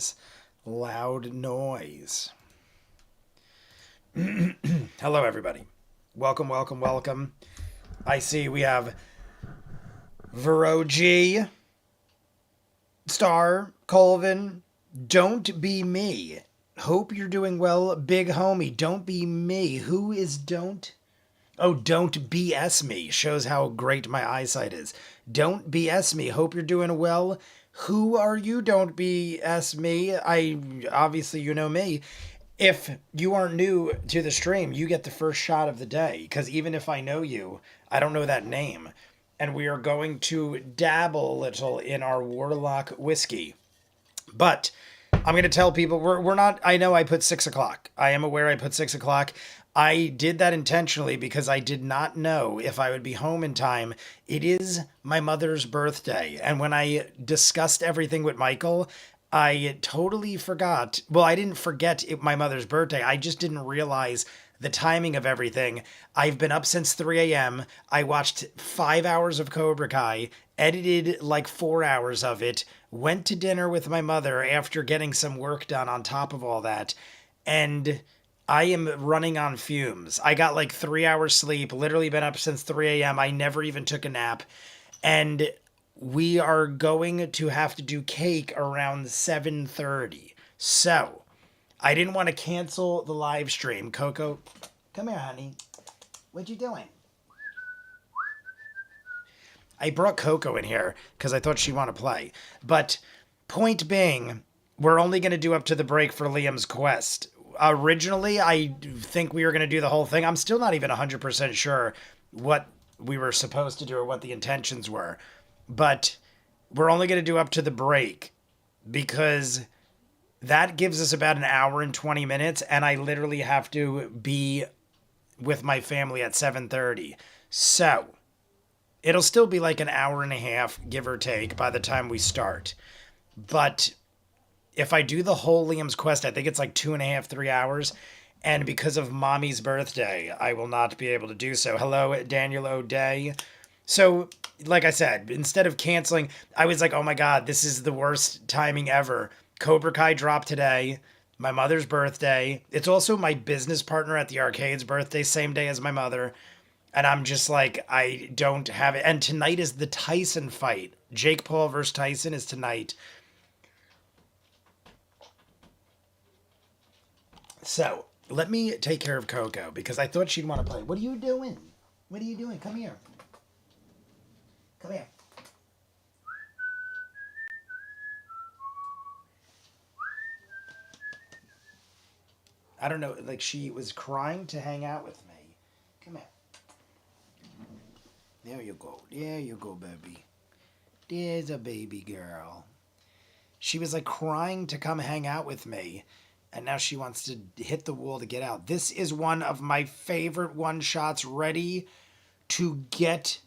this loud noise. Hello, everybody. Welcome, welcome, welcome. I see we have Vero G, Star, Colvin, Don't Be Me. Hope you're doing well, big homie. Don't be me. Who is don't? Oh, don't BS me. Shows how great my eyesight is. Don't BS me. Hope you're doing well. Who are you? Don't BS me. Obviously, you know me. If you aren't new to the stream, you get the first shot of the day. Because even if I know you, I don't know that name. And we are going to dabble a little in our Warlock whiskey. But I'm going to tell people we're not. I know I put 6 o'clock. I am aware I put 6 o'clock. I did that intentionally because I did not know if I would be home in time. It is my mother's birthday. And when I discussed everything with Michael, I totally forgot. Well, I didn't forget my mother's birthday. I just didn't realize the timing of everything. I've been up since 3 a.m. I watched 5 hours of Cobra Kai, edited like 4 hours of it, went to dinner with my mother after getting some work done on top of all that, and I am running on fumes. I got like 3 hours sleep, literally been up since 3 a.m. I never even took a nap, and we are going to have to do cake around 7:30. So I didn't want to cancel the live stream. Coco, come here, honey. What you doing? I brought Coco in here because I thought she'd want to play. But point being, we're only going to do up to the break for Liam's quest. Originally, I think we were going to do the whole thing. I'm still not even 100% sure what we were supposed to do or what the intentions were. But we're only going to do up to the break because that gives us about an hour and 20 minutes, and I literally have to be with my family at 7:30. So it'll still be like an hour and a half, give or take, by the time we start. But if I do the whole Liam's quest, I think it's like 2.5, 3 hours. And because of mommy's birthday, I will not be able to do so. Hello, Daniel O'Day. So, like I said, instead of canceling, I was like, oh my God, this is the worst timing ever. Cobra Kai dropped today, my mother's birthday. It's also my business partner at the arcade's birthday, same day as my mother. And I'm just like, I don't have it. And tonight is the Tyson fight. Jake Paul versus Tyson is tonight. So, let me take care of Coco because I thought she'd want to play. What are you doing? What are you doing? Come here. Come here. I don't know, like she was crying to hang out with me. Come here. There you go. There you go, baby. There's a baby girl. She was like crying to come hang out with me, and now she wants to hit the wall to get out. This is one of my favorite one-shots ready to get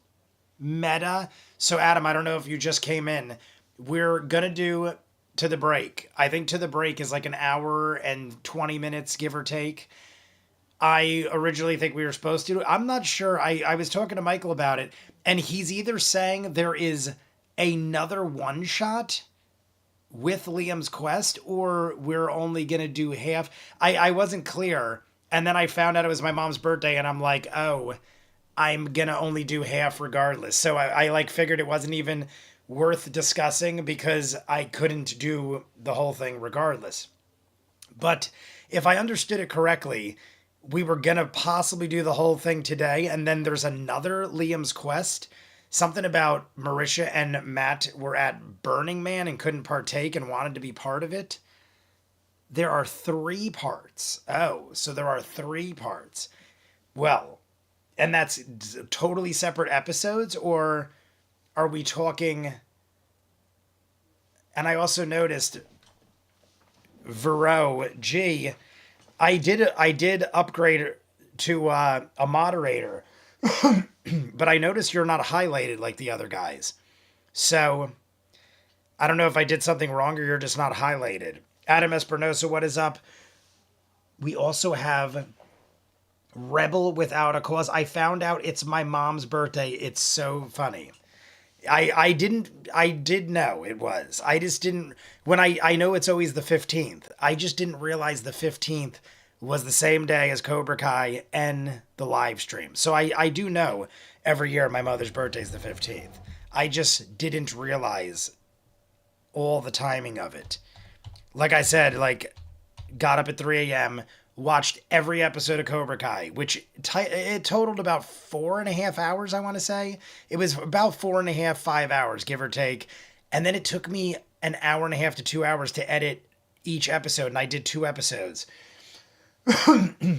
meta. So, Adam, I don't know if you just came in. We're going to do to the break. I think to the break is like an hour and 20 minutes, give or take. I originally think we were supposed to. I'm not sure. I was talking to Michael about it, and he's either saying there is another one shot with Liam's quest, or we're only going to do half. I wasn't clear, and then I found out it was my mom's birthday, and I'm like, oh, I'm going to only do half regardless. So I like figured it wasn't even worth discussing because I couldn't do the whole thing regardless. But if I understood it correctly, we were going to possibly do the whole thing today, and then there's another Liam's quest. Something about Marisha and Matt were at Burning Man and couldn't partake and wanted to be part of it. There are 3 parts. Oh, so there are 3 parts. Well, and that's totally separate episodes, or are we talking? And I also noticed Vero G. I did upgrade to a moderator, but I noticed you're not highlighted like the other guys. So I don't know if I did something wrong or you're just not highlighted. Adam Espinosa, what is up? We also have Rebel Without a Cause. I found out it's my mom's birthday. It's so funny. I did know it was. I just didn't, when I know it's always the 15th. I just didn't realize the 15th was the same day as Cobra Kai and the live stream. So I do know every year my mother's birthday is the 15th. I just didn't realize all the timing of it. Like I said, like, got up at 3 a.m., watched every episode of Cobra Kai, which it totaled about 4.5 hours, I want to say. It was about 4.5, 5 hours, give or take. And then it took me an hour and a half to 2 hours to edit each episode, and I did 2 episodes.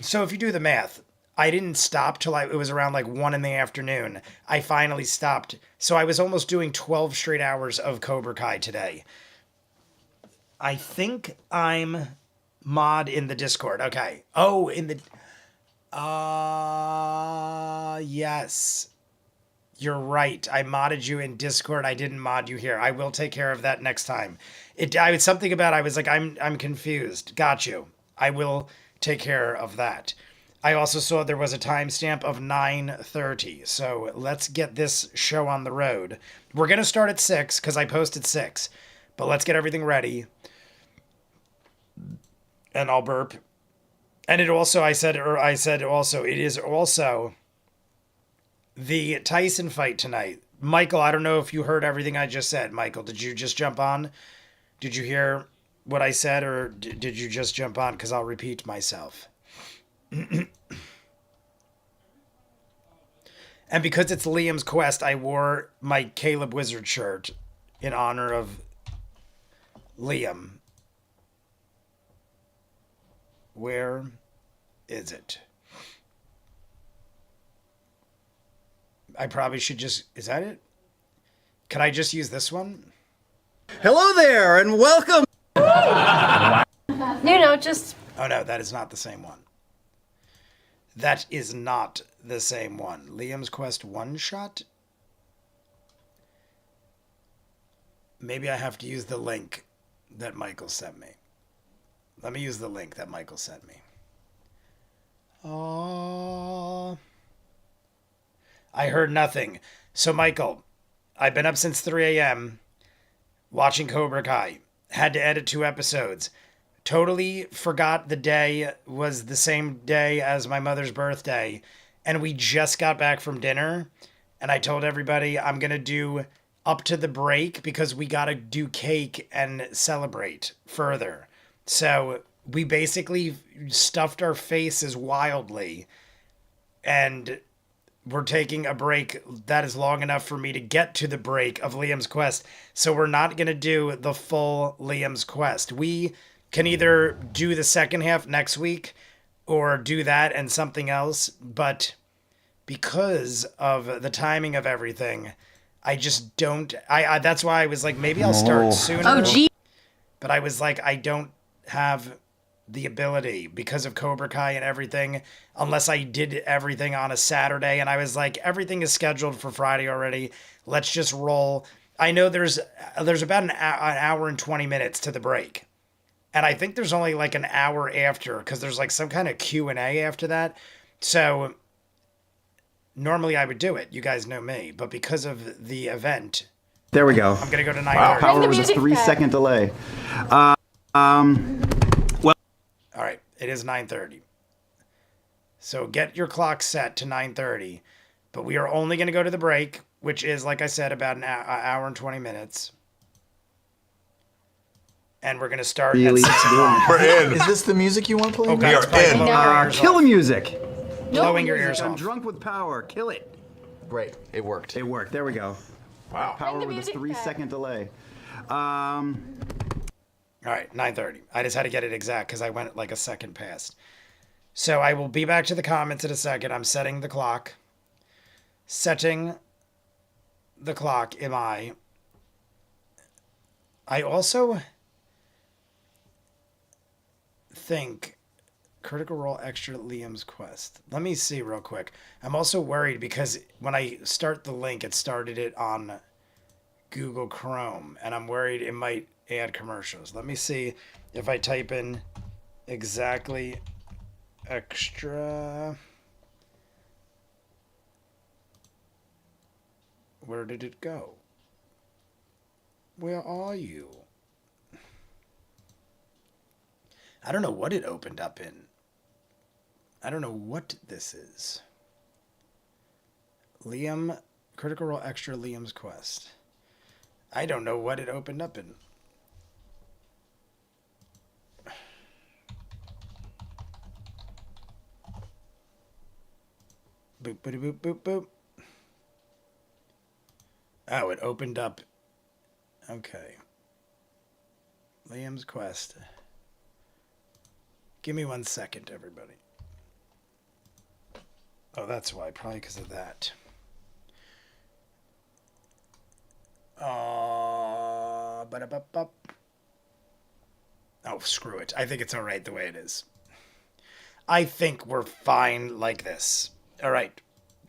So if you do the math, I didn't stop till it was around like 1 in the afternoon. I finally stopped. So I was almost doing 12 straight hours of Cobra Kai today. I think I'm mod in the Discord. Okay. Oh, in the... yes. You're right. I modded you in Discord. I didn't mod you here. I will take care of that next time. It's something about, I was like, I'm confused. Got you. I will take care of that. I also saw there was a timestamp of 9:30. So let's get this show on the road. We're going to start at 6 because I posted 6. But let's get everything ready. And I'll burp. And it also, I said also, it is also the Tyson fight tonight. Michael, I don't know if you heard everything I just said. Michael, did you just jump on? Did you hear what I said, or did you just jump on? Because I'll repeat myself. And because it's Liam's quest, I wore my Caleb Wizard shirt in honor of Liam. Where is it? I probably should just... Is that it? Can I just use this one? Hello there, and welcome! Just... Oh, no, that is not the same one. That is not the same one. Liam's Quest one-shot? Maybe I have to use the link that Michael sent me. Let me use the link that Michael sent me. I heard nothing. So, Michael, I've been up since 3 a.m. watching Cobra Kai. Had to edit 2 episodes. Totally forgot the day was the same day as my mother's birthday. And we just got back from dinner. And I told everybody I'm going to do up to the break because we got to do cake and celebrate further. So we basically stuffed our faces wildly, and we're taking a break that is long enough for me to get to the break of Liam's Quest. So we're not going to do the full Liam's Quest. We can either do the second half next week or do that and something else. But because of the timing of everything, I just don't... that's why I was like, maybe I'll start sooner. Oh, gee. But I was like, I don't have the ability because of Cobra Kai and everything, unless I did everything on a Saturday. And I was like, everything is scheduled for Friday already. Let's just roll. I know there's about an hour and 20 minutes to the break. And I think there's only like an hour after, because there's like some kind of Q&A after that. So normally I would do it. You guys know me. But because of the event... There we go. I'm going to go to 9:30. Wow, power was a 3-second delay. All right, it is 9:30. So get your clock set to 9:30. But we are only going to go to the break, which is, like I said, about an hour and 20 minutes. And we're going to start Really? at 6 o'clock. We're in. Is this the music you want to play? Okay, We it's are playing in. blowing your ears Kill off. the music. Blowing your ears I'm off. drunk with power. Kill it. Great, it worked. It worked. There we go. Wow. Power the with a music 3-second delay. All right, 9:30. I just had to get it exact because I went like a second past. So I will be back to the comments in a second. I'm setting the clock. Setting the clock, am I? I also think Critical Role Extra Liam's Quest. Let me see real quick. I'm also worried because when I start the link, it started it on Google Chrome, and I'm worried it might add commercials. Let me see if I type in exactly extra. Where did it go? Where are you? I don't know what it opened up in. I don't know what this is. Liam, Critical Role Extra Liam's Quest. I don't know what it opened up in. Boop, boop, boop, boop, boop. Oh, it opened up. Okay. Liam's Quest. Give me 1 second, everybody. Oh, that's why. Probably because of that. Oh, screw it. I think it's all right the way it is. I think we're fine like this. All right.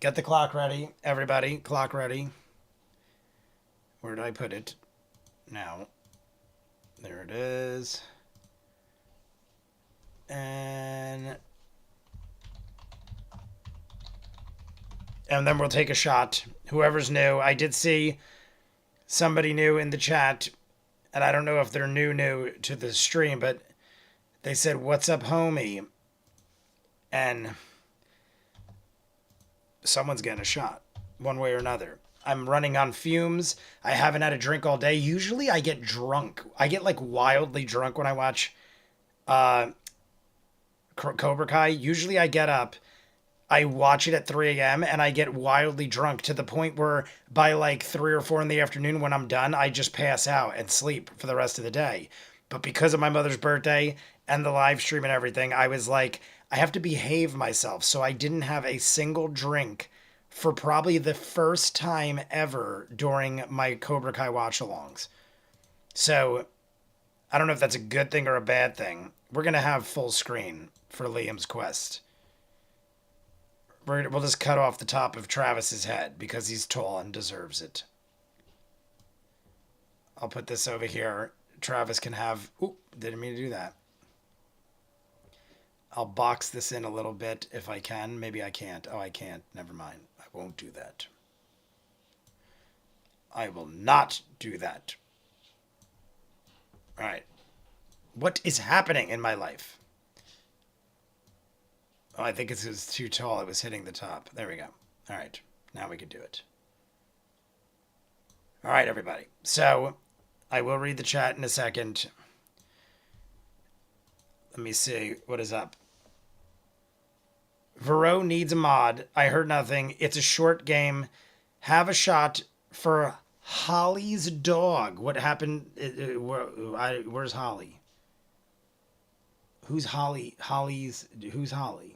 Get the clock ready, everybody. Clock ready. Where did I put it? Now. There it is. And then we'll take a shot. Whoever's new. I did see somebody new in the chat, and I don't know if they're new to the stream, but they said, "What's up, homie?" And someone's getting a shot, one way or another. I'm running on fumes. I haven't had a drink all day. Usually I get drunk. I get like wildly drunk when I watch Cobra Kai. Usually I get up, I watch it at 3 a.m. and I get wildly drunk to the point where by like 3 or 4 in the afternoon when I'm done, I just pass out and sleep for the rest of the day. But because of my mother's birthday and the live stream and everything, I was like, I have to behave myself. So I didn't have a single drink for probably the first time ever during my Cobra Kai watch-alongs. So I don't know if that's a good thing or a bad thing. We're going to have full screen for Liam's Quest. We'll just cut off the top of Travis's head because he's tall and deserves it. I'll put this over here. Travis can have... Oop, didn't mean to do that. I'll box this in a little bit if I can. Maybe I can't. Oh, I can't. Never mind. I won't do that. I will not do that. All right. What is happening in my life? Oh, I think it was too tall. It was hitting the top. There we go. All right. Now we can do it. All right, everybody. So I will read the chat in a second. Let me see. What is up? Vero needs a mod. I heard nothing. It's a short game. Have a shot for Holly's dog. What happened? Where's Holly? Who's Holly? Who's Holly?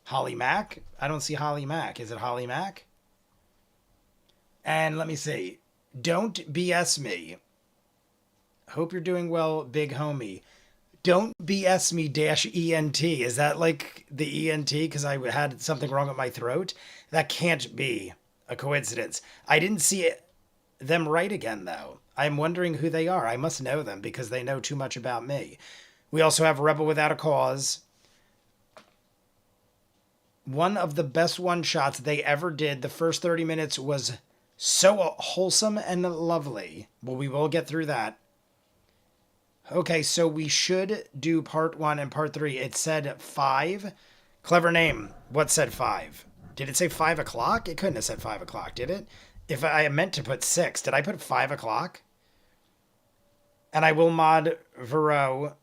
Holly Mack? I don't see Holly Mack. Is it Holly Mack? And let me see. Don't BS me. Hope you're doing well, big homie. Don't BS me -ENT. Is that like the ENT because I had something wrong with my throat? That can't be a coincidence. I didn't see them right again, though. I'm wondering who they are. I must know them because they know too much about me. We also have Rebel Without a Cause. One of the best one-shots they ever did. The first 30 minutes was so wholesome and lovely. Well, we will get through that. Okay, so we should do part 1 and part 3. It said 5. Clever name. What said 5? Did it say 5 o'clock? It couldn't have said 5 o'clock, did it? If I meant to put 6, did I put 5 o'clock? And I will mod Vero.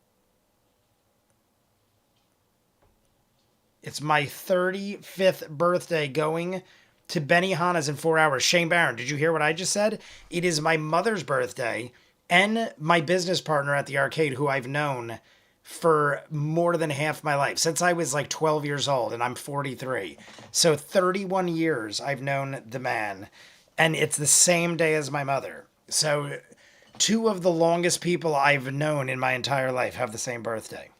It's my 35th birthday going to Benihana's in 4 hours. Shane Barron, did you hear what I just said? It is my mother's birthday and my business partner at the arcade who I've known for more than half my life. Since I was like 12 years old and I'm 43. So 31 years I've known the man. And it's the same day as my mother. So 2 of the longest people I've known in my entire life have the same birthday.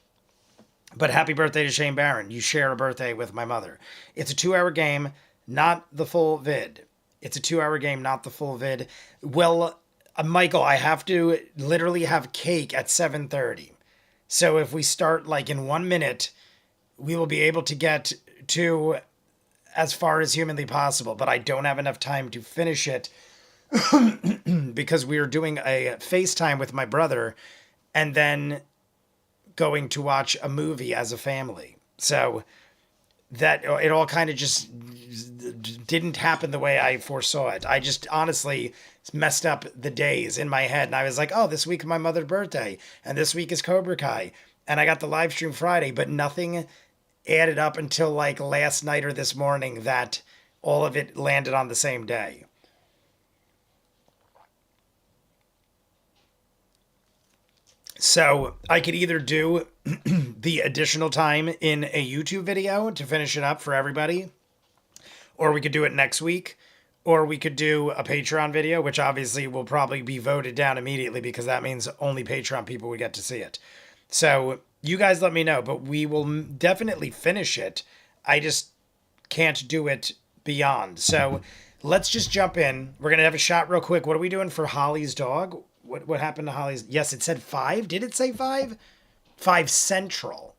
But happy birthday to Shane Barron. You share a birthday with my mother. It's a 2-hour game, not the full vid. It's a 2-hour game, not the full vid. Well, Michael, I have to literally have cake at 7:30. So if we start like in 1 minute, we will be able to get to as far as humanly possible. But I don't have enough time to finish it because we were doing a FaceTime with my brother and then going to watch a movie as a family. So that it all kind of just didn't happen the way I foresaw it. I just honestly messed up the days in my head. And I was like, oh, this week is my mother's birthday. And this week is Cobra Kai. And I got the live stream Friday, but nothing added up until like last night or this morning that all of it landed on the same day. So I could either do the additional time in a YouTube video to finish it up for everybody, or we could do it next week, or we could do a Patreon video, which obviously will probably be voted down immediately because that means only Patreon people would get to see it. So you guys let me know, but we will definitely finish it. I just can't do it beyond. So let's just jump in. We're going to have a shot real quick. What are we doing for Holly's dog? What happened to Holly's? Yes, it said 5. Did it say 5? 5 Central.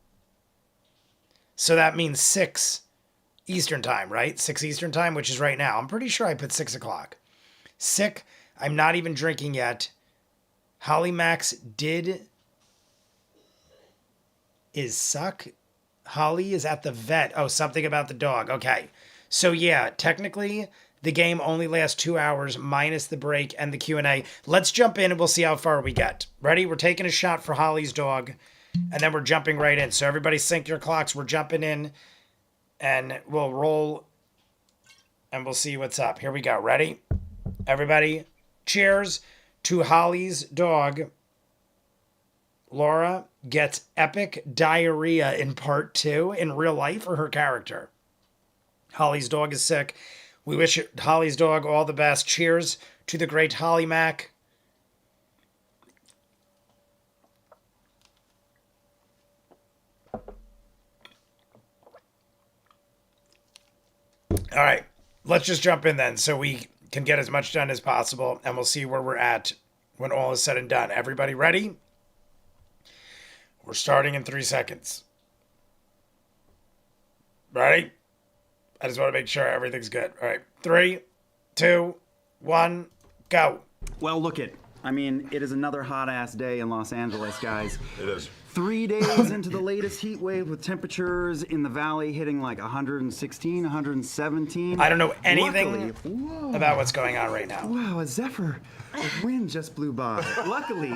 So that means 6 Eastern time, right? 6 Eastern time, which is right now. I'm pretty sure I put 6 o'clock. Sick. I'm not even drinking yet. Holly Max is suck. Holly is at the vet. Oh, something about the dog. Okay. So yeah, technically the game only lasts 2 hours minus the break and the Q&A. Let's jump in and we'll see how far we get. Ready? We're taking a shot for Holly's dog and then we're jumping right in. So everybody sync your clocks. We're jumping in and we'll roll and we'll see what's up. Here we go. Ready? Everybody, cheers to Holly's dog. Laura gets epic diarrhea in part 2 in real life or her character. Holly's dog is sick. We wish Holly's dog all the best. Cheers to the great Holly Mac. All right, let's just jump in then so we can get as much done as possible and we'll see where we're at when all is said and done. Everybody ready? We're starting in 3 seconds. Ready? I just want to make sure everything's good. All right. 3, 2, 1, go. Well, look it. I mean, it is another hot-ass day in Los Angeles, guys. It is. 3 days into the latest heat wave with temperatures in the valley hitting like 116, 117. I don't know anything Luckily, about what's going on right now. wow, a zephyr. A wind just blew by. Luckily,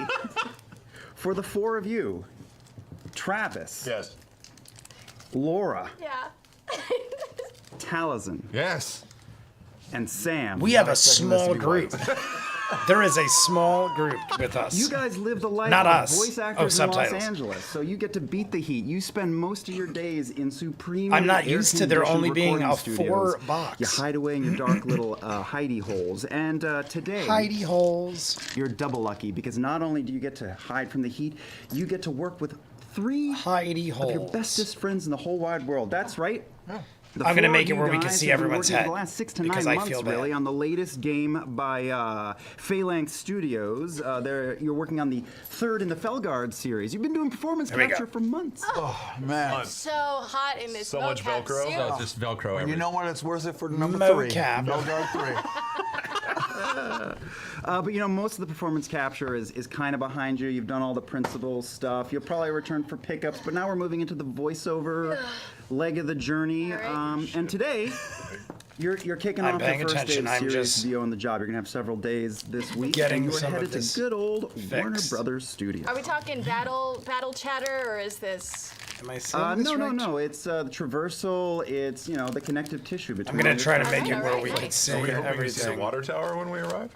for the 4 of you, Travis, Yes. Laura, Yeah. Talazin, Yes. and Sam. We have a small group. There is a small group with us. You guys live the life Not of us. voice Oh, actors in Los subtitles. Angeles, so you get to beat the heat. You spend most of your days in supreme. I'm not used to there only being a studios. 4 box. You hide away in your dark little hidey holes, and today Hidey holes. you're double lucky because not only do you get to hide from the heat, you get to work with 3 Hidey of your holes. bestest friends in the whole wide world. That's right. The I'm gonna 4 make of it where you we can guys see have been everyone's working for head, the last 6 to 9 because I months, feel bad. really, on the latest game by Phalanx Studios. You're working on the 3rd in the Felguard series. You've been doing performance There we capture go. for months. Man. So hot in this So much mocap Velcro. suit. Yeah, Just Velcro. And you know what? It's worth it for number Mocap. 3. Velcro 3. But you know, most of the performance capture is kind of behind you. You've done all the principal stuff. You'll probably return for pickups, but now we're moving into the voiceover leg of the journey. And today, you're kicking I'm off the paying first attention. day of I'm Serious just VO on the job. You're gonna have several days this week, getting and you're some of headed to this good old Warner fixed. Brothers Studios. Are we talking battle chatter or is this? Am I saying this right? No. It's the traversal. It's the connective tissue between. I'm gonna all try to your make it friends. where we Alright, can nice. see Are we hoping to see the everything. water tower when we arrive?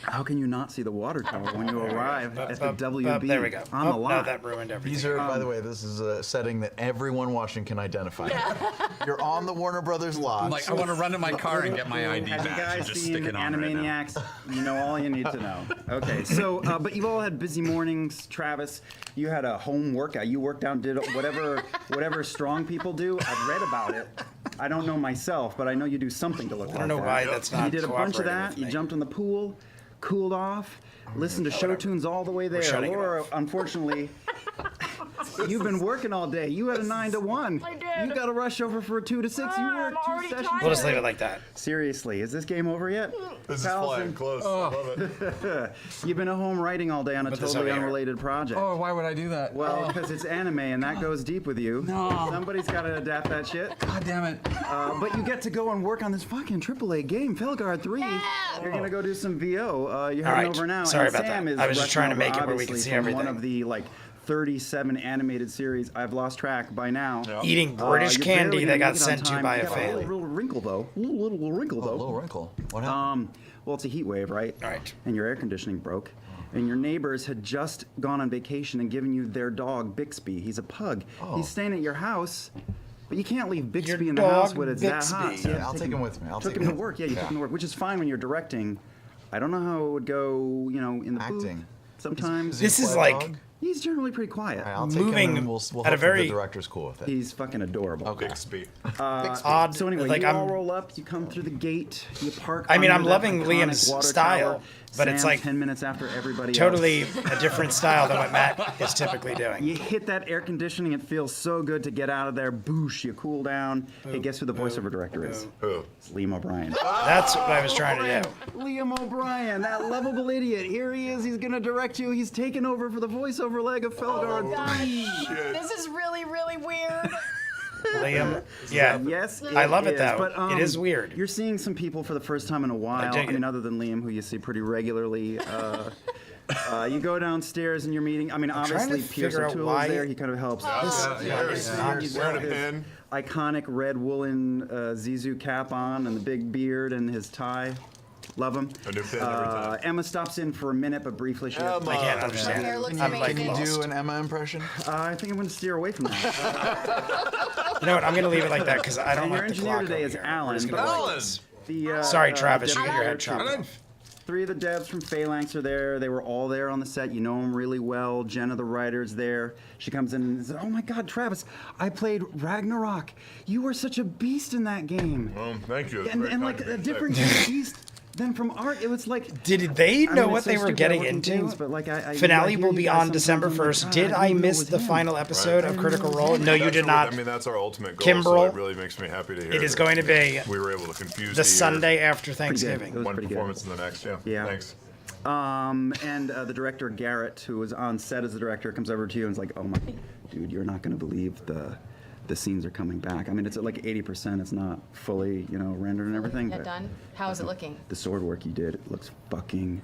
How can you not see the water tower when you arrive at the WB? There we go. On the Oh, no, lot. that ruined everything. These are, by the way, this is a setting that everyone watching can identify. You're on the Warner Brothers lot. I'm like, I want to run to my car and get my ID Have you badge and guys just seen stick it on right now. Animaniacs? You know all you need to know. Okay, so but you've all had busy mornings. Travis, you had a home workout. You worked out, did whatever strong people do. I've read about it. I don't know myself, but I know you do something to look like I don't know that. why that's not You did a bunch of cooperating that. with You me. jumped in the pool, cooled off, listened to show tunes all the way there. shutting it Laura, off. unfortunately, You've been working all day. You had a 9 to 1. I did. You got to rush over for a 2 to 6. You I'm worked 2 already sessions. tired. We'll just leave it like that. Seriously, is this game over yet? This is Pals, flying close. I love it. You've been at home writing all day on a Put this totally over here. unrelated project. Oh, why would I do that? Well, because it's anime and that goes deep with you. No. Somebody's got to adapt that shit. God damn it. But you get to go and work on this fucking AAA game, Felguard 3. You're gonna go do some VO. You're All heading right. over now. Sorry and about Sam that. Is I was just rushing trying to over, make it where we can obviously, see from everything. One of the 37 animated series. I've lost track by now. Eating British You're candy barely that gonna got make it on sent to you time. by You a got fan. little wrinkle though. Little wrinkle A though. little wrinkle. What happened? Well, it's a heat wave, right? All right. And your air conditioning broke. And your neighbors had just gone on vacation and given you their dog, Bixby. He's a pug. Oh. He's staying at your house, but you can't leave Bixby Your in the house dog, when it's that Bixby. hot. So you Yeah, have I'll to take him with me. Took him to work. Yeah, you took him to work, which is fine when you're directing. I don't know how it would go, in the booth. Acting. Sometimes This he a is quiet like- dog? he's generally pretty quiet. All right, I'll take moving him and we'll at a hope that very- the director's cool with it. He's fucking adorable. Okay. Bixby. Odd. So anyway, like you all I'm. roll up, you come through the gate, you park. I mean, under I'm that loving iconic Liam's water style, tower. but it's Sam's like 10 minutes after everybody Totally else. a different style than what Matt is typically doing. You hit that air conditioning, it feels so good to get out of there. Boosh, you cool down. Hey, guess who the voiceover director is? Who? It's Liam O'Brien. That's what I was trying to do. Liam O'Brien, that lovable idiot. Here he is. He's gonna direct you. He's taking over for the voiceover leg of Felguard. This is really, really weird. Liam, yeah. Yes, I love it is, though. But, It is weird. You're seeing some people for the first time in a while. dig I mean, it. other than Liam, who you see pretty regularly. You go downstairs and you're meeting. I mean, trying to obviously Pierce figure out O'Toole why- is there. He kind of helps. He's wearing a pin. Iconic red woolen Zizou cap on and the big beard and his tie. Love him. A new pin every time. Emma stops in for a minute, but briefly she. Emma. I can't Her understand. hair looks I'm like Can you amazing. do an Emma impression? I think I'm going to steer away from that. You know what? I'm gonna leave it like that because I don't And your like the engineer clock today over is here. Alan. We're just but gonna Alan! leave this. The, Sorry, Travis, you Devs get your head are chopped too. off. 3 of the devs from Phalanx are there. They were all there on the set. You know them really well. Jenna, the writer's there. She comes in and says, "Oh my God, Travis, I played Ragnarok. You were such a beast in that game." Thank you. It's And, very and kind like of you a to different say. beast than from art. It was like. Did they I mean, know it's what so they were stupid, getting I work in into? games, but like I Finale hear will you be guys on sometimes, December I'm like, 1st. God, Did I I didn't know it miss was the him. final episode of Critical Role? No, you That's did what- not. I mean, that's our ultimate goal. Kimbrel, So it really makes me happy to hear. It is that going to be we were able to confuse the year. Sunday after It Thanksgiving. was One pretty good. performance in the next. Yeah. Yeah. Thanks. And the director Garrett, who was on set as the director, comes over to you and is like, "Oh my, dude, you're not gonna believe the scenes are coming back. I mean, it's at like 80%. It's not fully, rendered and everything. Yeah, but done. How is it looking? the sword work you did, it looks fucking.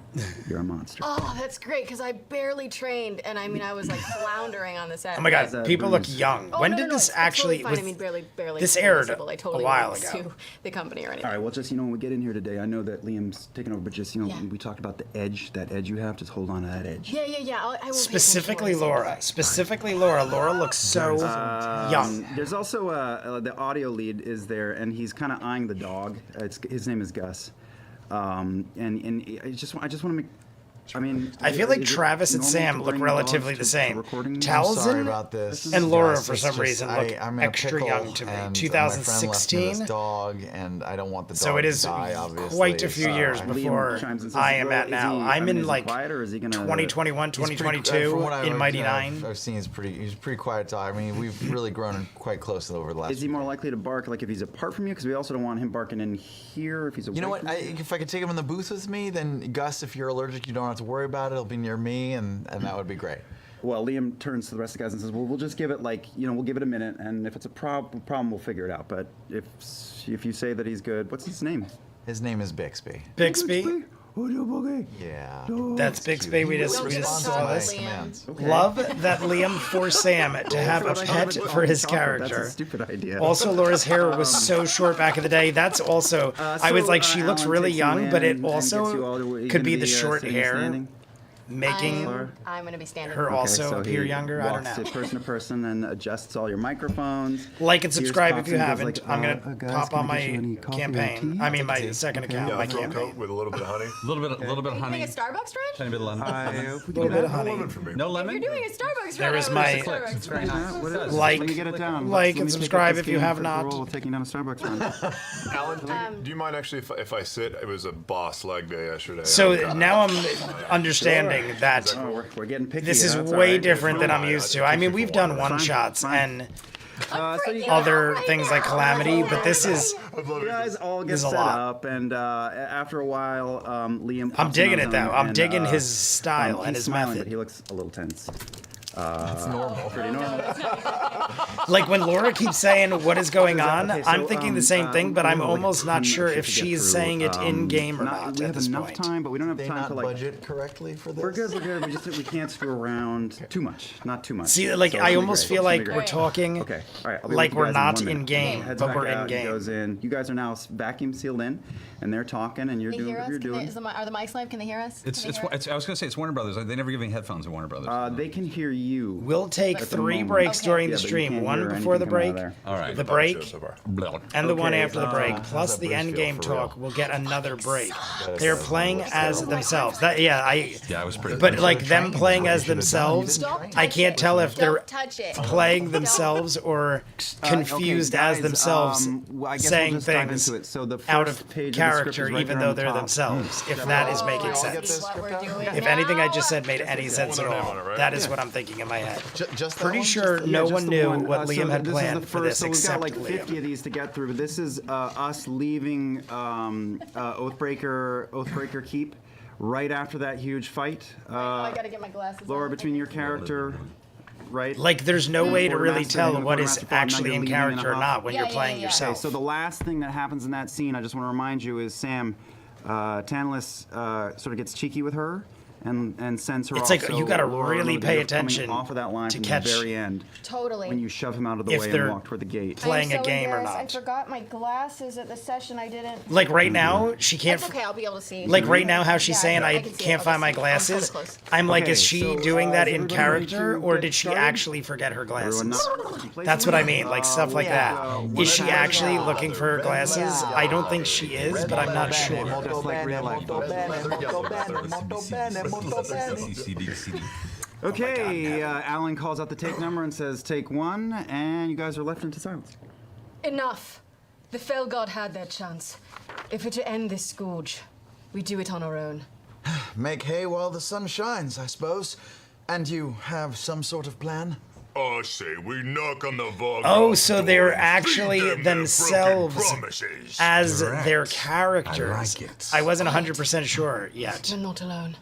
You're a monster. Oh, that's great because I barely trained, and I mean I was like floundering on the set. Oh my God, that people look bruise? young. Oh, When no, did no, no, this it's actually? Totally fine. I mean, barely. This aired noticeable. I totally a while wouldn't ago. sue the company or anything. All right, well, just, when we get in here today, I know that Liam's taking over, but just, Yeah. we talked about the edge, that edge you have. Just hold on to that edge. Yeah. I will pay Specifically attention to what Laura. Specifically Laura. Laura looks so young. There's also the audio lead is there, and he's kind of eyeing the dog. His name is Gus, and I just want to make. I mean, I feel like is it Travis and normal Sam to look bring relatively dogs the to same. recording? Tal'dorei Sorry about this. and Laura, Guys, for it's some just- reason, look I'm in a extra pickle, young to me. and my friend left me 2016. this dog, and I don't want the dog So it is to die, obviously. quite a few years Liam before chimes in and says, I am "Well, at is now. he- I'm mean, in is he like quiet, or is he gonna- 2021, He's pretty- 2022 from what in Mighty Nine. I've seen he's pretty quiet dog. I mean, we've really grown quite close over the last. Is he more likely to bark like if he's apart from you? Because we also don't want him barking in here if he's away. You know what? from you. If I could take him in the booth with me, then Gus, if you're allergic, you don't have to worry about it. It'll be near me, and that would be great. Well, Liam turns to the rest of the guys and says, "Well, we'll just give it we'll give it a minute, and if it's a problem, we'll figure it out. But if you say that he's good, what's his name?" His name is Bixby. Bixby. Yeah. That's Bixby. We just Don't give us saw trouble, this. Liam. Commands. Love that Liam forced Sam to have a That's what I pet thought for his That's a character. stupid idea. Also, Laura's hair was so short back in the day. That's also, I was like, she looks Alan really takes you young, in but it and gets you also all the way- could be gonna the short sitting, hair standing? making I'm gonna be standing. her Okay, also so appear he younger. I don't walks know. person to person and adjusts all your microphones. Like and Pierce subscribe pops if you in and goes haven't. like, I'm gonna guys, pop can on I get you my any coffee or campaign. tea? I mean, my second account, Yeah, my throw a campaign. coat with a little bit of honey. A little bit of Are you honey. doing a Starbucks trend? Tiny bit of lemon. If we Little can bit get of honey. Lemon for me. No lemon? You're doing a Starbucks trend. There is I my- love Starbucks It's very trend. nice. What is it? Like- Let me get it down. like Let and me pick up subscribe this if you game have for not. We're taking down a Starbucks run. Alan, do you mind actually if I sit? It was a boss leg day yesterday. So Oh, God. now I'm understanding saying that Oh, we're getting picky. this is That's all way right. different than I'm used to. I mean, we've done one-shots and other things like Calamity, but this is... You guys all get There's a set lot. up, and after a while, Liam. I'm pops digging in on it, though. him, I'm and, digging his style he's and his smiling, method. But he looks a little tense. It's normal. Pretty normal. Like when Laura keeps saying what is going on, Okay, so, I'm thinking the same thing, but we I'm have, like, almost a not ton sure of shit if to get she's through. saying it in game or not We at have this enough point. time, but we don't have They time not to like. budget correctly for this? We're good. We're good. We can't screw around too much. Not too much. See, like So I it's gonna be almost great. feel It's gonna like be we're great. talking Okay. All right. I'll be like with you we're guys in not 1 in minute. game, Heads but back we're out, in he game. goes in. You guys are now vacuum sealed in, and they're talking, and you're They doing hear what us? you're doing. Are the mics live? Can they hear us? It's, Can it's, they hear us? it's, I was going to say, it's Warner Brothers. They never give me headphones at Warner Brothers. They can hear you. We'll take At the 3 moment. breaks Okay. during Yeah, the but you stream. can't One hear before the anything coming out break, of there. All right. the break, So far. Blah. and the one Okay, after the break, plus that the bridge end feel game for talk. real? We'll get another break. They're playing as themselves. That Yeah, it was pretty. but like them training playing is what as you should've themselves, Don't I touch can't it. tell if they're Don't touch it. playing themselves or confused Okay, as guys, themselves, I guess saying we'll just dive things into it. So the out first of page character, of the script is right even there though on the they're top. themselves. If that is making I sense. see what we're doing If anything I just now. said made any sense at One name all, on it, right? that is what I'm thinking in my head. Just that Pretty one? sure Yeah, no just one the knew one. what So Liam had this is planned the for first, this so we've except got like 50 Liam. of these to get through. This is us leaving Oathbreaker Keep right after that huge fight. I gotta get my glasses. Laura, on. between your character, right? Like, there's no way to really Quartermaster, tell him, what is Quartermaster Fog, actually in Nugget, character or Leading in a not when Yeah, you're yeah, playing yeah. yourself. Okay, so the last thing that happens in that scene, I just want to remind you, is Sam, Tantalus sort of gets cheeky with her and sends her It's off. like So you gotta Laura, really remember, pay you're coming attention off of that line to from catch the very end Totally. when you shove him out of the if way they're and walk toward the gate. playing I'm a so game or embarrassed. not. I forgot my glasses at the session. I didn't. Like right now, she can't. That's okay. I'll be able to see. Like right now, how she's Yeah, saying I can see it. can't I'll find my just see it. I'm kinda glasses. close. I'm like, Okay, is she so, doing that is in everybody ready character, to or get did she started? actually forget her glasses? Everyone That's what I mean, like stuff like that. Is she actually Yeah. looking for her glasses? I don't think she is, but I'm not sure. Just like real life. Okay, Alan calls out the take number and says, take one, and you guys are left into silence. Enough. The fell god had their chance. If we're to end this scourge, we do it on our own. Make hay while the sun shines, I suppose. And you have some sort of plan? I say we knock on the Vargas Oh, so door they're and actually feed them their broken themselves promises. as Correct. their characters. I like it. I wasn't 100% sure yet. We're not alone.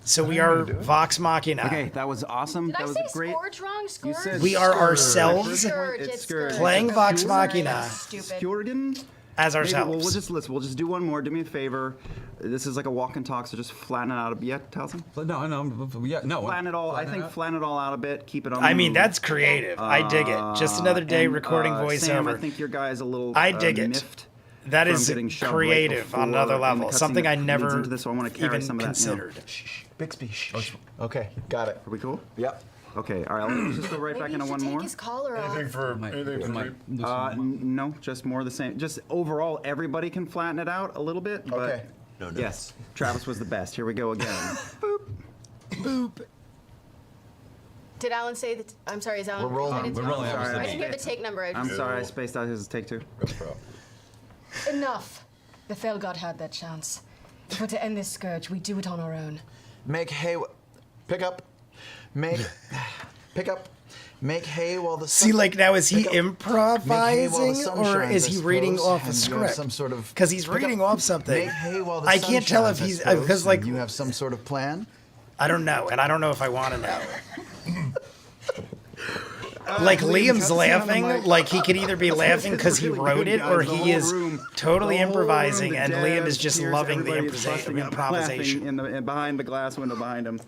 So we are Vox Machina. Okay, that was awesome. Did that I was say a great. scourge wrong? Scourge? said We are Scourge. ourselves Scourge. It's It's Scourge. scourge. playing Vox Sorry, Machina that's stupid. Skjorgen? as Maybe, well, ourselves. we'll just do one more. Do me a favor. This is like a walk and talk, so just flatten it out a bit. Yeah, Taliesin? No. Flatten it all. I think flatten it all out a bit. Keep it on. I the mean, move. that's creative. I dig it. Just another day And, recording Sam, I voiceover. think your guy is a little. I dig it. miffed That from is getting shoved right creative on before another in the level. cutscene Something I that leads never into this, so I want to carry even some of that now. considered. Bixby, shh. Okay, got it. Are we cool? Yep. Okay, all right, let's just go right back Maybe into you one should more. take his collar off. Anything for me? No, just more of the same. Just overall, everybody can flatten it out a little bit. But Okay. Yes, Travis was the best. Here we go again. Did Alan say that? I'm sorry, is Alan? We're rolling. I didn't- We're rolling. That was Sorry, the I didn't hear the take number. I'm sorry, I spaced out his take two. Enough. The fell god had their chance. If we're to end this scourge, we do it on our own. Make hay. Pick up. Make. Pick up. Make hay while the sun. See, like now, is he Pick up. Make hay while improvising the sun or shines, is I he reading suppose, off a and you have script? some sort of. Because he's Pick up. reading off something. Make hay while the I sun can't tell if shines, I he's suppose, because like and you have some sort of plan. I don't know, and I don't know if I want to know. Like Liam's laughing, like he could either be laughing because he wrote it, or he is totally improvising, and Liam is just loving the improvisation. In the behind the glass window behind him.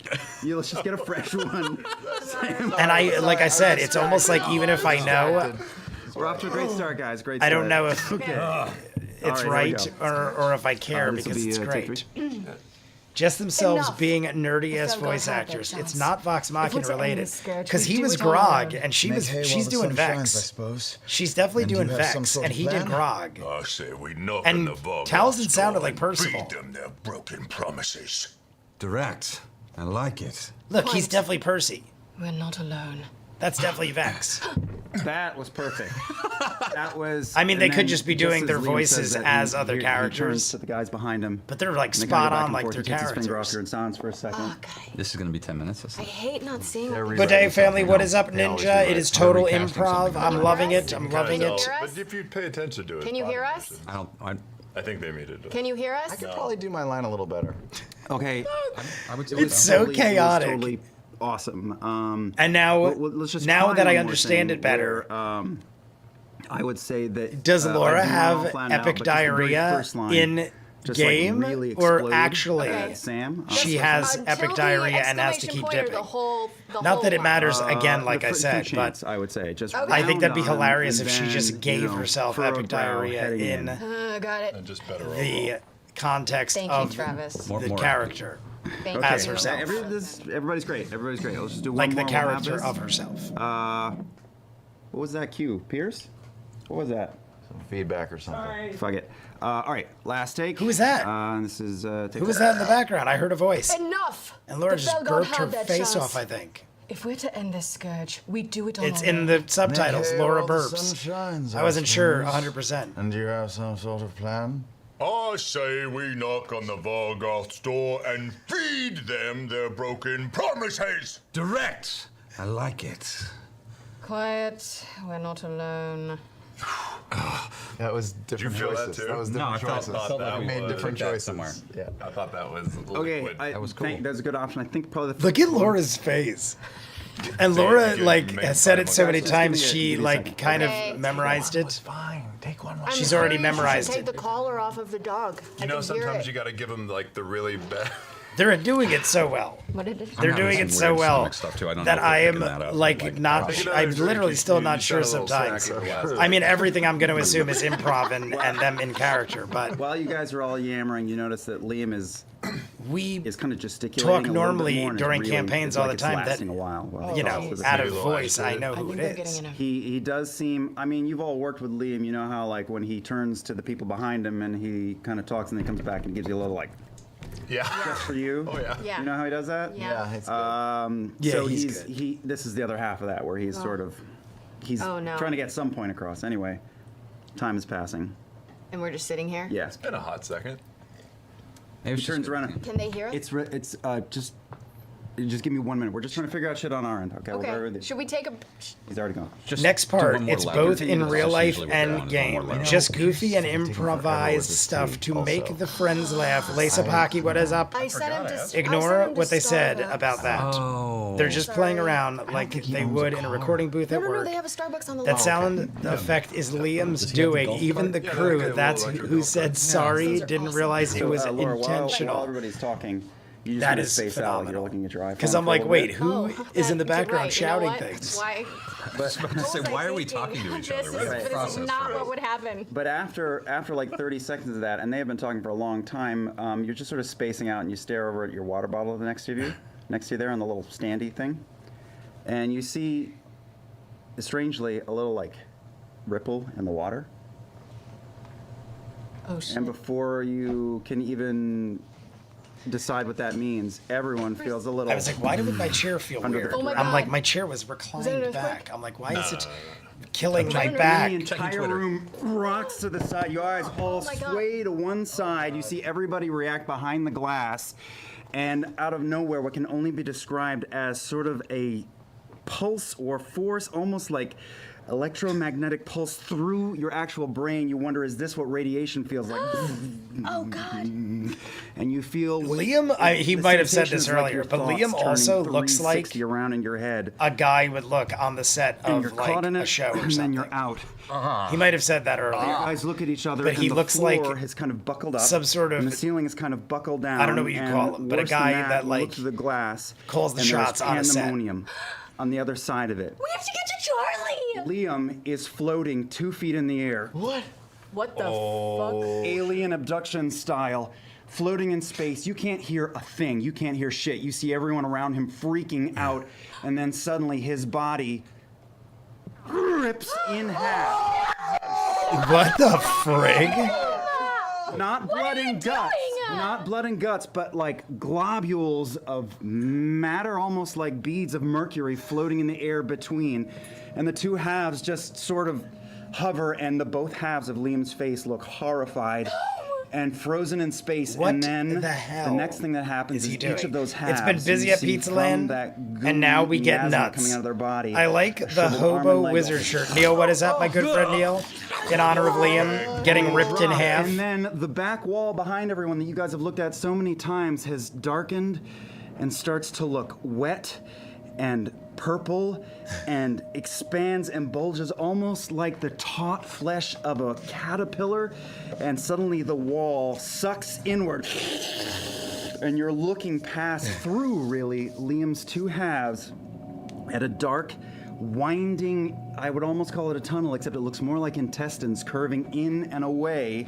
Let's just get a fresh one. Sam. And I, like I said, it's almost like even if I know, We're off to a great start, guys. Great I start. don't know if it's All right, right here we or if I care This will because be, it's take great. three. Just themselves Enough. being nerdy The ass fell god voice had their actors. chance. It's not Vox If we're Machina to end related this scourge, because we he do was it on our Grog own. and she's Shines, doing I Vex. suppose. She's definitely And you doing have some Vex, sort and of he did plan? Grog. I say we knock And on the Vargas Tal'dorei sounded door like and Percival. feed them their broken promises. Direct. I like it. Look, he's Point. definitely Percy. We're not alone. That's definitely Vex. That was perfect. That was. I mean, they and could then just be just doing as their Liam voices says that, as he- other he turns characters. to the guys behind him. But they're like and they kinda spot go back on and like forth. their He takes his finger off characters. here and silence for a second. This is going to be 10 minutes. That's I hate not seeing They're all re- this. Good day, family. What No, is up, they always do Ninja? that. It is We're total recasting improv. something. I'm Can you loving hear it. us? I'm Guys, loving I'll- it. But if you pay attention to it. Can you hear probably us? should. I think they muted it. Can you hear us? I could probably do my line a little better. Okay. I would say It's so. so It was chaotic. totally awesome. And now, Let's just now try that I one more understand thing it better, where, I would say that. does I Laura do have all planned out, epic but just the very diarrhea first line, in just, like, game, really or explode actually at Sam? she Just- has Until epic the diarrhea and has to exclamation keep point or dipping? The whole Not that it line? matters again, like I for said, chance, but I would say just. Okay. I think that'd be round on, hilarious and if she then, just gave herself furrow epic brow diarrhea heading in Got it. And just better the context Thank you, of Travis. More the acting. character, Thank as you. herself. Everybody's great. Everybody's great. Let's just do one like the more. We'll have character this. of herself. What was that cue? Pierce? What was that? Some feedback or something. Fuck it. All right, last take. Who was that? This is. Who was that in the background? I heard a voice. Enough! And Laura The just Bell God burped her had that face chance. off, I think. If we're to end this scourge, we do it on It's our in own. the subtitles. Hey, Laura all the sun burps. shines, I wasn't sure suppose. 100%. And do you have some sort of plan? I say we knock on the Vargoth's door and feed them their broken promises. Direct. I like it. Quiet. We're not alone. That was different feel that choices. too? That was No, different I choices. felt like I we made were different took that choices. somewhere. Yeah. I thought that was Okay, liquid. I That was think cool. that's a good option. I think probably the. Look at Laura's face. And Laura, you like, make has said it fun so of many us. times, Just give she, me a like, second. kind Okay. of memorized It's it. fine. Take one. I'm She's already afraid you should memorized take it. the collar off of the dog. I You know, can hear sometimes it. you got to give them like the really bad. They're doing it so well. What did it? They're having doing some it so weird well stomach stuff, too. I don't that know if I they're am, picking that up. like, not. Take I'm another drink. literally still not sure sound a little sometimes. snacky for last I mean, everything I'm going to assume is improv and them in character, but While you guys are all yammering, you notice that Liam is we kind of gesticulating. talk a little bit normally more, and it's during really- campaigns it's all like the it's time that, lasting a while while he you talks know, to the out people. of little voice, I agitated. know I who think it they're getting is. enough. He does seem. I mean, you've all worked with Liam. You know how like when he turns to the people behind him and he kind of talks and then comes back and gives you a little like Yeah. just for you. Oh yeah. Yeah. You know how he does that? Yeah. It's good. Yeah, so he's good. This is the other half of that where he's sort of he's Oh, no. trying to get some point across. Anyway, time is passing. And we're just sitting here? Yes. Been a hot second. Maybe He it's turns just- around. Can they hear us? Just give me 1 minute. We're just trying to figure out shit on our end. Okay. We'll go over Okay. this. Should we take a... He's already gone. just Next do part, one more it's louder. both in That's real life usually what they and want, is one more game. louder. Just goofy and taking forever improvised with this stuff tape to also. make the friends laugh. Lace up hockey, what is up? I sent him to... I sent Ignore him to what they said Starbucks. about that. Oh. They're just playing Sorry. around like they would in a recording booth No, at no, no, work. they have a Starbucks on the That lawn. sound effect is Liam's Does he have the doing. golf Even cart? the Yeah, crew, okay, that's well, electric who golf said cart. sorry, Those are didn't awesome. realize it was Laura, while intentional. everybody's talking, you just That kinda is space out like phenomenal. you're looking at your iPhone. Because for I'm a like, little wait, bit. who is in the You're background right, you know shouting what? things? Why? I was about to say, why are we talking to each other? This We have a is, this process is not for what it. would happen. But after like 30 seconds of that, and they have been talking for a long time, you're just sort of spacing out, and you stare over at your water bottle next to you there on the little standy thing, and you see, strangely, a little like ripple in the water. Oh, shit. And before you can even decide what that means, everyone feels a little. I was like, why did my chair feel Under weird? the- Oh my I'm like, God. my chair was Was that an reclined earthquake? back. I'm like, why is it killing my The back? entire Twitter. room rocks to the side. Your eyes all my God. sway to one side. You see everybody react behind the glass. And out of nowhere, what can only be described as sort of a pulse or force, almost like electromagnetic pulse through your actual brain. You wonder, is this what radiation feels like? Oh, God. And you feel Liam, he the might have said sensation this is like earlier, your but thoughts Liam also turning looks like 360 around in your head. a guy would look on the set And of you're like caught in it, a show or and then something. you're out. He might have said that Your earlier. eyes look at each other, But and he the looks floor like has kind of buckled up. some sort of- and the ceiling is kind of buckled down. I don't know what you and call him, but a worse than guy that, that, you like, look through the glass, calls the and there's shots on a set. pandemonium on the other side of it. We have to get to Charlie! Liam is floating 2 feet in the air, What the fuck? alien abduction style, floating in space. You can't hear a thing. You can't hear shit. You see everyone around him freaking out, and then suddenly his body rips in half. What the frig? Not blood and guts, not blood and guts, but like globules of matter, almost like beads of mercury floating in the air between. And the two halves just sort of hover, and both halves of Liam's face look horrified and frozen in space. What and then the hell next thing that happens is is he doing? each of those halves. It's been busy you at see Pizza from Land, that and now we get miasma nuts. coming out of their body. I like A the shriveled arm and hobo leg. wizard shirt. Neil, what is that, my good friend Neil? In honor of Liam getting ripped in half. And then the back wall behind everyone that you guys have looked at so many times has darkened and starts to look wet and purple and expands and bulges almost like the taut flesh of a caterpillar, and suddenly the wall sucks inward and you're looking past through really Liam's two halves at a dark winding, I would almost call it a tunnel, except it looks more like intestines curving in and away.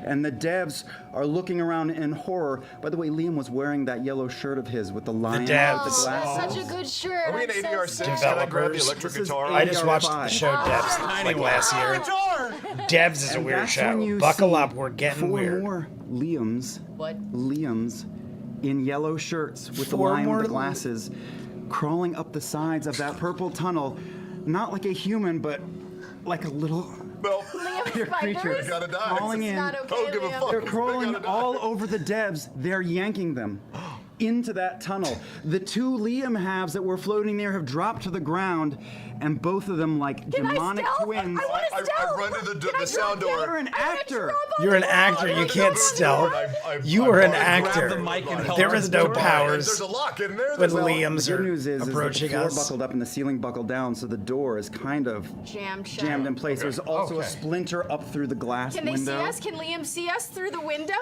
And the devs are looking around in horror. By the way, Liam was wearing that yellow shirt of his with the lion devs. with the glasses. Such a good shirt. Are we in I'm so ADR6? sad. Can I grab the Developers. electric This is guitar? I just watched the show Devs like last year. Devs is a And weird that's when show. you Buckle see up, we're getting four weird. more Liams. What? Liams in yellow shirts with the Four lion more with the glasses crawling up the sides of that purple tunnel, not like a human, but like a little Well, creature Spiders? gotta die. crawling It's in. not okay, Don't give a Liam. fuck. They're They crawling gotta die. all over the devs. They're yanking them into that tunnel. The two Liam halves that were floating there have dropped to the ground, and both of them, like Can I demonic stealth? twins. I want to I stealth. run to the Can I sound drop door. You're an down? I wanna actor. drop on You're an the actor, wall. you can't stealth. You are an actor. the mic and help There us is no do it. powers There's a lock in there. when There's a- Liam's The are good news is that the approaching floor us. buckled up and the ceiling buckled down, so the door is kind of Jammed shut. jammed in place. There's also a Okay. splinter up through the glass Can they see window. us? Can Liam see us through the window?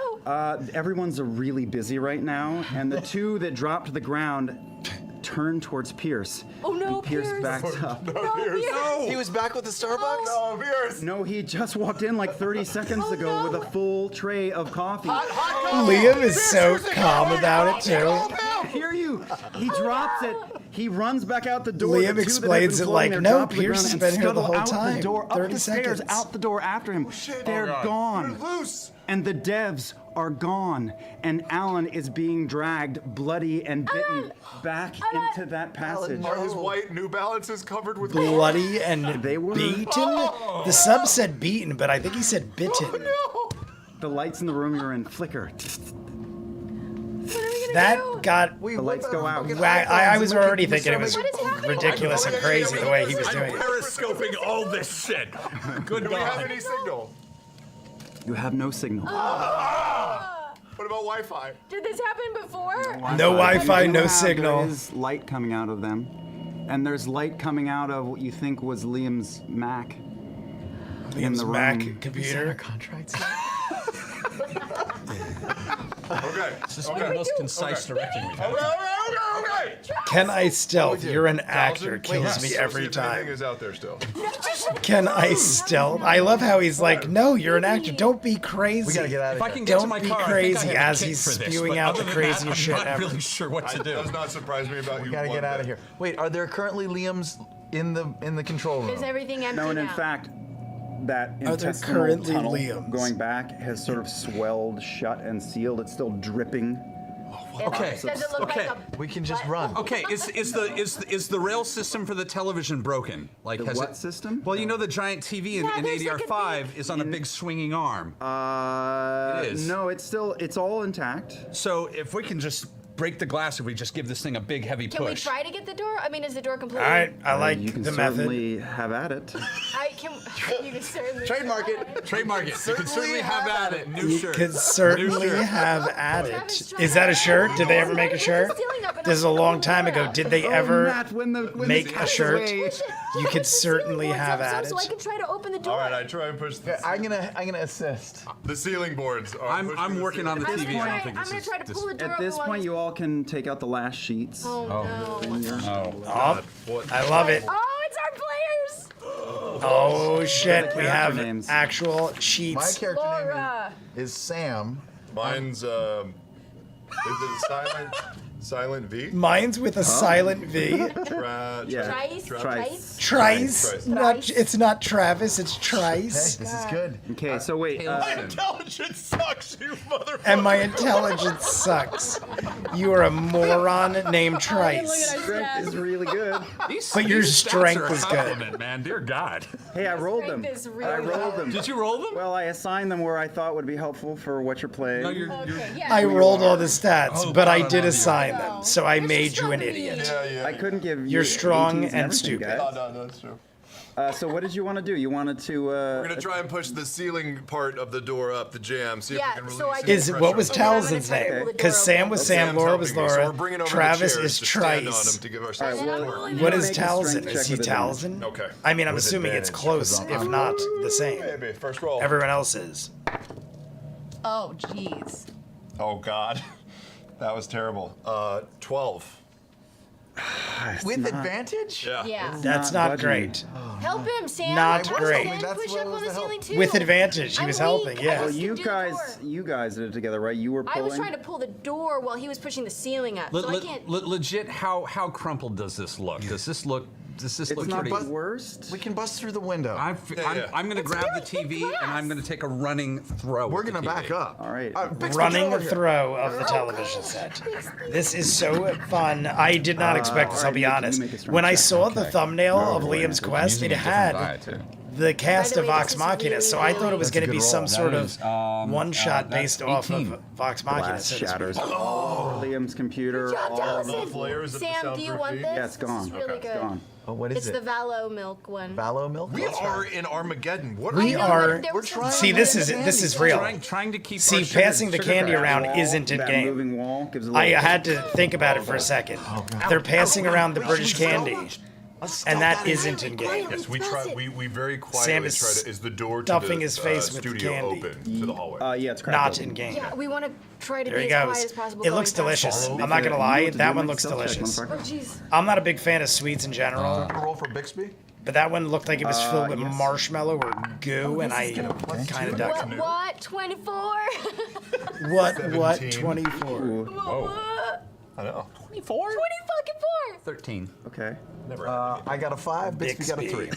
Everyone's really busy right now, and the two that dropped to the ground turn towards Pierce. Oh, no, and Pierce Pierce. backs up. He was back with the Starbucks? No, Pierce. No, he just walked in like 30 seconds ago no. with a full tray of coffee. Liam is so calm about it too. I hear you. He drops it. He runs back out the door. Liam The two that have explains been it floating like, there no, drop to the Pierce ground has and been here the scuttle whole out time. The door, up 30 the stairs, seconds. out the door after him. They're God. gone. You're loose. And the devs are gone. And Alan is being dragged, bloody and bitten, back into that passage. Are his white New Balances covered with Bloody and They were- beaten? The sub said beaten, but I think he said bitten. The lights in the room you're in flicker. What are we gonna do? That got. The lights go out. I was already thinking it was What is happening? ridiculous and crazy the way he was doing it. Periscoping all this shit. Good Do we have God. any signal? You have no signal. What about Wi-Fi? Did this happen before? No Wi-Fi, You no have- signal. There is light coming out of them. And there's light coming out of what you think was Liam's Mac. Liam's the Mac room. computer. Okay. This is the most concise directing we've had. Okay. Can I stealth? You're an actor. Thousand? Kills Yes. me See every if anything time. is out there still. Can I stealth? I love how he's like, no, you're an actor. Don't be crazy. We gotta get out If of I here. can get to Don't my be car, crazy I think I have a as kit he's for this, spewing but out other the than that, craziest shit I'm not ever. really sure what to do. Does not surprise me about you. We gotta one get out bit. of here. Wait, are there currently Liams in the control room? Is everything empty No, and in now? fact, that Are there intestinal currently tunnel Liams? going back has sort of swelled shut and sealed. It's still dripping. Okay. Does it look Okay. like a We can just what? run. Okay, is the rail system for the television broken? Like The has what it, system? Well, you know the giant TV in, Yeah, in there's like a ADR5 is on a big swinging arm. It is. No, it's all intact. So if we can just break the glass, if we just give this thing a big heavy Can we push. try to get the door? I mean, is the door completely? All right, I like You can the method. certainly have at it. I can. You can certainly. Trademark it. Trademark it. You can certainly have at it. New You shirt. could certainly New shirt. have at it. Is that a shirt? Did they ever make a shirt? This is a long time ago. Did they ever Matt, when the make a cat's shirt? away- You could certainly have at So I it. can try to open the door. All right, I try and push I'm gonna assist. the ceiling boards. I'm working on the I'm TV. gonna I try, don't think I'm this gonna is. try to pull the door At open this while point, he's- you all can take out the last sheets. Oh no. Oh, I love it. Oh, it's our players. Oh shit, we character have names. actual My sheets. character Laura. name is Sam. Mine's is it Silent V? Mine's with a silent V. Trice. Not, it's not Travis, it's Trice. This is good. Okay, so wait. My intelligence sucks, you motherfucker. And my intelligence sucks. You are a moron named Trice. Strength is really good. But your These stats strength are a is good. compliment, man. Dear God. Hey, I rolled them. Strength is really I rolled them. Did you roll them? Well, I assigned them where I thought would be helpful for what you're playing. No, you're I rolled all the stats, Oh, but I God, I did love you. assign them, so I made you an idiot. Yeah. I couldn't give you. You're strong 18s and everything, stupid. guys. No, that's true. So what did you want to do? You wanted to. We're gonna try and push the ceiling part of the door up the jam. See if Yeah, we can release so I any did- Is what was pressure. Talzin's Okay. name? Because Sam was Sam's Sam, Laura helping was me, so Laura, we're bringing over the Travis chairs is to stand on Trice. them to give ourselves All right, support. well, What you is make a strength Talzin? check Is he with advantage. Talzin? Okay. I mean, I'm With assuming it's advantage, close, 'cause if I'm- not the same. Maybe first roll. Everyone else is. Oh, jeez. Oh God, that was terrible. 12. With advantage? Yeah. Yeah. That's Not not budging. great. Help him, Sam. Not Push great. Sam, That's push what up was on the the help. ceiling too. With advantage, he I'm was weak. helping, yeah. I Well, just you do the guys, door. you guys did it together, right? You were I pulling. was trying to pull the door while he was pushing the ceiling up, so I can't. Legit, how crumpled does this look? Does this look It's look not pretty? the worst. We can bust through the window. Yeah. I'm going to grab the really thick TV and I'm going to take a running throw. We're at the gonna TV. back up. All right. Bixby, Running get over here. throw of the television set. This is so fun. I did not expect this, I'll be alright, honest. you make a strength When I check. saw the thumbnail of Liam's quest, it had the cast By of the way, Vox this is Machina, so I thought it was That's a going to be good some roll. sort That of is, one-shot that's based off 18. of Vox Machina. Glass so to speak. shatters. Liam's computer. Good job, all of Dawson. it. flares of the Sam, do you soundproof want feed? this? Yeah, it's gone. This is really It's good. gone. Oh, what is It's it? the Valo milk one. Valo milk? We are in Armageddon. What We are I know, are- but there we're was some- trying See, this is real. Trying to keep See, our sugar- passing the sugar candy crash. around Wall, isn't in that game. moving wall gives a I little. had to think about it for a second. They're passing around the British candy, and that isn't in game. Yes, we try. We very Sam quietly is try to. Is the door to stuffing the his face with the studio candy. open to the hallway? Yeah, it's cracked Not open. in game. Yeah, we want to try to There be he as goes. quiet as possible. It going looks fast. delicious. Follow I'm not the- gonna you lie, know what to that do, one make looks self-check, delicious. Oh, motherfucker. jeez. I'm not a big fan of sweets in general, Roll for Bixby? but that one looked like it was filled with yes. marshmallow or goo, and I kind of ducked. What? 24? What? 17. 24? I know. 24? 20 fucking 4. 13. Okay. Never. I got a 5, Bixby got a 3.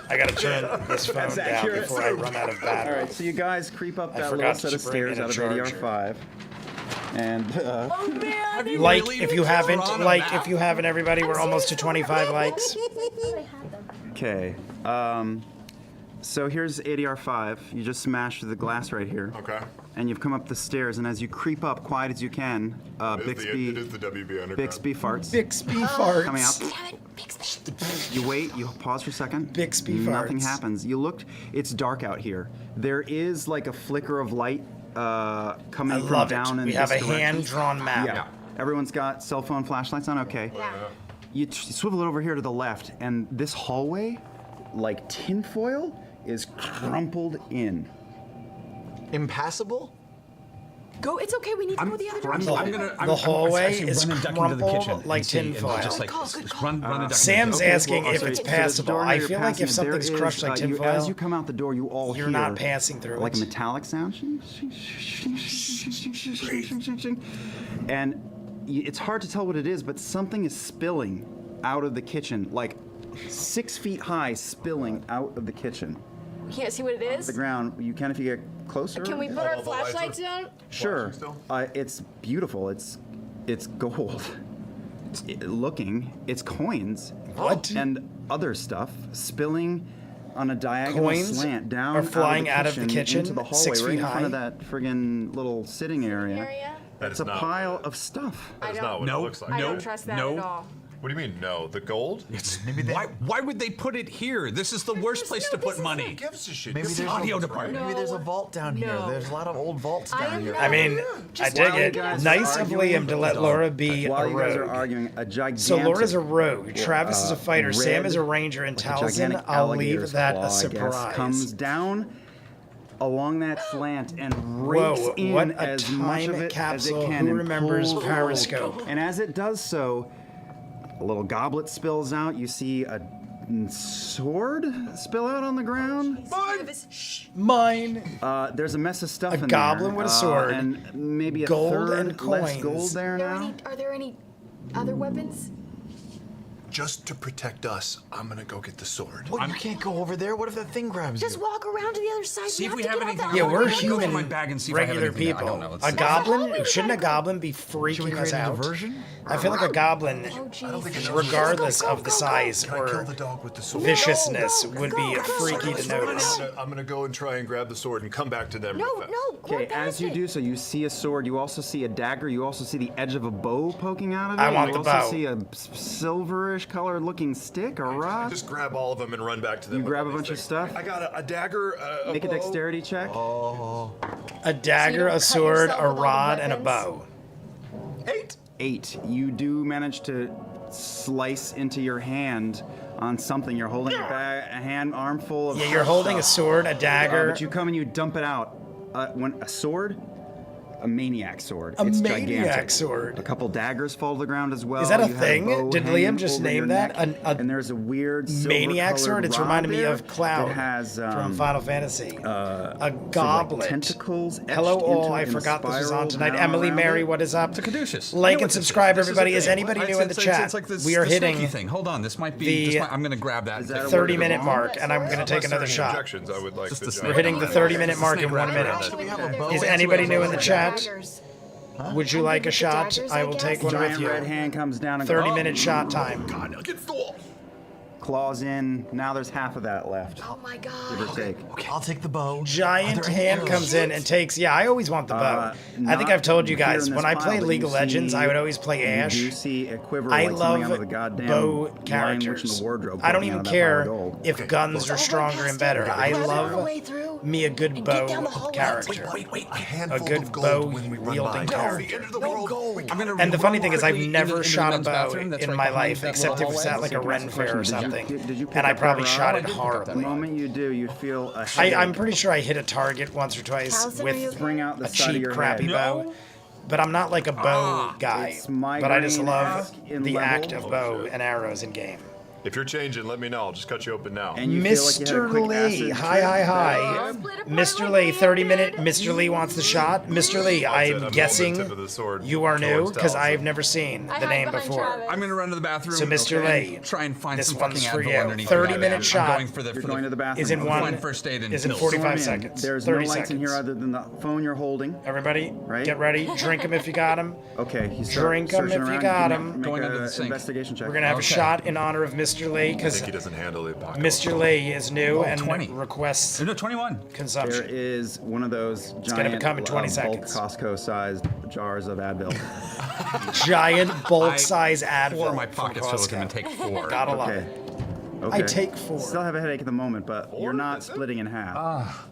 I gotta turn this phone down accurate. before I run out of All battery. right. So you guys creep up I that forgot little set to of bring stairs in a out of charger. ADR5, and Oh man. Like, really if you drawn haven't, a like, map? if you haven't, everybody, we're almost to 25 likes. okay. So here's ADR5. You just smashed the glass right here. Okay. And you've come up the stairs, and as you creep up, quiet as you can, It is the WB underground. Bixby farts. Bixby farts. Coming out. Damn it, Bixby. You wait, you pause for a second. Bixby Nothing farts. happens. You looked, it's dark out here. There is like a flicker of light coming I from love down it. in We have a this direction. hand-drawn map. Yeah. Everyone's got cell phone flashlights on, okay. Yeah. You swivel it over here to the left, and this hallway, like tinfoil, is crumpled in. Impassable? Go. It's okay. We need to go the other direction. The hallway actually is run and duck into the crumpled kitchen like and see, and tinfoil. Just like just run and duck into the Sam's kitchen. asking well, if so it's the passable. door I you're feel like passing if it, something's there crushed is, like as tinfoil, you come out the door, you all you're hear not passing through like it. a metallic sound. And it's hard to tell what it is, but something is spilling out of the kitchen, like 6 feet high, spilling out of the kitchen. We can't see what it is. The ground. You can if you get closer. Can we put our All the lights flashlights are- down? Sure. Still? It's beautiful. It's gold. Looking, it's coins. What? And other stuff spilling on a diagonal Coins slant down are flying out of the kitchen, into the hallway 6 right feet in front of high? that friggin' little sitting area. That It's is a not. pile of stuff. That is I not don't- what No, it looks like. I no. don't trust that no. at all. What do you mean no? The gold? Why would they put it here? This is the worst place to put money. gives a shit? Maybe It's the there's audio a, department. Maybe there's a vault down here. No. There's a lot of old vaults I down am here. not- I mean, I dig while you it. guys Nice are of arguing- Liam to let Laura be While a you guys are rogue. arguing, a gigantic. So Laura's a rogue. Travis is a fighter. red, Sam is a ranger. And like a Talzin, gigantic I'll alligator's leave that claw, a I guess, surprise. comes down along that slant and rakes Whoa, in what a as much time of it capsule. as it can. Who and remembers pulls- Periscope? And as it does so, a little goblet spills out. You see a sword spill out on the ground. Mine. There's a mess of stuff in there. goblin with a sword, and maybe a gold third and less coins. gold there now. Are there any other weapons? Just to protect us, I'm gonna go get the sword. Well, you can't go over there. What if that thing grabs Just you? walk around to the other side. See if we have anything. Yeah, we're Go through human, my bag and see if I have regular anything there. I people. don't know. Let's A see. goblin? Shouldn't a goblin be Should we freaking us create a out? diversion? I feel like a goblin, I don't think it knows regardless of the size Can I kill or the dog with the sword? viciousness, would be freaky to notice. I'm gonna go and try and grab the sword and come back to them. real fast. Okay, as you do so, you see a sword. You also see a dagger. You also see the edge of a bow poking out of it. I want you the also bow. see a silverish colored looking stick, a rock. Just grab all of them and run back to them. You with grab all a bunch these of things. stuff. I got a dagger, a Make a bow. dexterity check. A dagger, don't a cut sword, yourself a with all the rod, and a weapons? bow. 8. You do manage to slice into your hand on something. You're holding a hand armful of Yeah, you're holding a stuff. sword, a dagger. But you come and you dump it out. When a sword, a maniac sword. A it's maniac gigantic. sword. A couple daggers fall to the ground as well. Is that a You had thing? bow Did hanging Liam just over your name that? neck, A and there's a weird maniac silver-colored sword? It's rod reminding me there of Cloud that has, from Final Fantasy. A like goblet. tentacles etched Hello all, into I it in a forgot this was on spiral tonight. down Emily, around Mary, it. what is up? It's a caduceus. Like You know and what this subscribe, is. This is everybody. a Is thing. anybody new in the It's chat? like this, We are this hitting smoky thing. Hold on, this might be. the- I'm gonna grab that. Is that a 30-minute word? mark, and I'm going to take Unless there are another any shot. objections, I would like Just the the giant snake. We're hitting the 30-minute mark in 1 minute. Actually, we have a bow. Is anybody new in the chat? Daggers. Would you I'm like good a with the shot? daggers, I I will take guess. one with Giant red you. hand comes down and 30-minute shot time. God, against the wall. claws in. Now there's half of that left. Oh my Give god. or take. Okay, I'll take the bow. Giant Are there any hand arrows? comes in and takes. Yeah, I always want the bow. I think Not I've told you here guys in when this I pile, played but League you of Legends, see- I would always play Ash. You do see a quiver I like coming out love of the goddamn bow lion witch in characters. the wardrobe I don't poking even out of that care pile of gold. if guns are stronger and better. I love me a good bow character. Wait, a A handful good of bow gold when we run by. wielding No, character. the end of the world. I'm gonna And the funny thing is, I've quickly never into shot a men's bow bathroom that's in right my behind life, that except little if it was at like a Can I ask Ren a fair or question? something. Did you pick And I up probably that shot rock? it The horribly. moment you do, you feel a I'm headache. pretty sure I hit a target once or twice Carlson, are you with okay? Bring out the a side of cheap, your crappy head. bow. But I'm not like a bow guy. It's But I just love migraine-esque in the level. act of bow and arrows in game. If you're changing, let me know. I'll just cut you open now. And you feel like you had a Mr. quick Lee, acid hi. Split apart Mr. like Lee, we 30 did. minute. Mr. Lee wants the shot. Mr. Lee, I'm I'm guessing holding the tip of the sword you are new towards because Tal'dorei. I've never seen I the hide name behind before. Travis. I'm gonna run to the bathroom. So, Mr. okay, Lee, try and find this some one's fucking for Advil you. underneath 30-minute I'm shot going for the. You're for going the to the bathroom. Is in Okay. one. Find first aid and Is in pills. 45 Storm in. seconds. There's 30 no lights seconds. in here other than the phone you're holding. Everybody, Right? get ready. Drink them if you got them. Okay, you start Drink 'em searching if you around. got can 'em. make Going a into the sink. investigation check. We're gonna have a Okay. shot in honor of Mr. Lee I because think he doesn't handle the apocalypse. Mr. Lee is new and 20. requests No, 21. There consumption. is one of those gonna giant become in 20 bulk seconds. Costco-sized jars of Advil. Giant bulk size Advil. Four of my from pockets full of them and Costco. take 4. Gotta love Okay. it. Okay. I take 4. Still have a headache at the moment, but you're not That's it? splitting in half.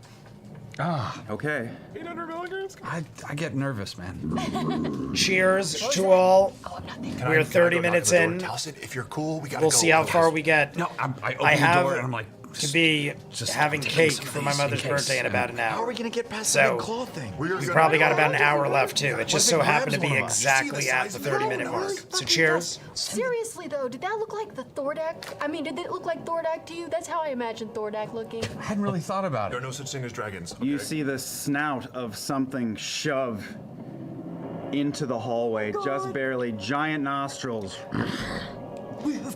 Okay. 800 milligrams? I get nervous, man. Cheers to all. We're 30 minutes in. Talcin, if you're cool, we gotta We'll go. see how far we get. No, I open I the have door and I'm like, to be just having taking cake some of for my these in mother's case. birthday in about an How are hour. we gonna get past So, the claw thing? We probably got about an hour left too. It's just so if it happened to grabs be one of us? exactly at the 30-minute mark. So cheers. Seriously though, did that look like the Thordak? I mean, did it look like Thordak to you? That's how I imagine Thordak looking. I hadn't really thought about There are it. no such thing as dragons. You okay? see the snout of something shove into the hallway, just barely. Giant nostrils.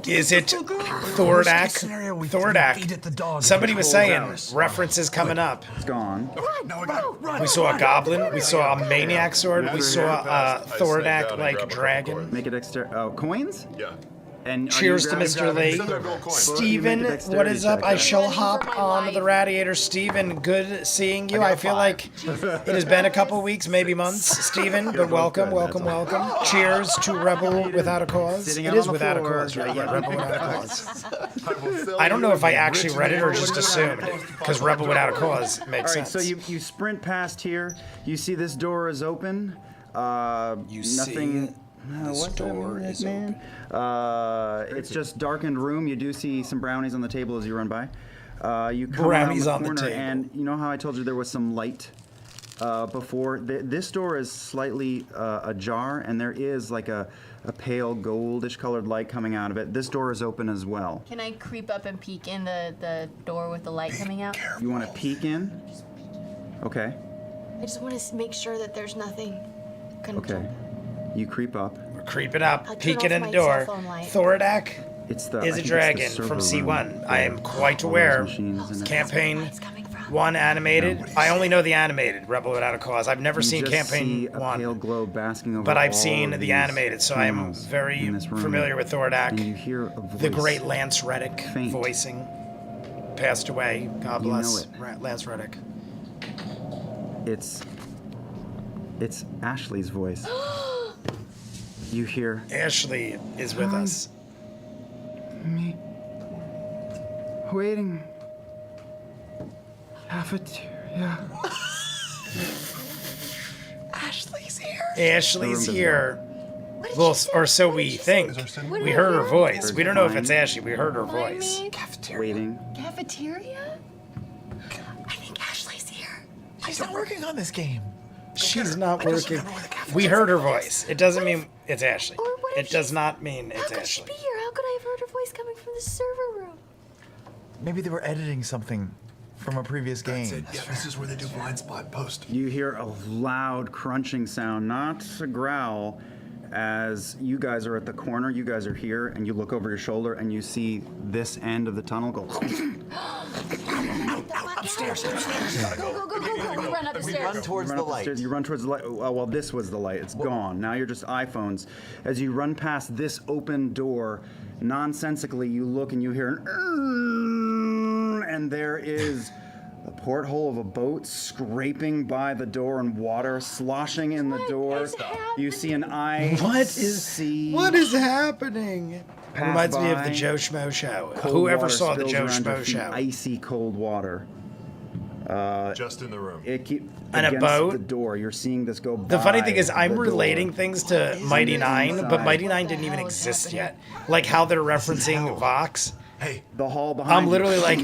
Is it Thordak? Thordak. Somebody was saying references coming up. It's gone. No, I got We saw a goblin. We saw a maniac sword. We saw a I sat down and Thordak-like grabbed a couple dragon. coins. Make it coins? Yeah. And are Cheers you to grabbing- Mr. Lee. Some of their gold coins. Steven, Make a what dexterity is up? check, I then. shall Running for hop my on life. the radiator. Steven, good seeing you. I feel like it has been a couple weeks, maybe months, Steven, but welcome, good, welcome, that's welcome. Cheers to Rebel Without a Cause. Sitting It out is on the without a floor. cause, right? Yeah, Rebel Without a Cause. I will sell I don't you know if I a actually rich read it or man just with assumed, because Rebel Without a Cause makes All right, sense. so you sprint past here. You see this door is open. You nothing. see This door is open. It's just darkened room. You do see some brownies on the table as you run by. You come Brownies around on the corner, table. and you know how I told you there was some light before. This door is slightly ajar, and there is like a pale goldish colored light coming out of it. This door is open as well. Can I creep up and peek in the door with the light coming out? You want to peek in? Okay. I just want to make sure that there's nothing. Okay. You creep up. We're creeping up, I'll turn peeking off in the my door. cell phone light. Thoradak It's the is I a think it's the dragon server from room. C1. I am Yeah. quite All those aware. machines in it. Campaign Light's coming from. 1 animated. I only know the animated, Rebel Without a Cause. I've never You seen just campaign see a 1. pale glow basking over But I've all seen of the these animated, so I'm terminals very in this room. familiar with And Thoradak. you hear a voice. The great Lance Reddick Faint. voicing. Passed away. God You know bless it. Lance Reddick. It's Ashley's voice. You hear Ashley is with us. me waiting. Cafeteria. Ashley's here. Ashley's The room here. What did Well, she say? or so What we did she say? think. What We did heard I her hear? voice. We don't know if it's Fine. Ashley. We heard her Remind voice. me. Waiting. Cafeteria? I think Ashley's here. She's not working on this game. She's not working. We heard her voice. It doesn't mean it's Ashley. Or what if It does she's- not mean How it's could she Ashley. be here? How could I have heard her voice coming from the server room? Maybe they were editing something from a previous That's game. it. Yeah, this is where they do blind spot post. You hear a loud crunching sound, not a growl, as you guys are at the corner. You guys are here, and you look over your shoulder, and you see this end of the tunnel go. Upstairs. Go, go, go, go, go. We run up the We stairs. run towards You the run up light. stairs, you run towards the light. Oh, well, this was the light. It's gone. Now you're just iPhones. As you run past this open door, nonsensically you look and you hear an and there is a porthole of a boat scraping by the door and water sloshing in the door. You see an eye. What is happening? Pass Reminds me of the by. Joe Schmo show. Cold Whoever water saw the spills Joe around your Schmo feet, show. Icy cold water. Just in the room. It keep And a against boat? the door. You're seeing this go by. The funny thing is, I'm the door. relating things to Mighty Nine, but inside? Mighty Nine didn't even exist yet. Like how they're referencing Vox. Hey, The hall behind I'm you. literally like,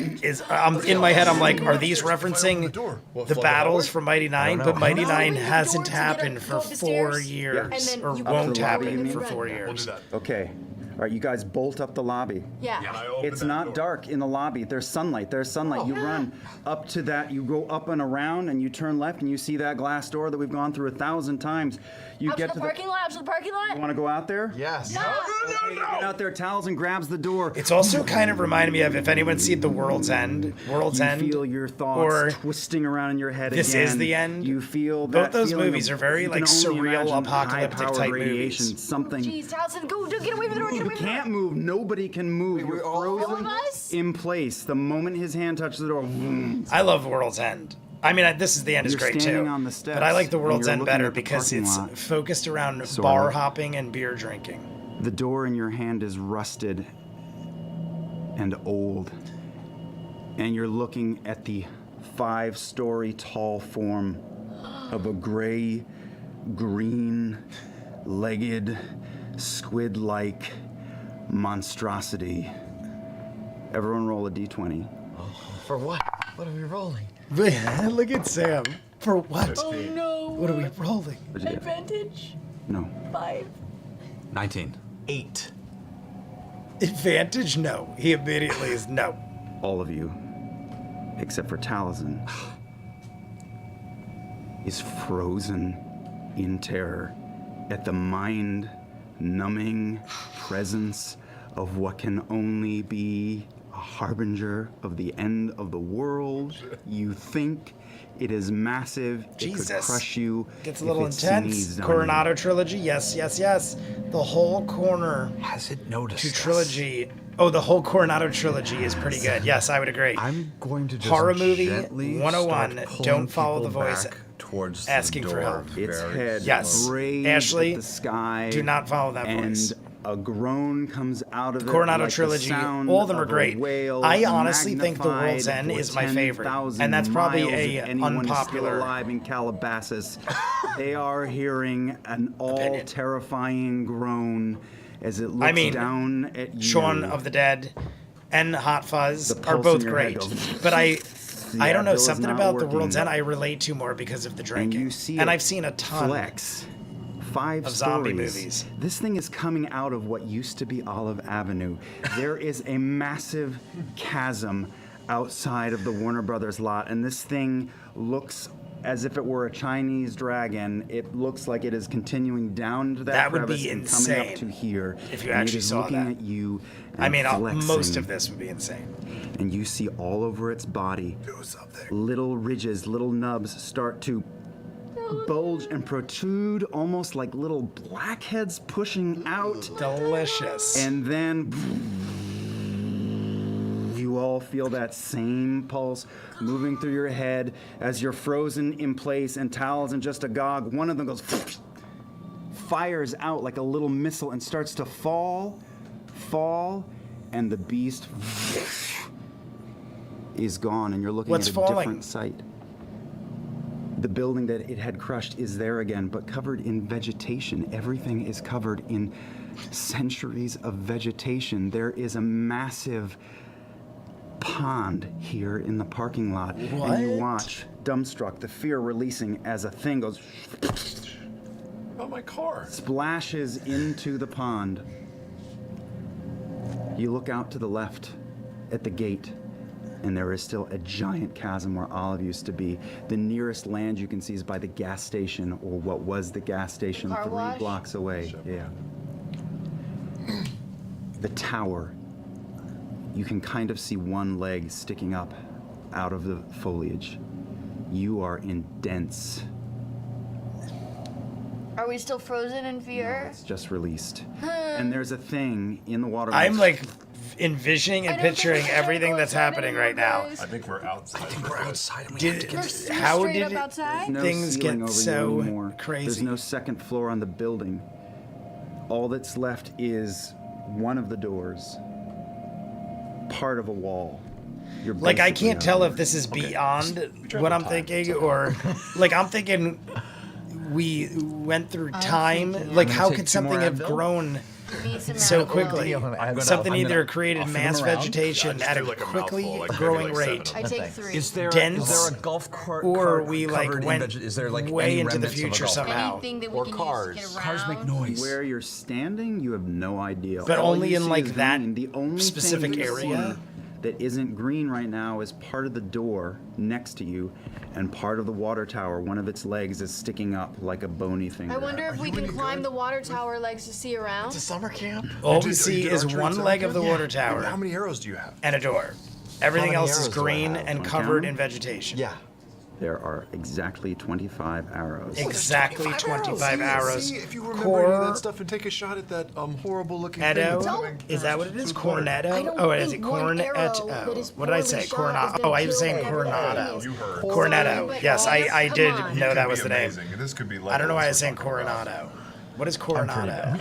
I'm in my head. I'm like, are these If I open referencing the door, will it the flood the battles hallway? from Mighty Nine? know. But Mighty No, Nine open the door hasn't to get up- happened go for up the 4 stairs, years, and then or you go up won't to the lobby, happen you mean? for Run. 4 we'll do years. that. Okay. All right, you guys bolt up the lobby. Yeah. And I open It's that not door. dark in the lobby. There's sunlight. There's sunlight. You run up to that. You go up and around, and you turn left, and you see that glass door that we've gone through 1,000 times. You Out get to the parking lot, out to the parking You lot. want to go out there? Yes. Okay, you get out there. Tal'dorei grabs the door. It's also kind of reminded me of if anyone's seen The World's End. World's You End. feel your thoughts or twisting around in your head This again. Is the End. You feel Both that those feeling movies of- are very, you like, can only surreal, imagine apocalyptic high-powered type radiation, movies. Something. Jeez, Taliesin, go, get away from the door, get away You from the door. can't move. Nobody can move. You're all frozen of us? in place. The moment his hand touches the door, vroom. I love World's End. I mean, This Is the End is You're great standing too. on the steps But I like The and World's you're End looking better at the because parking it's lot. focused around Sort bar of. hopping and beer drinking. The door in your hand is rusted and old, and you're looking at the 5-story tall form of a gray, green, legged, squid-like monstrosity. Everyone roll a d20. For what? What are we rolling? Look at Sam. For what? Oh no. What are we rolling? What'd you get? Advantage. No. 5. 19. 8. Advantage? No. He immediately is no. All of you, except for Taliesin, is frozen in terror at the mind-numbing presence of what can only be a harbinger of the end of the world. You think it is massive. It could Jesus. crush you. Gets a if little it intense. sneezed on Coronado you. trilogy. Yes, yes, yes. The whole corner Has it noticed to us? trilogy. Oh, the whole Coronado trilogy is pretty good. Yes, I would agree. I'm going to just Horror movie gently 101, start pulling don't follow the people voice back towards asking the for door help. Its very head Yes. raised Ashley, at the sky. do not follow that and voice. a groan comes out of it. Coronado like the trilogy, sound all of them are of a great. whale I honestly think The World's magnified End for is my favorite, 10,000 and that's probably miles. a If anyone is still unpopular alive in Calabasas, they are hearing an all-terrifying groan as it looks I mean, down at you. Shaun of the Dead and Hot Fuzz The are pulse both in your head great, goes- but I I don't know, Advil is something not about the working. World's End I relate to more because of the And drinking. you see And it I've seen a ton. flex. 5 of zombie stories. movies. This thing is coming out of what used to be Olive Avenue. There is a massive chasm outside of the Warner Brothers lot, and this thing looks as if it were a Chinese dragon. It looks like it is continuing down into that That would crevice be and coming up insane to here. if you and actually it is saw looking that. at you. I And mean, most flexing. of this would be insane. And you see all over its body little ridges, little nubs start to bulge and protrude, almost like little blackheads pushing out. Delicious. And then you all feel that same pulse moving through your head as you're frozen in place and Tal's in just agog. One of them goes, fires out like a little missile and starts to fall, and the beast is gone, and you're looking What's at a falling? different sight. The building that it had crushed is there again, but covered in vegetation. Everything is covered in centuries of vegetation. There is a massive pond here in the parking lot. And you watch, dumbstruck, the fear releasing as a thing goes, About my car. splashes into the pond. You look out to the left at the gate, and there is still a giant chasm where Olive used to be. The nearest land you can see is by the gas station, or what was the gas station, Car 3 wash? blocks away. Yeah. The tower. You can kind of see one leg sticking up out of the foliage. You are in dense. Are we still frozen in fear? It's just released. And there's a thing in the water. I'm like envisioning and I don't think picturing we should everything go that's outside happening right now. anymore, guys. I think we're outside. I think We're outside and we Did, have to get You're how straight did up outside? No things ceiling get over so you anymore. crazy? There's no second floor on the building. All that's left is one of the doors, part of a wall. You're Like, I basically can't tell if outdoors. this is beyond tried what to I'm time. thinking, or like I'm thinking we went through time. thinking, Like, I'm how gonna could take 2 more something have Advil. grown Need some so Advil. quickly? Something I'm either gonna created offer them mass around. vegetation Yeah, at just a do like a quickly mouthful, like maybe growing like 7 rate. of them. I take 3. Is there Dense, a golf cart? or cart we like covered in went is there like way any into the remnants of a future golf cart? somehow. Anything that we Or can cars. use to get Cars make around? noise. Where you're standing, you have no idea. But All only you in, see like, is that green. The only specific thing you area? see that isn't green right now is part of the door next to you, and part of the water tower. One of its legs is sticking up like a bony finger. I wonder if we can any climb good? the water tower legs to see around. It's a summer camp. All we Did- see did is archery one at leg summer of the camp? water tower How many arrows do you have? and a door. Everything many else is arrows do I green have? and Wanna covered count? in vegetation. Yeah. There are exactly 25 arrows. Exactly 25 arrows. See if you remember any of that Cor- stuff and take a shot at that horrible looking Edo? thing. that's moving Is that what it is? through the water. Cornetto? I don't Oh, is it think one arrow that Cornetto? is What did I poorly say? shot is Coronado. gonna Oh, I was kill saying everything. Coronado. You heard. Cornetto. But Yes, I come did on. know that Could was be the name. amazing. This could be I don't know why I was saying levels we're talking about. Coronado. What is Coronado?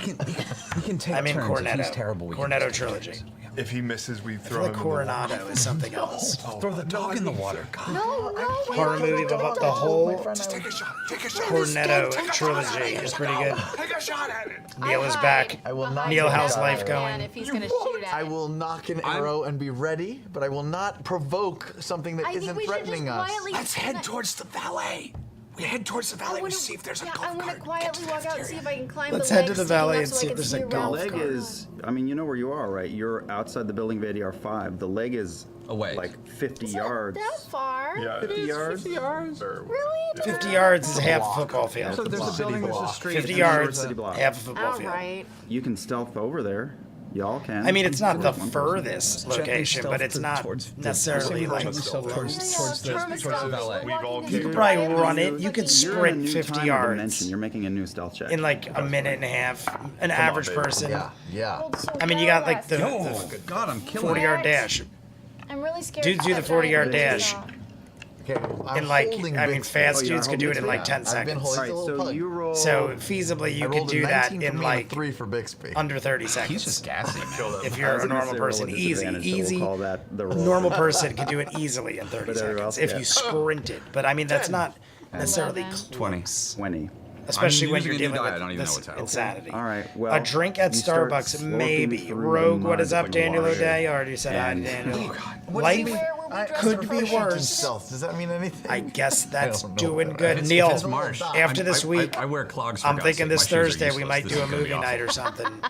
We can take I mean turns. If Cornetto. he's terrible. We can Cornetto just take trilogy. turns. If he misses, we I feel throw like him in the water. Coronado is something else. Throw the dog in the water. No, wait, Horror movie, the whole Take a shot. Take a shot. Cornetto trilogy is pretty good. Take a shot at it. Neil is back. I will not Neil, take how's that life arrow. going? If he's gonna shoot at I it. will knock an arrow and be ready, but I will not provoke something that I think isn't we should just threatening us. quietly. Let's head towards the valet. We head towards the valet. We see if there's a golf I want to cart. quietly walk out and see if I can climb Let's the head to legs the sticking valet up and so I see if can there's a around. golf The leg cart. is, I mean, you know where you are, right? You're outside the building of ADR 5. The leg is Away. like 50 It's not yards. that far. Yeah, 50 yards? 50 yards. Really? 50 yards is half a football field. So there's a building, there's a street. 50 and yards, there's a- block. half a football All field. right. You can stealth over there. Y'all can. I mean, it's not the One person. furthest location, but it's not necessarily like. towards the valet. We've all You could probably run it. You could You're in a sprint new 50 time yards dimension. You're making a new stealth check. in like a minute and a half. An average baby. person. Yeah, yeah. I mean, you got like the Oh, God, I'm killing 40-yard it. dash. I'm really scared. Dudes do the 40-yard dash. Okay, I'm In like, holding I mean, Bixby. fast Oh, you're dudes could do it in holding like it? 10 I've been seconds. holding All right, the little so pug. you roll. So feasibly, I you could rolled a do that 19 in for me and a like 3 for Bixby. under 30 seconds. He's just gassy. If I you're was a gonna normal say roll a person, easy, disadvantage, so we'll easy. call that the A roll. normal person could do it easily in 30 But everyone seconds else, if yeah. you sprinted. But I mean, that's not necessarily 11. close. 20. especially when using you're a new dealing diet. I don't with even know this what's happening. insanity. All right. Well, A drink at you start Starbucks, sloping maybe. through the Rogue, what mud is up, like Daniel water. O'Day? I already said hi, And- Daniel. What do you Life mean? could be Washington worse. Stealth. Does that mean anything? I guess that's don't know. doing If good. If Neil, it's March, after this week, I wear clogs. For I'm God's thinking sake. this My shoes are Thursday we useless. might This do is a gonna be movie night awful. or something.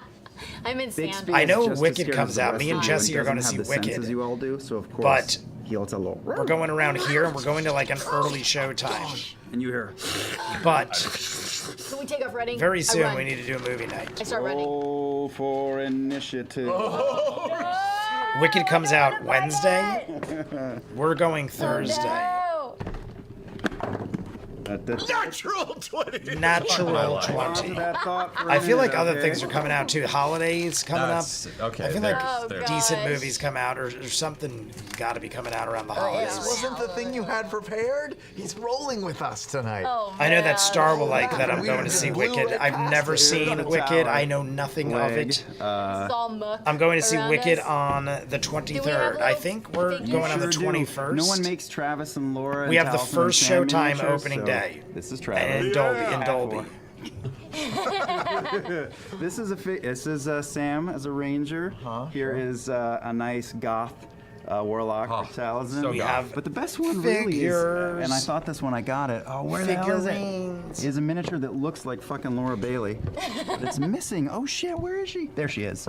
I'm in Bixby Santa. I know is just as Wicked scared comes as the out. rest Me and of you and Jesse are gonna doesn't have see the sense Wicked. as you all do, so of course But he lets a little. We're going around here and we're going to like an early show time. And you hear. But Can we take off running? very I soon run. we need to do a movie night. I start running. Roll for initiative. Wicked comes out Wednesday. We're going Thursday. No. Natural 20. Natural Ponder 20. that thought for a I feel like minute, other okay? things are coming out too. Holidays coming up. Okay. I feel there- like Oh, there- decent gosh. movies come out or something got to be coming out around the This holidays. wasn't the thing you had prepared. He's rolling with us tonight. Oh, I know man. that Star will like that I'm We going to just see blew Wicked. right I've past never it. seen the Wicked. tower. I know nothing of Leg. it. It's all muck I'm going to see around Wicked us. on the have 23rd. I little think we're figures? going on the Sure do. 21st. No one makes Travis and Laura. We and have the Taliesin first and Sam showtime miniatures, opening so day. This is And Travis. in Dolby. This is Sam as a ranger. Here is a nice goth warlock for Tal'dorei. so We have But the best one really is, figures. and I thought this when I got it. Oh, where the hell is it? Figurines. Is a miniature that looks like fucking Laura Bailey, but it's missing. Oh shit, where is she? There she is.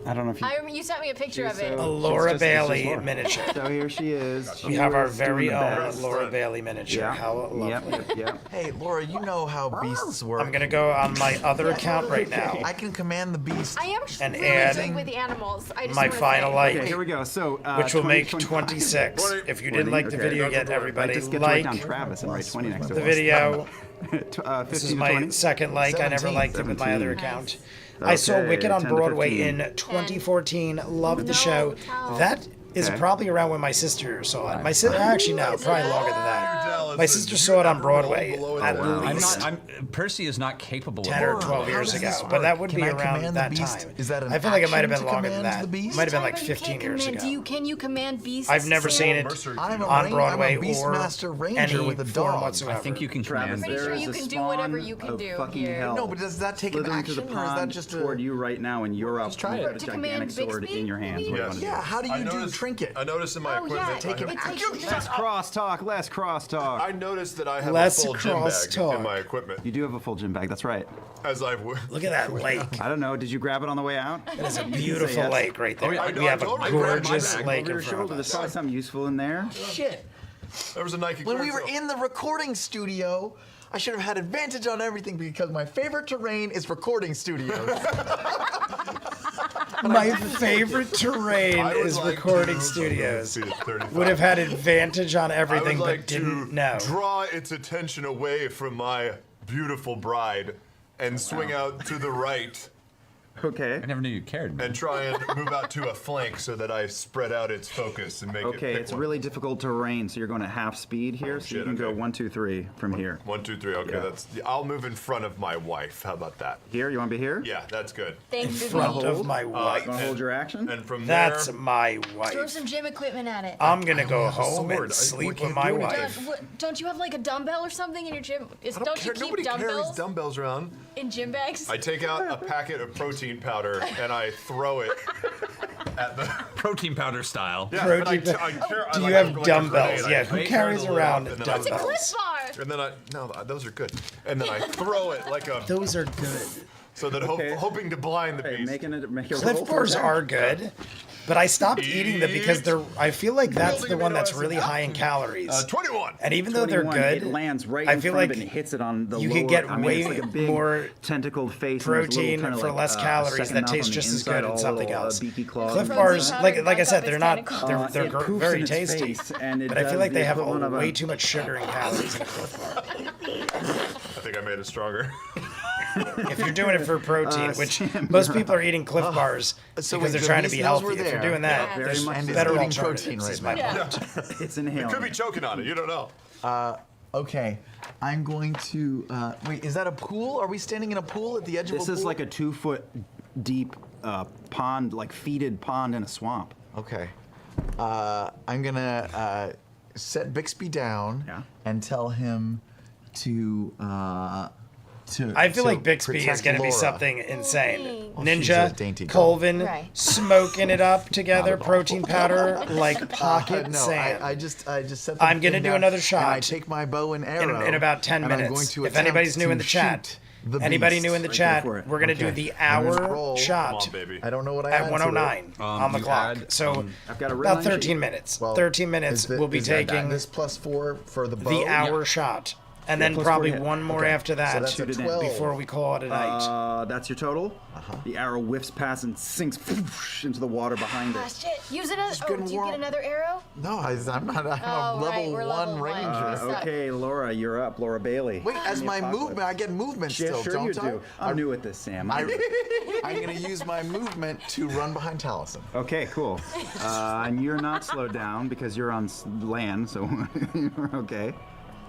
I don't know if you. I remember you sent me a picture of it. A Laura It's just Bailey Laura. miniature. So here she is. We She have our was very doing the own best. Laura Bailey miniature. Yeah. How lovely. Yep. Hey, Laura, you know how beasts work. I'm going to go on my other account right now. I can command the beast. I am And really add good with the animals. I just my wanna final say. like, Okay, here we go. So which will 20, make 25. 26. If you didn't 20, like the okay. video yet, everybody, Just get to write like down Travis and write 20 next to the it. video. 15 This is to my 20. second like. I never 17. liked it with my other 17. account. I saw Okay, Wicked on 10 to Broadway 15. in 2014. Loved the No, show. Tal. That is Okay. probably around when my sister saw it. My sister, actually no, probably longer than that. Dallas, My if sister you saw it on ever Broadway roll below at the I'm least not. Percy is not capable 10 of. or 12 How years does ago, this but that work? would Can be I around command the that beast? time. Is that an I feel like it might have action been to longer than command that. the beast? Might have been Sorry, like but you 15 can't years command- ago. Can you command beasts? I've never Sam? seen it I'm a on ranger. Broadway I'm a or Beastmaster Ranger any with a form dog. whatsoever. I think you can Travis, command. Pretty there sure is you a can do whatever spawn you can of do fucking here. hell. No, but does that take an slithering to action, the or is that pond just a... toward you right now, and you're up try with it. a To command gigantic sword Bixby? in your hands. What do you Yes. want to do? Yeah, how do you do trinket? I noticed in my Oh, yeah. equipment. Take I it have- takes Less crosstalk, less crosstalk. I noticed that I have Less a full gym bag crosstalk. in my equipment. You do have a full gym bag, that's right. As I've. Look at that lake. I don't know, did you grab it on the way out? That is a beautiful yes. lake right there. Oh, yeah. We have a I grabbed my gorgeous bag lake Over in your front shoulder, of there's us. probably something useful in there. Shit. There was a Nike. When we were clearance in the recording studio, I should have had advantage on everything because my favorite terrain is recording studios. My favorite terrain I would is like recording to- studios. 35. Would have had advantage on I everything, would but like to didn't know. draw its attention away from my beautiful bride and swing out to the right Okay. I never knew you cared. and try and move out to a flank so that I spread out its focus and make it. Okay, pick it's one. really difficult terrain, so you're going at half speed here, so you shit, can go okay. 1, 2, 3 from here. 1, 2, 3. Okay, Yeah. that's. I'll move in front of my wife. How about that? Here, you want to be here? Yeah, that's good. Thanks, In front Vivi. of my wife. Want to hold your action? And from That's there, my Throw wife. some gym equipment at it. I'm gonna go have a home sword. and I- sleep we with can't my do anything. wife. Don't you have like a dumbbell or something in your gym? I don't Don't you care. keep Nobody carries dumbbells dumbbells around. in gym bags? I take out a packet of protein powder and I throw it at the. Protein powder style. Yeah, Protein but powder. I Do like you have like a dumbbells? grenade. Yeah, I who turn carries the lid around up and then I- It's a dumbbells? Cliff Bar. And then those are good. And then I throw it like a, Those are good. so that Okay. hoping to blind the Okay, beast. make a roll Cliff for bars attack. are good, but I stopped eating them because they're. I feel like that's the one that's really high in calories. 21. And even though they're 21, good, it lands right I in feel front like of it and hits it on the you lower, could get I mean, way it's like a big more tentacled face and there's a little protein kinda for like, less a calories second that mouth on tastes the just as inside, good in all something little, else. beaky claws Cliff and bars, stuff. like I back said, up they're its not. tentacles. They're It poofs very in its tasty. face, and it But I feel does like the they have equivalent of way a- too much sugar and calories in a Cliff bar. I think I made it stronger. If you're doing it for protein, which Sam, most people are eating Cliff bars So because wait, they're the trying to beast be knows healthy. we're If you're there. doing that, Yeah, very there's much so. better And it's eating protein alternatives. right is my now. point. It's It inhaling. could be choking on it. You don't know. Okay, I'm going to. Wait, is that a pool? Are we standing in a pool at the edge of a This pool? is like a 2-foot deep pond, like feeded pond in a swamp. Okay. I'm gonna set Bixby down Yeah. and tell him I feel like Bixby is going to be something insane. Ninja, Colvin, smoking it up together, protein powder like pocket sand. I just set. I'm going to do another shot. And I take my bow and arrow in about 10 and I'm minutes. going to If anybody's new in the shoot chat, the anybody beast. new in the chat, we're going to do the hour shot I don't know what I at add 109 to it. on the clock. So I've got it about written on your 13 sheet. minutes. Well, 13 minutes, we'll be taking this +4 for the bow. the hour shot. And then plus probably 4 hit. one more after that that's a 12. before we call it a night. That's your total. The arrow whiffs past and sinks into the water behind Ah, it. shit. Use another. Oh, do you get another arrow? No, I'm not. I'm Oh, a level right, we're 1 level one. ranger. Okay, Laura, you're up. Laura Bailey. Wait, as In the my apocalypse. movement, I get movement Yeah, still, sure don't you do. I'm new at this, Sam. I'm going to use my movement to run behind Taliesin. Okay, cool. And you're not slowed down because you're on land, so you're okay.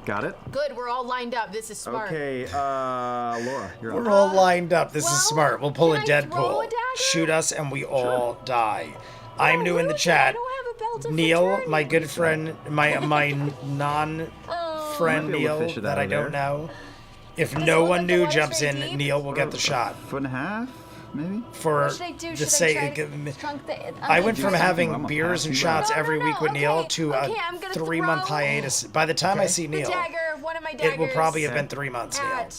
Got it? Good. We're all lined up. This is smart. Okay, Laura, you're We're up. all lined up. This is smart. We'll pull a can I throw Deadpool. a dagger? Shoot us and we all die. I'm new in the chat. Neil, my good friend, my non-friend Might be able to Neil fish it that out I of don't there. know. If no look one like the new water's jumps very in, deep. Neil will get the shot. Foot and a half, maybe? For What should I do? the Should I sake try of, to trunk the? I went from I'm having gonna beers pass and you shots by. every No, week with okay, Neil to a okay, I'm gonna 3-month throw hiatus. By the time I see The Neil, dagger. One of my daggers. it will probably have been 3 months, Neil. At.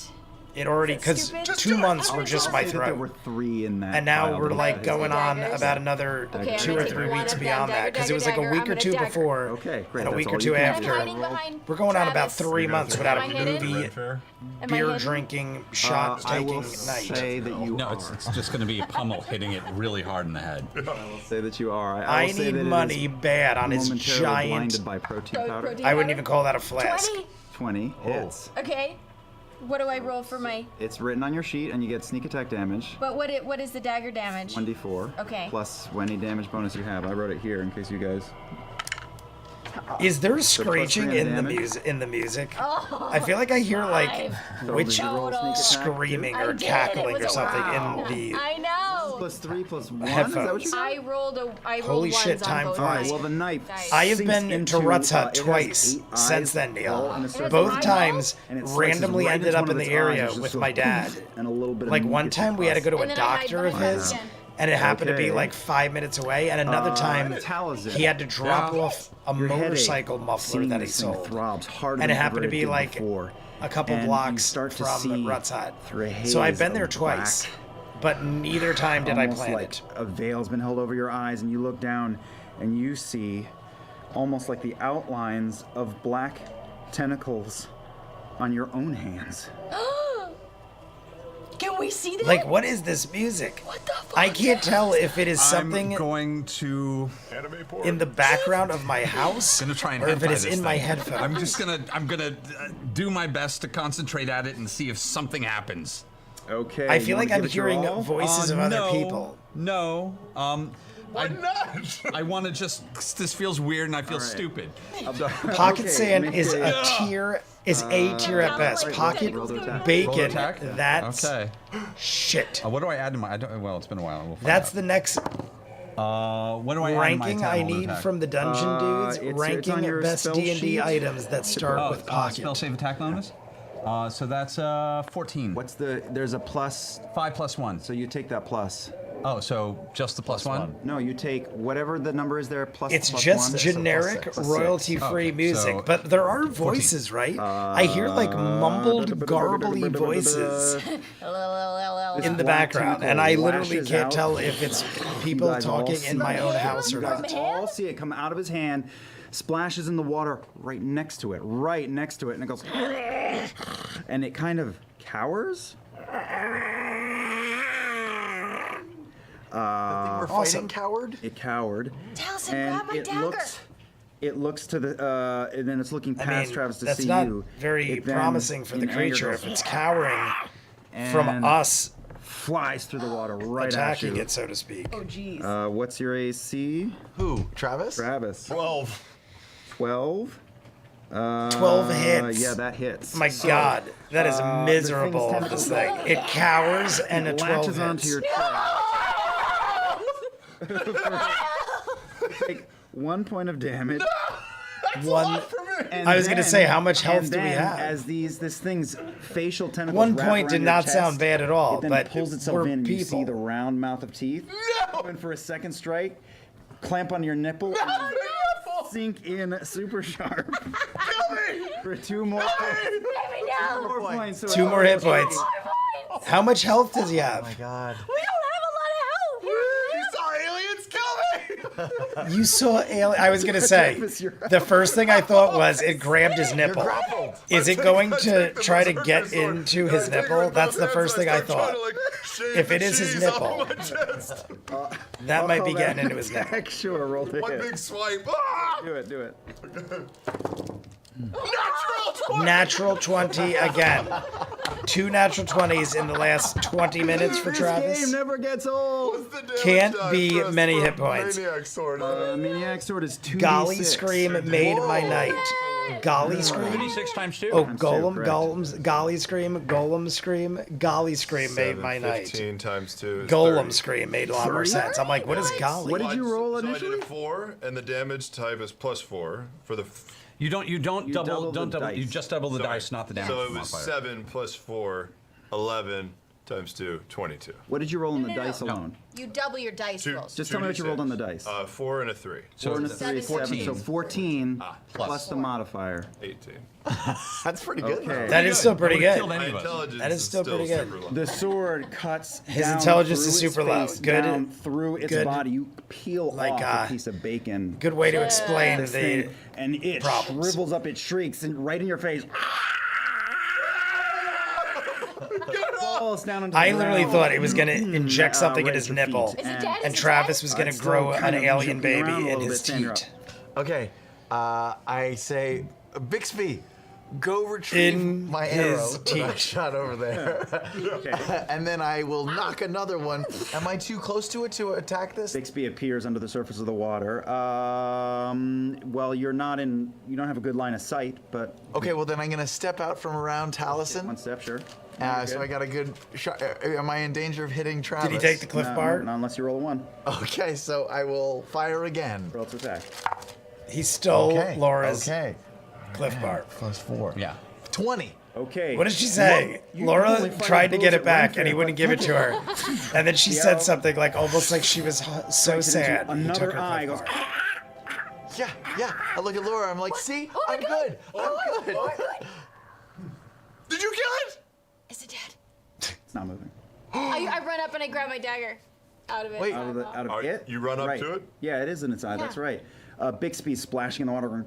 It already, because Stupid. Just 2 months were just my Say that there throat. were 3 in that. And now pile we're that like had going on daggers? about another Okay, I'm 2 gonna or take 3 one weeks of them, beyond that, because it was like a dagger, week I'm or gonna 2 dagger. before Okay, great. and a That's week or all 2 you can I'm do. after. hiding behind We're going on about Travis. 3 months Am without I a hidden? movie, Am I beer hidden? drinking, shot I taking will night. say that you No, are. it's just going to be a pummel hitting it really hard in the head. I will say that you are. I will say need that it money is bad on his momentarily giant. blinded by protein powder. protein I wouldn't even call that a flask. 20. 20 hits. Okay. What do I roll for my? It's written on your sheet, and you get sneak attack damage. But what is the dagger damage? 1d4. Okay. Plus any damage bonus you have. I wrote it here in case you guys. Is there plus screeching 3 in the damage. music? In the music, Oh, I feel like I hear like witch Did you roll sneak attack, too? screaming I or did. It cackling was or a something wow. in the. I know. Plus 3 plus 1. Headphones. Is that what you got? I rolled Holy ones shit, on time both flies. All right. sides. Well, the knife. Nice. I have sinks been into, to Rut's Hut it has twice 8 eyes, since then, all Neil. in a circle. Both eyeball? times And it slices randomly right ended into up one in of the its area eyes, just with so my dad. And a little bit of Like meat one gets time we had to go to a And then I hide doctor of behind his, again. and it happened to be Okay. like 5 minutes away, and another time Taliesin. he had to drop off a Your headache, motorcycle muffler seeing that he this thing sold. throbs harder And it than happened to ever it be did like before. a couple And you blocks start to from see Rut's Hut. through a So I've haze been there of twice, black, but neither time did I almost plan like it. a veil's been held over your eyes, and you look down and you see almost like the outlines of black tentacles on your own hands. Can we see that? Like, what is this music? What the fuck? I can't tell if it is something I'm going to in the background of my house, gonna try and or if it hentai is this in my thing. headphones. I'm gonna do my best to concentrate at it and see if something happens. Okay. I you feel wanna like I'm give it your hearing all? voices of other no, people. No. Why not? I want to just. This feels weird and I feel right. stupid. Pocket Okay, sand make is a- a tier, is A tier at best. like Pocket roll the attack. bacon, Roll attack? that's Okay. shit. What do I add to my? Well, it's been a while. We'll find That's out. the next What do I add ranking to my I attack? need from the dungeon dudes. it's on Ranking your best spell D&D sheet. items that start with spell pocket. save attack bonus. So that's 14. There's a plus, 5 plus 1. so you take that plus. Oh, so just the plus one? No, you take whatever the number is there plus It's plus just 1. generic Plus 6. royalty-free Okay, music, so but there are voices, right? I hear like mumbled, garbly voices in the background, and I literally Lashes can't out. tell if it's people guys all talking see in my it. own house or You guys not. all see it come out of his hand, splashes in the water right next to it, and it goes, and it kind of cowers. We're fighting coward. It cowered. Taliesin, and grab my dagger. It looks to the, and then it's looking I past mean, Travis to that's see not you. very It then, promising for the in anger, creature goes, if it's cowering from and us flies through the water right attacking at you. it, so to speak. Oh jeez. What's your AC? Who? Travis? Travis. 12. 12. 12 hits. Yeah, that hits. My God, that is the miserable thing's of this thing. tentacles- It cowers and a It 12 latches onto hits. your trap. Take 1 point of damage. One, And I was gonna then- say, how much health and do we then have? As this thing's facial tentacles One wrap point around did your not chest, sound bad at all, it then but pulls itself we're in and you see people. the round mouth of teeth. No! Open for a second strike, clamp on your nipple, and sink in super sharp. Kill me! For 2 more points. So 2 more hit points. How much health does he have? Oh my God. We don't have a lot of health. You saw aliens? Kill me! You saw alien. I was gonna say, the first thing I thought was it grabbed his nipple. grappled. Is it going to try to get into his nipple? That's the first thing I thought. If it is his nipple, that might be getting into his nipple. Attack, sure, roll the One hit. big swipe. Ah! Do it. Natural 20 again. 2 natural 20s in the last 20 minutes for This Travis. game never gets old. What's the damage Can't die be for many a hit points. Maniac sword. Maniac sword is 2d6. Golly scream made my night. Golly scream. 2d6 times 2. Oh, Times golem, two, correct. golems, golly scream, golem scream, golly scream made my night. 15 times 2 is Golem 30. scream made a lot more sense. I'm like, what is golly? What did you roll So I initially? did a 4, and the damage type is +4 for the. You don't double double, the dice. you just double the Sorry. dice, not the damage So it was modifier. 7 + 4, 11 times 2, 22. What did you roll on the No, no, dice no. alone? You double your dice Two- rolls. Just tell me what you rolled on the dice. 4 and a 3. 4 and a 3, 7. 14. So 14 plus. plus the modifier. 18. That's pretty good. Okay. That is still pretty good. My intelligence That is still pretty good. super low. The sword cuts His down intelligence through is its super low. face, Good- down through its good- body. You peel like, off a piece of bacon. Good way to explain This the. thing, and it problems. shrivels up, it shrieks, and right in your face. Falls down into I the literally ground. thought it was gonna inject something in right his at your nipple, feet. Is it dead? and Is it Travis dead? was gonna It's grow still an kind of alien jumping baby around a in little his bit, Sandra. teat. Okay, I say, Bixby, go retrieve In my his arrow that I teeth. shot over there. And then I will knock another one. Am I too close to it to attack this? Bixby appears under the surface of the water. Well, you're not in. You don't have a good line of sight, but Okay, well then I'm gonna step out from around Taliesin. one step, sure. So I got a good shot. Am I in danger of hitting Travis? Did he take the cliff bar? Not unless you roll a 1. Okay, so I will fire again. Roll to attack. He stole Okay. Laura's Okay. cliff bar. +4. Yeah. 20. Okay. What did she say? You Laura only fired tried to get bullets it at back, one and he fair, wouldn't but give it to her. And then she The said arrow something like almost like she was so strikes it into sad. He took Another her eye cliff goes. bar. Yeah. I look at Laura. I'm like, see, I'm good. I'm good. Did you kill it? Is it dead? It's not moving. I run up and I grab my dagger out of it. Wait. Out of Are- it. you run up Right. to it? Yeah, it is in its eye. That's right. Bixby's splashing in the water.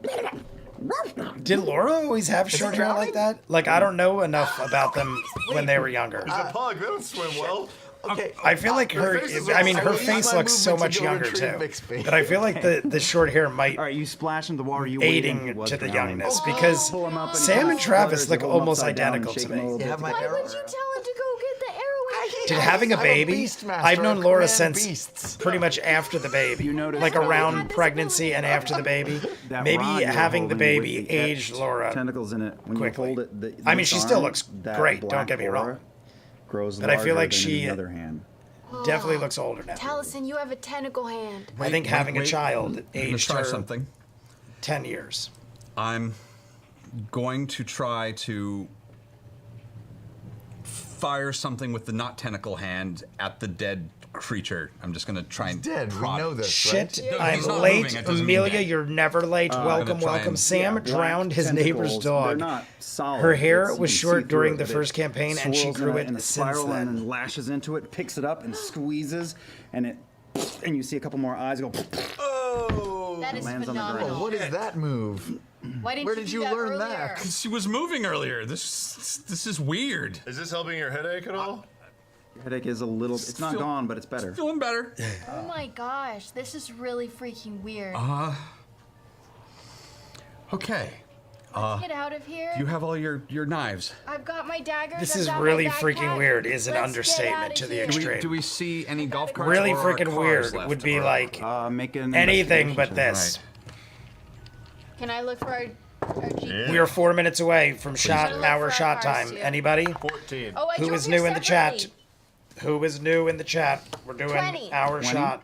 Did Laura always have short hair like that? Like, I don't know enough about them when they were younger. It's a pug. They don't swim well. Okay. I feel like her. faces I mean, are- her I will use face my looks so movement much to go younger retrieve too. Bixby. But I feel like the short hair might All right, you splash into the water. You wade in, he aiding was to the drowning. youngness because Pull him up and he Sam kind and of Travis flutters, look you hold him almost upside down and identical shake to him a me. little You bit. have my Why arrow. would you tell him to go get the arrow? Did having a I'm baby? beast master. I've known I Laura command since beasts. pretty much after the baby. You notice like how around this pregnancy and after the baby. That Maybe rod you're having the holding with baby the aged etched Laura. tentacles in it. When quickly. you hold it, I mean, this she still arm, looks that great, don't black get me wrong. aura Grows But I feel larger like than she the other hand. Definitely looks older now. Taliesin, you have a tentacle hand. I think having a child I'm gonna aged try her something. 10 years. I'm going to try to fire something with the not tentacle hand at the dead creature. I'm just going to try and Dead. We prod know it. this, Shit, right? No, I'm he's not late. moving, it doesn't mean Amelia, dead. you're never late. Welcome, gonna try welcome. and- Sam Black drowned his neighbor's tentacles, They're dog. not solid. Her hair It's- you was can see short through during it, the but first campaign, and she swirls grew in it a since spiral then. and lashes into it, picks it up and squeezes, and you see a couple more eyes go. Oh! That is Lands on the phenomenal. ground. What is that move? Why didn't Where did do you that learn earlier? that? She was moving earlier. This is weird. Is this helping your headache at all? Your headache is a little. It's not Feel- gone, but it's better. Feeling better. Oh my gosh, this is really freaking weird. Okay. Get out of here. You have all your knives. I've got my daggers. This I've is got my really backpack. freaking weird is an Let's get understatement outta to the here. extreme. Do we see any golf carts? Really or are freaking cars weird left would be or- like Make an anything investigation but check. this. Can I look for our Jeep? We are 4 minutes away from Please. hour shot Cars, time. too. Anybody? 14. Oh, I Who drove is here new in the chat? separately. Who is new in the chat? We're doing 20. hour 20? shot.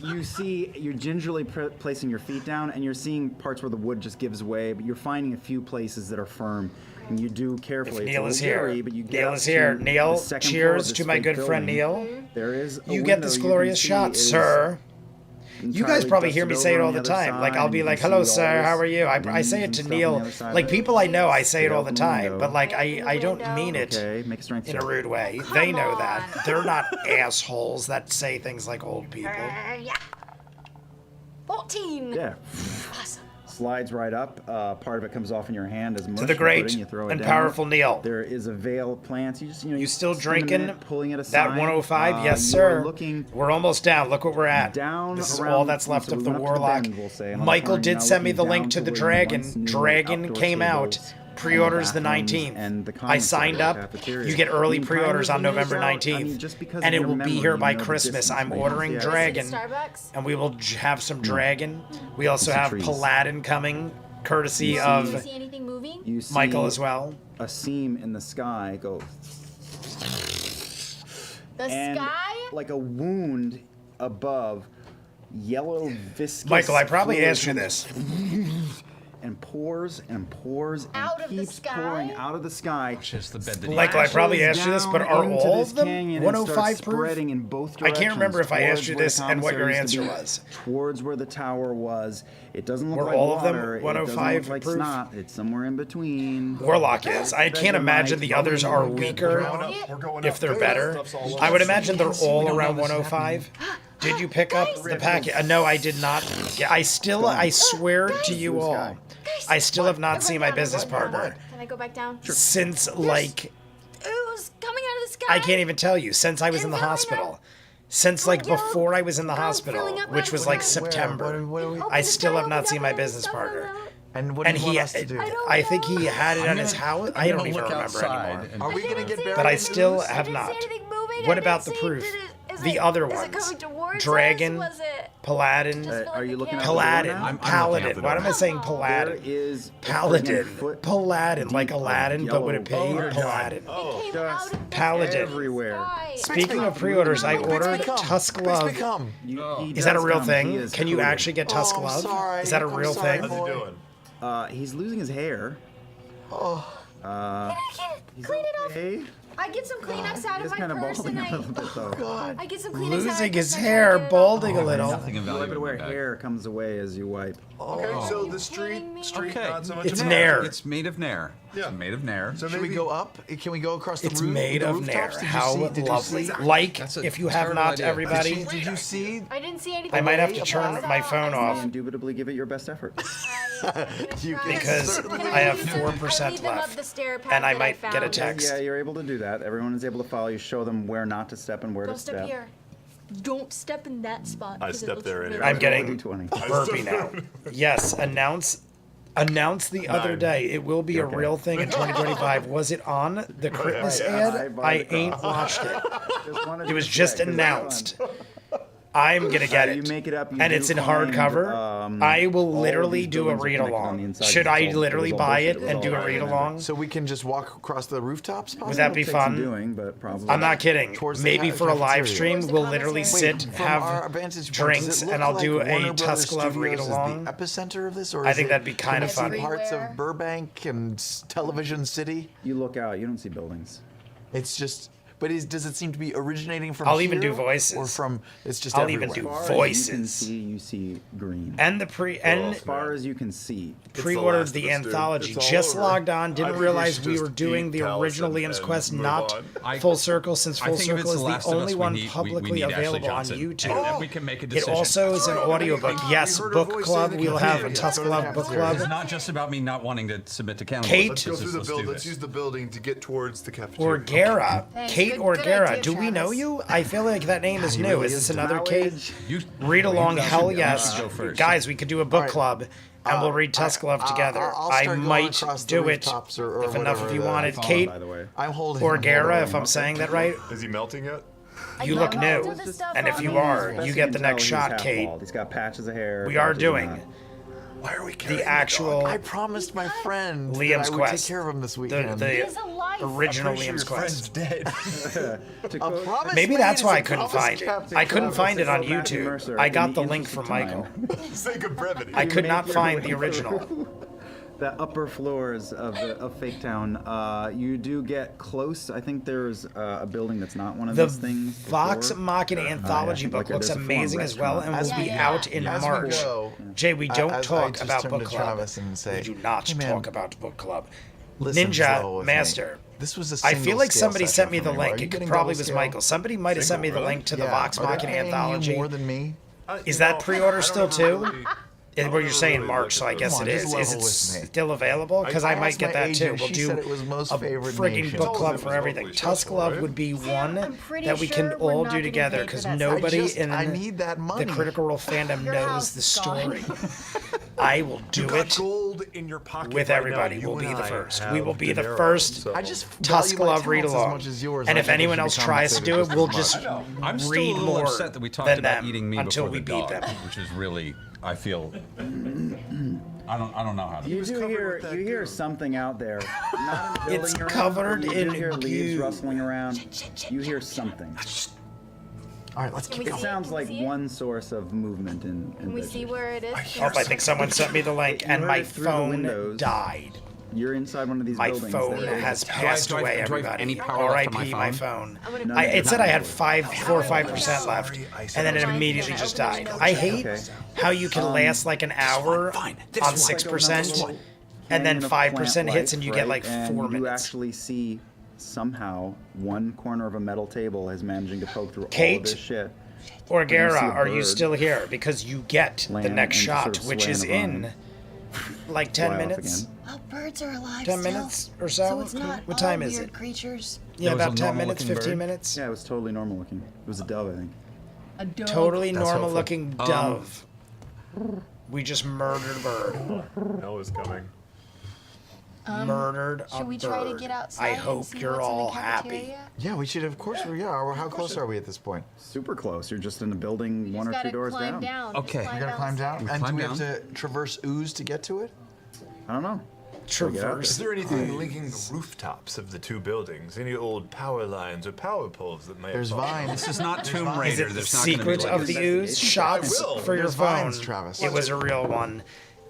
You see, you're gingerly placing your feet down, and you're seeing parts where the wood just gives way, but you're finding a few places that are firm. And you do carefully. If Neil It's is a little here. scary, but you get Neil up is here. to Neil, the second floor cheers of to this my fake good friend building. Neil. There is a You get window this you can glorious see shot, is sir. You guys entirely probably hear me dusted say it over all on the other time. Like, side, I'll be and like, you can hello, see sir, all how are this you? I say leaves it and to stuff on Neil. the other side Like, of it. people I know, I say it Get all out the the time. window. But, like, Open the I don't window. mean it Okay, make a strength in a check. rude way. Come They know on. that. They're not assholes that say things like old people. Yeah. 14. Yeah. Awesome. Slides right up. Part of it comes off in your hand as much. To the great you throw it and down. powerful Neil. There is a veil of plants. You just, you know, You still spend a drinking minute pulling it aside. that 105? Yes, you are sir. looking We're almost down. Look what we're at. down This is around- all that's left so of we the went up to the Warlock. bend, we'll say, on the Michael turn, did now send me the looking link down to the where you Dragon. once knew Dragon outdoor came out. tables, Pre-orders the bathrooms, 19th. and the I common signed area, up. cafeteria. You get early I mean, pre-orders on kind of November out, I 19th. mean, just because And of it your will be memory, here you by know the Christmas. distance, I'm right? ordering Yeah. Dragon. Starbucks. And we will have some Dragon. We also It's the have trees. Paladin coming, courtesy You Do you of see anything moving? You see Michael as well. a seam in the sky go, The and sky? like a wound above, yellow viscous. Michael, I probably fluid asked you comes this. and pours and pours and Out of the keeps sky? pouring out of the sky. Just the bed that Michael, I probably Splashes asked you this, but down are into all this of them canyon and 105 starts proof? spreading in both I can't directions remember if I asked towards you where this the and what your commissary used to answer be, was. Towards where the tower was. It doesn't look Were like all of them water. It 105 doesn't look like proof? snot. It's somewhere in between. Warlock is. I can't imagine the others are weaker if they're better. I would imagine they're all around 105. Did you pick up the packet? No, I did not. Yeah, I swear to you all, I still have not seen my business partner Can I go back down? since, like, It was coming out of the sky. I can't even tell you, since I was in the hospital. Since, like, before I was in the hospital, which was, like, September. I still have not seen my business partner. And what do And you want us to do? I think he had it at his house. I don't even look remember outside anymore. and- Are we gonna get buried? But I in still this? have I not. didn't see anything moving. What I about didn't the see- proof? is The it- other is it ones. coming towards Dragon, us? Was it? Paladin, Are you looking at Paladin, the door now? Paladin. Why am I saying There Paladin? is a Paladin, friggin' foot Paladin, like deep of Aladdin, but would it yellow pay water. Paladin? It came out of the Paladin. Everywhere. sky. Speaking of pre-orders, I ordered Tusk Love. Come. He Is that a does real come. He thing? is Can you coated. actually get Tusk I'm Love? sorry. Is that a I'm real sorry, thing? boy. He's losing his hair. I can't clean it off. Hey, I get some Kleenex out of he's my kind of purse balding and a little bit though. God. I get some Kleenex out of my Losing purse his and I hair, get it off. balding a little. Nothing of You value wipe it in where my bag. hair comes away as you wipe. Okay, so the street, kidding me? Okay. not so much It's of a- Nair. It's made of Nair. Yeah. It's made of Nair. So Should we maybe go up? Can we go across the It's roof? made the of Nair. rooftops? Did you How see- did you lovely. see- Like, That's a if you have terrible not, idea. everybody, Did you see? I didn't see anything. I might have to Way turn above. my phone off Indubitably give it your best effort. You can because certainly I have leave them- 4% leave them up left. the stair path And I that might get a found. text. Yeah, you're able to do that. Everyone is able to follow you. Show them where not to step and where Don't to step step. here. Don't step in that spot. I 'cause it stepped looks there really anyway. I'm bad. getting D20. burpy now. Yes, announced the other Nine. day. It will be a Okay. real thing in 2025. Was it on the Christmas ad? I ain't watched it. Just wanted It was to just check, 'cause it's announced. fun. I'm gonna get You it. make it up. You And do it's in find, hardcover. I will all of literally these do a buildings are read connected on the along. inside. Should It's I all- literally it was all buy bullshit. it was and all do a right, read remember? along? So we can just walk across the rooftops? Would that be Takes some fun? doing, but probably. I'm not kidding. Towards the Maybe for a live cafeteria. stream, Towards the we'll literally commissary. sit, From our have vantage point, drinks, does it look and I'll do like a Warner Brothers Tusk Love Studios read is along. the epicenter of this, or I is think it- that'd be can kinda we see funny. parts Everywhere. of Burbank and Television City. You look out. You don't see buildings. It's just. But does it seem to be originating from I'll here? even do voices. Or from, it's just I'll everywhere. even do As far as voices. you see green. And the As far as you can see. pre-ordered Last the of Us, dude. anthology. It's all Just over. logged on. I Didn't think we realize should we just were doing eat the Taliesin original Liam's and Quest, move not on. Full Circle, since I Full think if it's Circle The is Last the of only Us, one we need publicly Ashley available on Johnson, YouTube. and then we can make a It decision. also is an audiobook. Yes, heard her book voice club. in the We'll have a cafeteria. Tusk Go to the Love book cafeteria. club. It's not just about me not wanting to submit to cannibalism. Kate- Let's go through the Let's building. do Let's this. use the building to get towards the cafeteria. Orgera. Thanks. Kate Good Orgera. idea, Do we know Travis. you? I feel like that name is new. Is this another Kate? You Read along, you hell should- yes. You should go first. Guys, we could do a book right. club, and we'll read Tusk Love together. I'll I start going might across the do it rooftops or if enough whatever of you the- wanted. Follow, Kate By the way. I'm holding. Orgera, if I'm saying that right. Is he melting yet? You look I new. do the stuff And if on you me. are, Best you get can the tell, next he's shot, half Kate. bald. He's got patches of hair. We are patches of doing not. Why are we carrying the actual I promised my friend Liam's that I would quest. take care of him this weekend. The He's alive. original Pretty sure Liam's your quest. friend's dead. To quote- promise Maybe made that's is why a I couldn't promise find it. kept. I couldn't find it on Matthew YouTube. Mercer, I in got the the link interest from of time. Michael. Sake of brevity. I could make not your find way the original. the upper floors of Fake Town. You do get close. I think there's a building that's not one of The these things. Vox before. Machina anthology Like book looks there's a full amazing as well and restaurant. will be Yeah. out in As we March. go, Jay, we don't I talk just about turned book to club. Travis and say, We do not "Hey, man, talk about book club. listen slow Ninja with me. Master. This was a I feel single like scale somebody session sent me for the Are link. you It getting probably double was scale? Michael. Somebody might have sent me the Single, link to the Yeah. Vox Are they Machina paying you anthology. more than me? Is that pre-order still too? Where you're saying really March, look so I at guess those. it Come is. on, Is just it level with me. still available? Because I might asked get my that too. agent, We'll she do said it was most a favored frigging nation. book club It for was everything. lovely Tusk shuffle, Love right? would be one I'm pretty that we can sure we're all not do getting together paid for because that nobody session. I in need that money. the Critical Role fandom Your knows house the is story. gone. I will do You got it gold in your pocket with right everybody. now. You We'll be and the I first. have We will be the dinero, first so- I just Tusk value my Love read talents as along. much as yours. And I if think anyone should else be tries to do compensated it, we'll just just as much. I'm still read a little more upset that we talked than about them eating me until before we the beat dog, them. which is really, I feel. I don't know how to. You was do covered hear with that you hear goo. something out there. Not in the building It's you're in, covered but you do in hear leaves goo. rustling around. You hear something. All right, let's Can keep we It see sounds Can we like see it? one source of movement in Can we see where it is? Oh, I think someone sent me the link, You and heard my it through the phone windows. died. You're inside one of these My buildings. phone that- has passed do I- away, do I have everybody. any power left on R.I.P. my my phone? phone. No, It said I had 4 or 5% Sorry, left, I and said then it Open immediately windows. just Open died. windows. I hate Okay. how you can last like an hour on 6%, and then Canyon of 5% hits, plant and you life, get like right? 4 And you minutes. actually see somehow one corner of a metal table is managing to poke through all Kate? of this shit. Orgera, You see a are you bird still here? Because you get the land next and shot, sort of which is swaying in around. like 10 Fly off minutes. again. Well, birds are alive 10 still. minutes or so? So it's not What all time is weird it? creatures. Yeah, That was about a 10 normal minutes, looking 15 bird? minutes. Yeah, it was totally normal looking. It was a dove, I think. A dog. Totally That's normal helpful. looking dove. We just murdered a bird. Hell is coming. Murdered a Should we try to bird. get outside I and hope see you're what's in the all happy. cafeteria? Yeah, we should. Of course, we are. How close are we at this point? Super close. You're just in a building one or Just two gotta doors climb down. down. Okay. Just We We gotta climb down, and do climb we have down. to traverse ooze to get to it? I don't know. Traverse. Is there anything linking the rooftops of the two buildings? Any old power lines or power poles that may There's have fallen? vines. This is not Tomb Is Raider. it the There's not gonna be secret like of the ooze? Shots I will. for your There's phone. vines, Travis. It was a real one.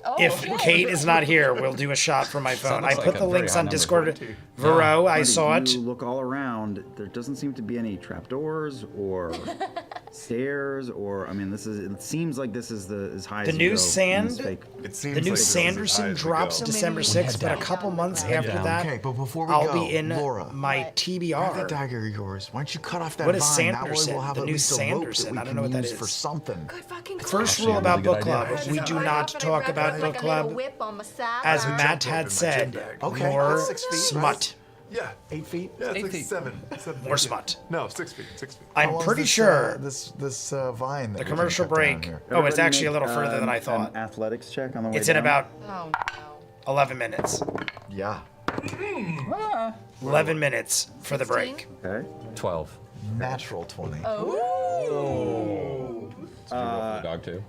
Oh, If okay. Kate is not here, we'll do a shot for my phone. I looks put like a the very links high on number. Discord. Vero, I Buddy, saw it. You look all around. There doesn't seem to be any trapdoors or stairs or. I mean, this is. It seems like this is the as high The as you new go in sand- this fake- It seems The new like it goes as high Sanderson as we drops go. December 6th, but a couple months after down. that, Okay, but before we I'll go, be in Laura, my grab that TBR. dagger of yours. Why don't you cut off that What is vine? That way Sanderson? we'll have The at new least a rope Sanderson. that we I don't can know what that use is. for something. Good fucking First Actually, rule a about really book good club, idea. we do not talk about book club, Whip on my side. as Right. Matt had in my said, gym bag. Okay, more that's 6 feet, smut. Yeah. 8 feet? Yeah, it's 8 like feet. 7 More feet. smut. No, 6 feet. 6 feet. How I'm long's pretty this, sure this vine. That the we can commercial cut down break. here? Oh, it's Everybody actually a make, little further than I an thought. athletics check on the way It's in down. about Oh, 11 minutes. Yeah. 11 minutes for the 16? break. Okay. 12. Natural 20. The dog too.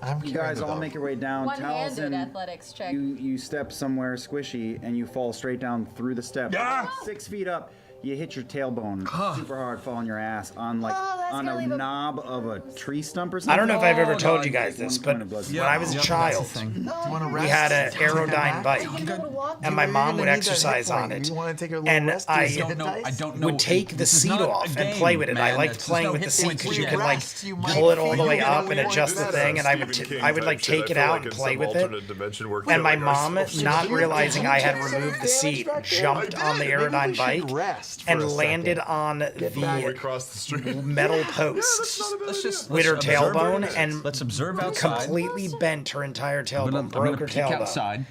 I'm You carrying guys the all dog. make your way down. One-handed Taliesin, athletics check. You step somewhere squishy and you fall straight down through the steps. Yeah. 6 feet up. You hit your tailbone super hard, fall on your ass on like Oh, that's on gonna a leave a- knob of a tree stump or something. I don't know if I've ever Oh, told God, you guys one this, point but of blood. when I was a child, Do you want to rest? we had an Take that Aerodyne back? bike, and my You're mom gonna would need that exercise hit on point. it. You want to take a little And rest? I Use the I hit dice? don't know. would take the This is seat not a off and game, play with it. I man. liked There's playing no with the hit seat points because to you get. could like Rest, you might pull it all the feel way it. up and You adjust the want thing, and I Stephen would King I would type like shit. take I it feel out like and in play some with it. alternate dimension we're And my killing mom, ourselves. not realizing I had Did you removed the damage seat, back there? jumped on the Maybe we Aerodyne should bike rest for and a landed second. on back. We the crossed the street. metal That's post not a bad Let's idea. just with her let's observe tailbone it. and let's observe outside. completely bent her entire I'm tailbone, gonna broke her peek tailbone. outside.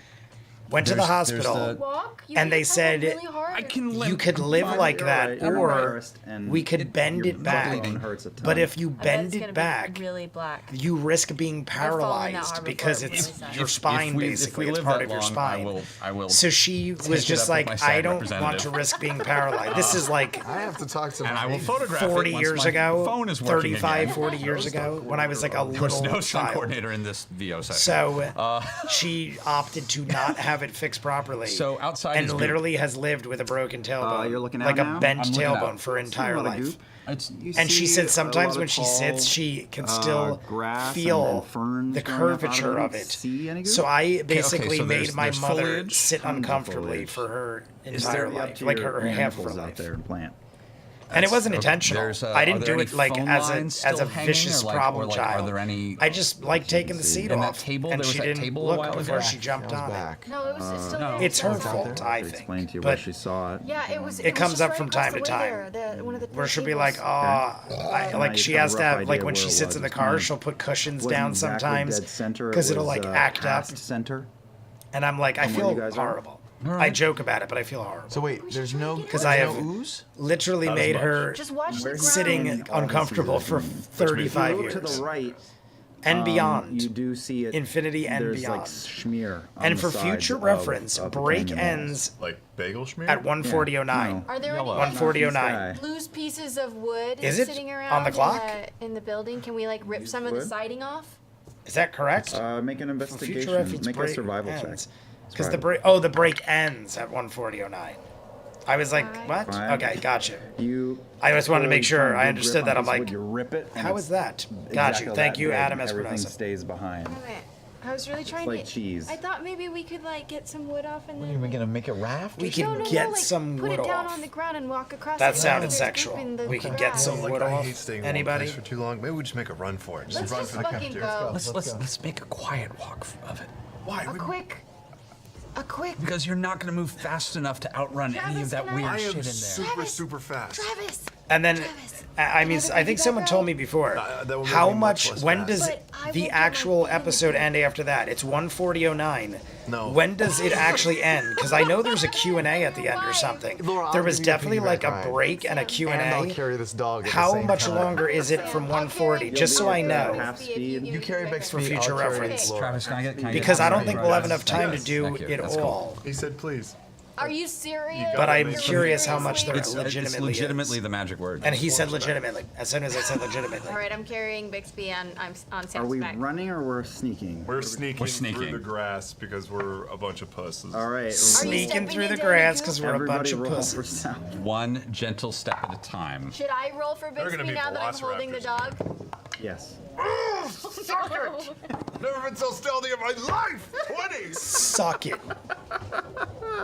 Went to the There's hospital, Walk? You and they hit said really hard. I can limp. you could live like You're that, right, you're or embarrassed, and we could bend your it back. bone hurts a ton. But if you I bet bend it's it gonna back, be really black. you risk being fallen that paralyzed hard because before, it's it really sucks. your spine, basically. It's part of your spine. I will. So she take was it just up with like, my I SAG don't want to representative." risk being paralyzed. This is like I have to talk to And I will my photograph it 40 once years my ago, phone is working 35, again. 40 years ago, when I was like a There was little no stunt child. coordinator in this VO session. So she opted to not have it fixed properly. So outside and is good. literally has lived with a broken tailbone, you're looking like out a now? bent I'm looking tailbone out. for her entire a lot of life. goop. It's, And she see said a sometimes lot when of she tall, sits, she can still grass feel and ferns the growing up out curvature of of it. it. See any goop? So I basically so made my there's mother foliage, sit tons of uncomfortably foliage. for her Is entire there up life, to like your her half of her nipples out life. there and plant? And it wasn't Okay, intentional. there's, I are didn't there do any it like phone as lines a still hanging, vicious or like- problem or like, child. are there any- I just like taking the seat And that off, table- and there was she that didn't table a look while before ago? she jumped That was on it. back. No, it was still there. It's her It's out fault, there. I To think. explain to you where But she saw it. Yeah, it was. It was comes just up right from across time the to way time. there, one of the where she'll three be like, tables. like you she have a has to rough have, like idea when where she it sits was. in the It's car, kinda- she'll put cushions wasn't down exactly sometimes dead center, it because it'll was, like act up, past center. and I'm like, I From where feel you guys are? horrible. I joke about it, but I feel horrible. So wait, there's no Because I have ooze? literally Not as made much. her Just watch the ground. sitting uncomfortable for If you 35 look to years the right, and beyond. you do see it. Infinity and there's beyond. like smear. On And the for sides future of reference, the break canyon walls. ends Like bagel schmear? at 1:40:09. No. Are there Yellow. any 1:40:09. Sky. loose pieces of wood Is it sitting on around the clock? in the building? Can we like rip some of the wood? siding off? Is that correct? Make an For future investigation. reference, Make a break survival ends. check. Because the break ends at 1:40:09. I was like, what? Five. Okay, gotcha. You. I just wanted to make pull sure some I good understood grip that. on I'm this wood, like, you rip it. and how it's is that? Got exactly you. Thank that you, big, Adam and everything Espinosa. stays behind. I was really trying like to. cheese. I thought maybe we could like get some wood off and What, then. are we gonna make a raft? We can no, get like, some put wood it down off. on the ground and walk across. That it sounded there's sexual. goop in the We can get grass. some wood I off. hate staying in one Anybody? place for too long. Maybe we just make a run for it. Just Let's run just for the fucking cafeteria. go. Let's make a quiet walk of it. Why? A quick. Because you're not going to move fast enough to outrun any of Travis, that can I- weird I shit am in there. super, super fast. Travis. And then, Travis, I mean, can I I think piggyback someone told ride? me before, that will make how me much much, less when fast. does But I the won't get my actual feet in episode the end after that? It's 1:40:09. No. When does it actually end? Because I know there's a Q&A at the end or Why? something. Laura, I'll There was give you a definitely like a piggyback ride. break and a And I'll Q&A. carry this dog. At the How same much time. longer is it from 1:40? Just so I know. Half speed. You carry Beck's For feet, future I'll carry reference. Laura. Travis, can I get Because I don't some think right we'll have rides? enough time to Yes. do Thank you. it That's cool. all. He said, please. Are you serious? But I'm You're curious how much there seriously? It's legitimately legitimately is. the magic word. And he said legitimately. As soon as I said legitimately. All right, I'm carrying Bixby and I'm on Sam's Are we back. running or we're sneaking? We're sneaking sneaking. through the grass because we're a bunch of pusses. All right. Sneaking stepping through the into grass any because we're a bunch Everybody of roll for pussies. sound. One gentle step at a time. Should I roll for They're gonna Bixby be now that I'm holding the velociraptors. dog? Yes. Never been so stealthy in my life! 20! Suck it.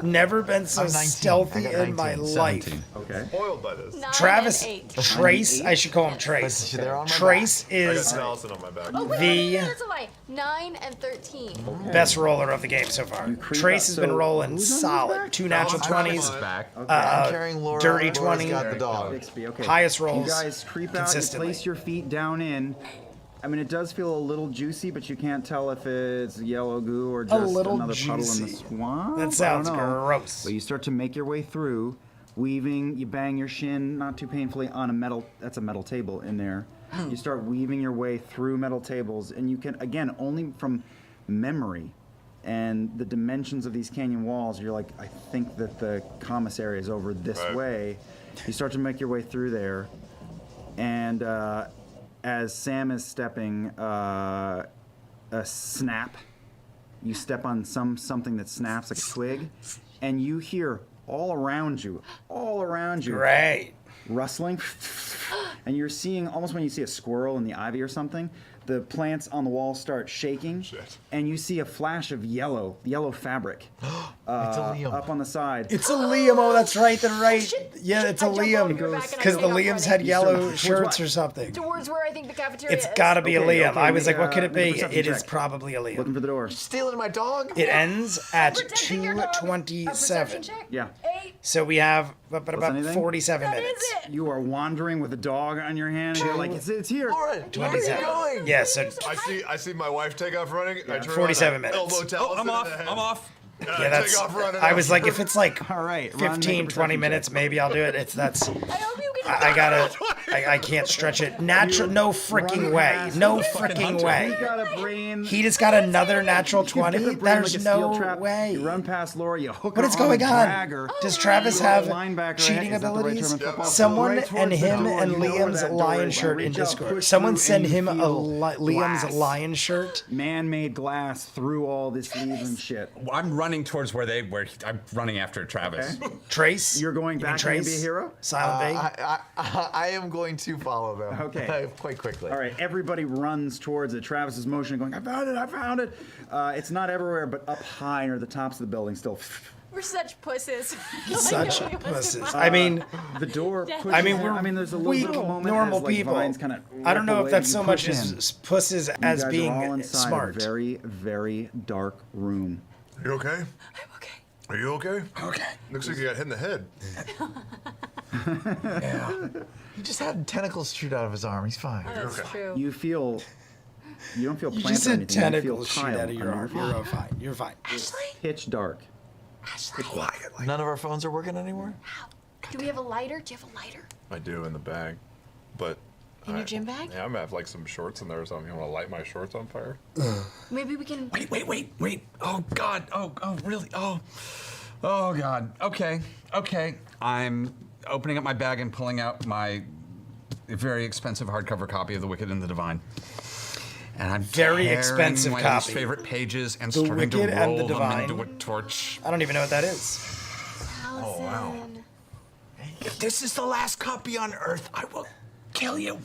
Never been so I'm 19. stealthy I got in my 19. life. 17. Okay. Spoiled by this. 9 Travis, and 8. Trace, I should call him But Trace. they're on my Trace I is got Allison on my back. Oh, wait, the- that's a lie. 9 and 13. best roller of the game so far. creep Trace up. has been So, rolling who's on his solid. back? 2 natural Travis 20s, is back. Okay. I'm carrying Laura. dirty Laura's 20. got the dog. Bixby, okay. highest rolls You guys creep out, you consistently. place your feet down in. I mean, it does feel a little juicy, but you can't tell if it's yellow goo or just little another puddle in the juicy. swamp. That I don't sounds know. gross. But you start to make your way through, weaving. You bang your shin, not too painfully, on a metal. That's a metal table in there. You start weaving your way through metal tables, and you can, again, only from memory and the dimensions of these canyon walls, you're like, I think that the commissary is over this Right. way. You start to make your way through there, and as Sam is stepping, a snap. You step on something that snaps, like a twig, and you hear all around you, Great. rustling, and you're seeing, almost when you see a squirrel in the ivy or something, the plants on the wall start shaking, and you see a flash of yellow fabric It's a Liam. up on the side. It's a Liam. Oh, that's right. They're right. Yeah, it's a I jump Liam. over your back and I Because the take off Liams running. had yellow Towards shirts what? or something. Towards where I think the cafeteria It's is. got to be a Okay, Liam. okay, I was like, what make could a it be? perception It is check. probably a Looking Liam. for the door. Stealing my dog? It ends at Protecting your dog. A perception 2:27. check? Yeah. 8. So we have about anything? 47 That is minutes. it. You are wandering with a dog on your hand, and you're like, it's here. Laura, where are you 27. going? Yeah, so I see my wife take off running. I turn 47 around, I minutes. elbow Taliesin I'm in off. the head. I'm off. Yeah, that's. Take off running I was after like, if it's like All right, Ron, make a 15, 20 perception minutes, check. maybe I'll do it. It's that's. I hope you get I gotta. I can't stretch it. Natural. No freaking Run way. past No the freaking You way. got a brain. He just got another natural You've got 20. a brain There's like a steel no trap. way. You run past Laura, you hook her What is arm, going drag on? her. Does Travis You are a have linebacker, cheating is that the right abilities? term in football? Someone Right towards and the him door, and you know where Liam's that door lion is. shirt in Reach out, Discord. push Someone through, send and you him a feel Liam's glass. lion shirt. Man-made glass through all this leaves and shit. I'm running towards where I'm running after Travis. Okay. Trace. You're going You can back and be a Trace. hero? Silent V. I am going to follow them. Okay. Quite quickly. All right, everybody runs towards it. Travis is motioning, going, I found it. It's not everywhere, but up high near the tops of the building still. We're such pusses. Such Nobody wants to pussies. fight. I mean, The door pushes I mean, in. we're there's a little weak, bit of a moment normal as, like, people. vines kinda I don't rip know away, if that's you so much push in. as pussies You as guys are being all inside smart. a very, very dark room. You okay? I'm okay. Are you okay? Okay. Looks like you got hit in the head. He just had tentacles shoot out of his arm. He's fine. That's true. You don't feel You plants just or had anything. tentacles you feel shoot tile out of your on arm. You're fine. You're fine. Ashley? Pitch dark. Ashley? Quietly. None of our phones are working anymore? Do we have a lighter? Do you have a lighter? I do in the bag, but. In your gym bag? Yeah, I'm gonna have like some shorts in there or something. You want to light my shorts on fire? Maybe we can. Wait. Oh God. Oh really? Oh God. Okay. I'm opening up my bag and pulling out my very expensive hardcover copy of The Wicked and the Divine. And I'm Very tearing expensive my copy. favorite pages and The starting to Wicked and the roll them Divine. into a torch. I don't even know what that is. Oh, wow. If this is the last copy on Earth, I will kill you.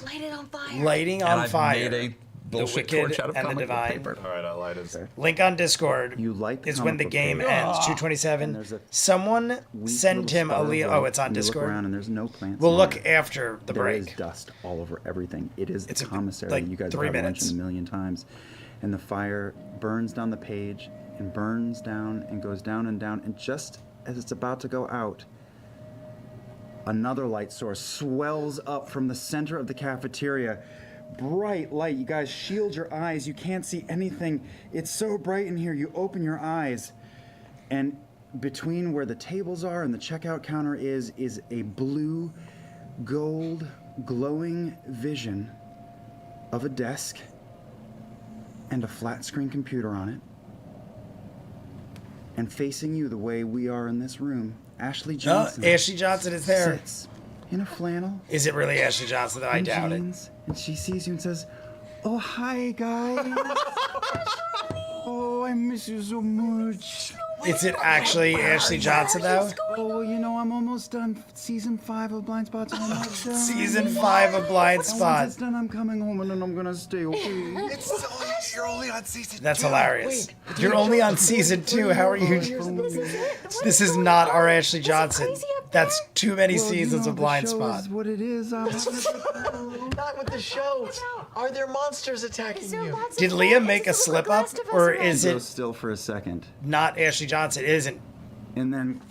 Light it on fire. Lighting And on I've fire. made a The bullshit Wicked torch out of and the comic book Divine. paper. All right, I lighted. Link on Discord You light the is when the comic book game page. ends. And 227. there's a Someone Weak send little him a star of Leo. light, Oh, it's on and you look Discord. around and there's no plants. We'll in look there. after the There is break. dust all over everything. It is It's the a- commissary. like you guys 3 have minutes. mentioned a million times. And the fire burns down the page and burns down and goes down and down. And just as it's about to go out, another light source swells up from the center of the cafeteria. Bright light. You guys shield your eyes. You can't see anything. It's so bright in here. You open your eyes, and between where the tables are and the checkout counter is a blue, gold, glowing vision of a desk and a flat screen computer on it. And facing you the way we are in this room, Ashley Oh, Johnson Ashley Johnson is there. sits in a flannel Is it really Ashley Johnson, though? I and doubt it. jeans, and she sees you and says, "Oh, hi, guys. Oh, I miss you so much. Is it actually Ashley Johnson, though? Oh, well, you know, I'm almost done season 5 of Blind Spots. I'm almost done. Season 5 of Blind And Spot. once it's done, I'm coming home and then I'm gonna stay, okay? You're only on season That's 2. hilarious. You're only on season 2. How are you? This is not our Ashley Johnson. That's too many Well, you seasons know, of Blind the show Spot. is what it is. Not with the show. Are there monsters attacking you? Did Liam make a slip up, or is Go it still for a second, not Ashley Johnson? It isn't. and then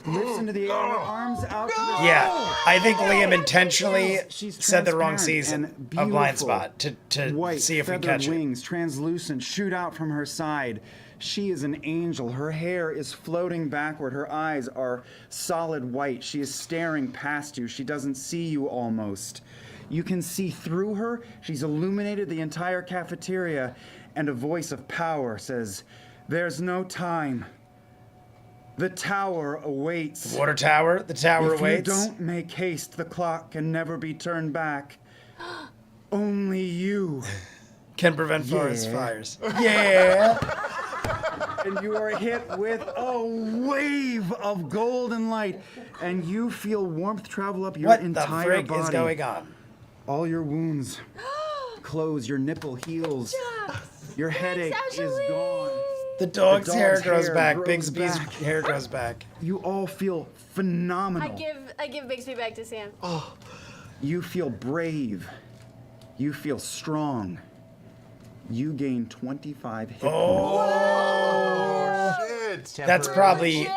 lifts into the air, arms out. To the Yeah, I think Liam intentionally She's said the wrong transparent season and of Blind beautiful. Spot to White, see if we feathered catch it. wings, translucent, shoot out from her side. She is an angel. Her hair is floating backward. Her eyes are solid white. She is staring past you. She doesn't see you almost. You can see through her. She's illuminated the entire cafeteria, and a voice of power says, "There's no time. The tower awaits. Water tower. The tower If awaits. you don't make haste, the clock can never be turned back. Only you." Can prevent forest Yeah. fires. Yeah. And you are hit with a wave of golden light, and you feel warmth travel up your What the entire frick body. is going on? All your wounds close, your nipple heals, your headache is gone. The dog's hair dog's grows hair back. grows Bigsby's back. hair grows back. You all feel phenomenal. I give Bixby back to Sam. You feel brave. You feel strong. You gain 25 hit points. That's probably Shit!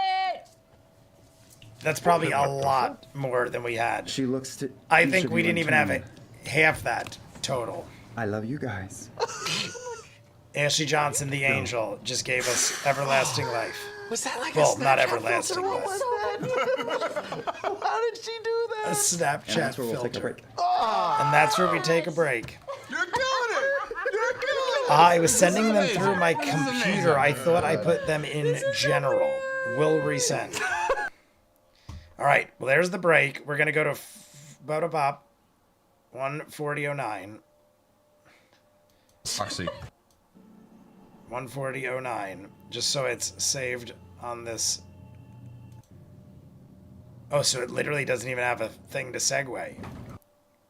a lot more than we had. She looks to. I each think of we you didn't in even have turn. half that total. I love you guys. Ashley Johnson, the angel, just gave us everlasting life. Was that like Well, a Snapchat not everlasting, filter? What but was that? How did she do a that? Snapchat And that's where we'll filter. take a break. And that's where we take a break. You're killing it. You're killing it. I was sending them through my This is computer. amazing. I thought I put them in general. Will resend. All right. Well, there's the break. We're gonna go to Bop 140.09. Foxy. 140.09. Just so it's saved on this. Oh, so it literally doesn't even have a thing to segue.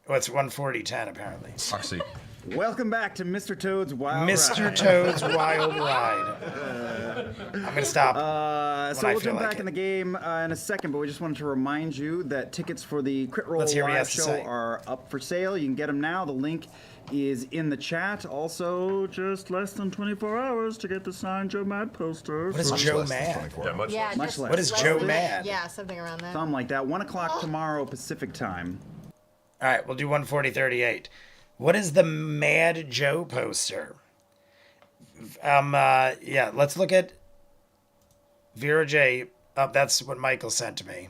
Oh, it's 140.10 apparently. Foxy. Welcome back to Mr. Toad's Wild Mr. Ride. Toad's Wild Ride. I'm gonna stop. So I we'll feel jump like back in the game in a second, but we just wanted to remind you that tickets for the Crit Roll Let's hear what he live has to show say. are up for sale. You can get them now. The link is in the chat. Also, just less than 24 hours to get the signed Joe Mad poster. What is Much Joe less than Mad? 24 Yeah, much Yeah, less. Much just less. What is less Joe than- Mad? Yeah, something around that. Something like that. 1 o'clock tomorrow Pacific time. All right, we'll do 140.38. What is the Mad Joe poster? Yeah, let's look at Vera J. Oh, that's what Michael sent to me.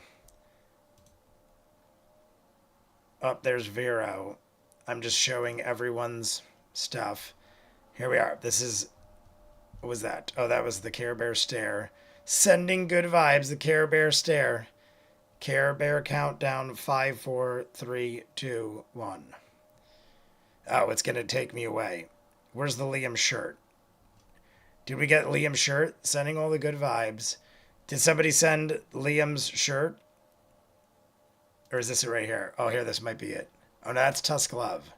Oh, there's Vero. I'm just showing everyone's stuff. Here we are. This is, what was that? Oh, that was the Care Bear stare. Sending good vibes, the Care Bear stare. Care Bear countdown 5, 4, 3, 2, 1. Oh, it's going to take me away. Where's the Liam shirt? Did we get Liam's shirt? Sending all the good vibes. Did somebody send Liam's shirt? Or is this it right here? Oh, here, this might be it. Oh, no, that's Tusk Love.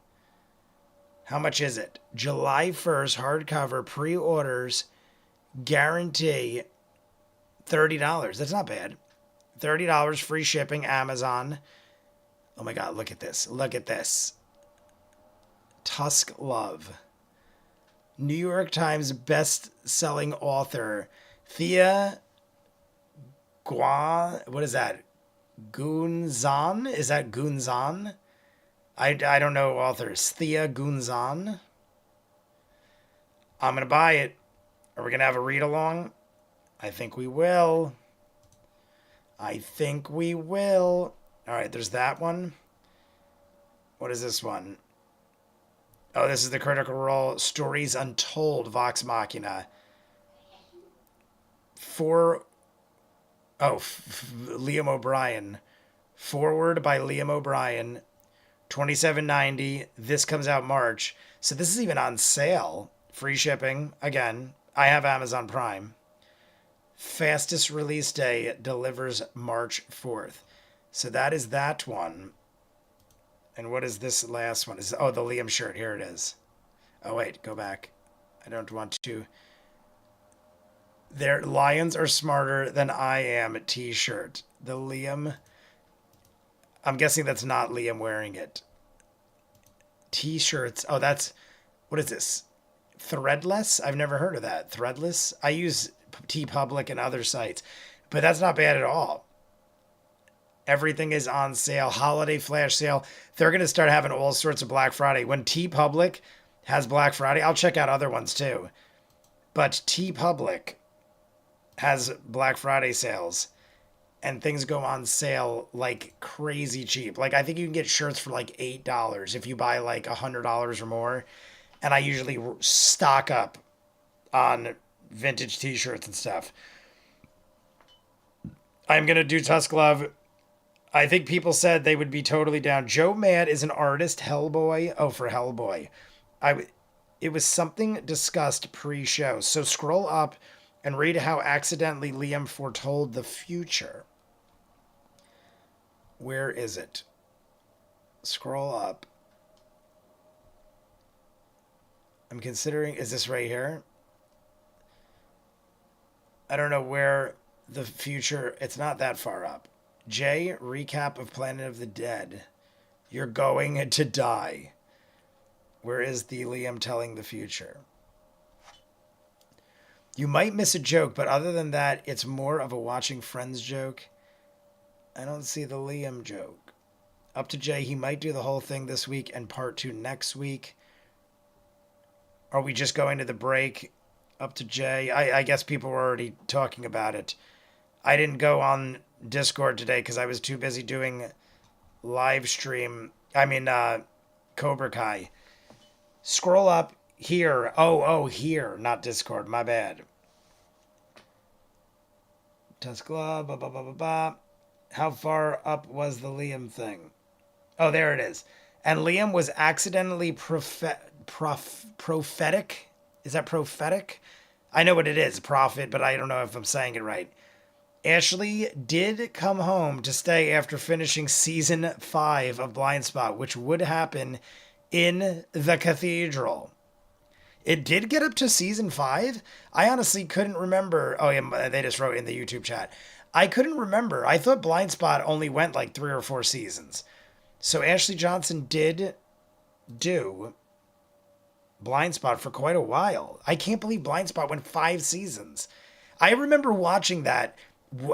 How much is it? July 1st, hardcover, pre-orders, guarantee $30. That's not bad. $30, free shipping, Amazon. Oh my God, look at this. Look at this. Tusk Love. New York Times best-selling author Thea what is that? Gunzan? Is that Gunzan? I don't know authors. Thea Gunzan. I'm going to buy it. Are we going to have a read-along? I think we will. I think we will. All right, there's that one. What is this one? Oh, this is the Critical Role Stories Untold Vox Machina. Liam O'Brien. Forward by Liam O'Brien. $27.90. This comes out March. So this is even on sale. Free shipping. Again, I have Amazon Prime. Fastest release day delivers March 4th. So that is that one. And what is this last one? Oh, the Liam shirt. Here it is. Oh, wait. Go back. I don't want to. Their lions are smarter than I am t-shirt. The Liam. I'm guessing that's not Liam wearing it. T-shirts. Oh, that's. What is this? Threadless? I've never heard of that. Threadless? I use TeePublic and other sites. But that's not bad at all. Everything is on sale. Holiday flash sale. They're going to start having all sorts of Black Friday. When TeePublic has Black Friday, I'll check out other ones too. But TeePublic has Black Friday sales. And things go on sale like crazy cheap. Like I think you can get shirts for like $8 if you buy like $100 or more. And I usually stock up on vintage t-shirts and stuff. I'm going to do Tusk Love. I think people said they would be totally down. Joe Mad is an artist. Hellboy. Oh, for Hellboy. It was something discussed pre-show. So scroll up and read how accidentally Liam foretold the future. Where is it? Scroll up. I'm considering, is this right here? I don't know where the future, it's not that far up. Jay, recap of Planet of the Dead. You're going to die. Where is the Liam telling the future? You might miss a joke, but other than that, it's more of a watching Friends joke. I don't see the Liam joke. Up to Jay, he might do the whole thing this week and part 2 next week. Are we just going to the break up to Jay? I guess people were already talking about it. I didn't go on Discord today because I was too busy doing live stream. Cobra Kai. Scroll up here. Oh, here, not Discord. My bad. Tusk Club, blah, blah, blah, blah, blah. How far up was the Liam thing? Oh, there it is. And Liam was accidentally prophetic. Is that prophetic? I know what it is, prophet, but I don't know if I'm saying it right. Ashley did come home to stay after finishing season 5 of Blind Spot, which would happen in the cathedral. It did get up to season 5. I honestly couldn't remember. Oh, yeah, they just wrote in the YouTube chat. I couldn't remember. I thought Blind Spot only went like 3 or 4 seasons. So Ashley Johnson did do Blind Spot for quite a while. I can't believe Blind Spot went 5 seasons. I remember watching that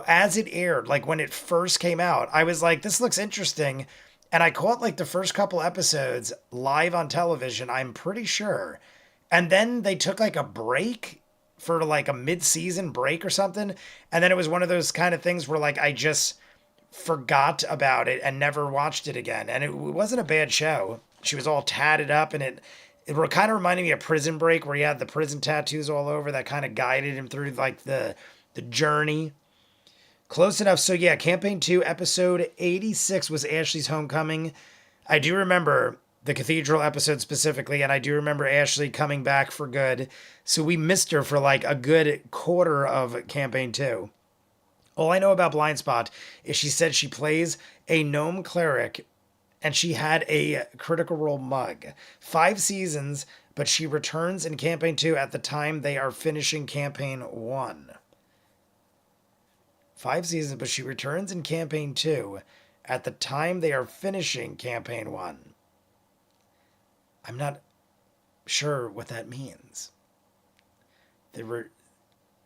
as it aired, like when it first came out. I was like, this looks interesting. And I caught like the first couple episodes live on television, I'm pretty sure. And then they took like a break for like a mid-season break or something. And then it was one of those kind of things where like I just forgot about it and never watched it again. And it wasn't a bad show. She was all tatted up, and it kind of reminded me of Prison Break, where he had the prison tattoos all over that kind of guided him through like the journey. Close enough. So yeah, Campaign 2, episode 86 was Ashley's homecoming. I do remember the cathedral episode specifically, and I do remember Ashley coming back for good. So we missed her for like a good quarter of Campaign 2. All I know about Blind Spot is she said she plays a gnome cleric and she had a Critical Role mug. 5 seasons, but she returns in Campaign 2 at the time they are finishing Campaign 1. 5 seasons, but she returns in Campaign 2 at the time they are finishing Campaign 1. I'm not sure what that means.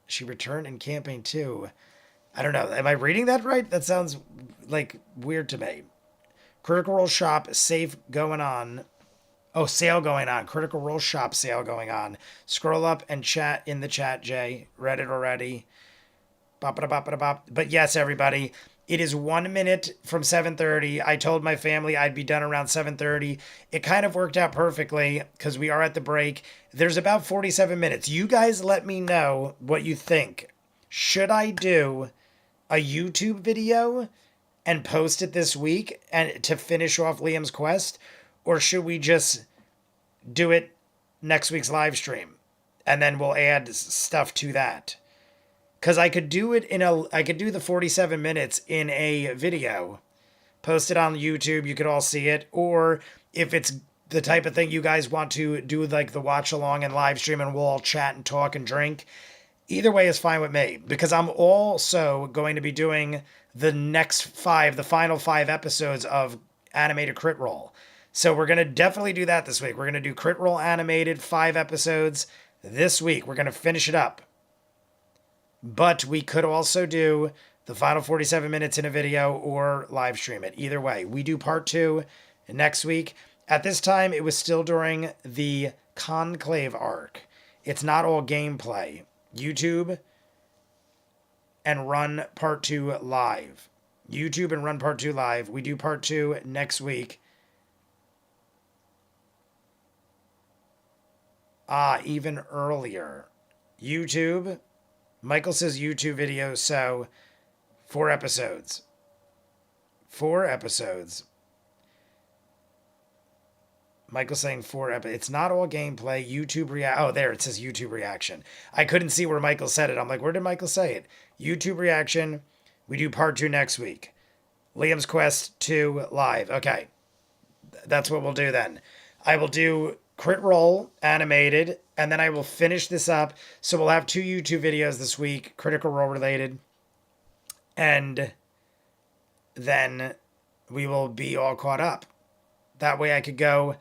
She returned in Campaign 2. I don't know. Am I reading that right? That sounds like weird to me. Critical Role Shop safe going on. Oh, sale going on. Critical Role Shop sale going on. Scroll up and chat in the chat, Jay. Read it already. Bop-a-da-bop-a-da-bop. But yes, everybody, it is 1 minute from 7:30. I told my family I'd be done around 7:30. It kind of worked out perfectly because we are at the break. There's about 47 minutes. You guys let me know what you think. Should I do a YouTube video and post it this week and to finish off Liam's quest, or should we just do it next week's live stream and then we'll add stuff to that? Because I could do it I could do the 47 minutes in a video, post it on YouTube, you could all see it, or if it's the type of thing you guys want to do, like the watch along and live stream and we'll all chat and talk and drink, either way is fine with me, because I'm also going to be doing the final 5 episodes of Animated Crit Roll. So we're going to definitely do that this week. We're going to do Crit Roll Animated 5 episodes this week. We're going to finish it up. But we could also do the final 47 minutes in a video or live stream it. Either way, we do part 2 next week. At this time, it was still during the Conclave arc. It's not all gameplay. YouTube and run part 2 live. YouTube and run part 2 live. We do part 2 next week. Even earlier. YouTube. Michael says YouTube video, so 4 episodes. 4 episodes. Michael's saying 4 episodes. It's not all gameplay. YouTube Oh, there, it says YouTube reaction. I couldn't see where Michael said it. I'm like, where did Michael say it? YouTube reaction. We do part 2 next week. Liam's Quest 2 live. Okay. That's what we'll do then. I will do Crit Roll Animated, and then I will finish this up. So we'll have 2 YouTube videos this week, Critical Role related. And then we will be all caught up. That way I could go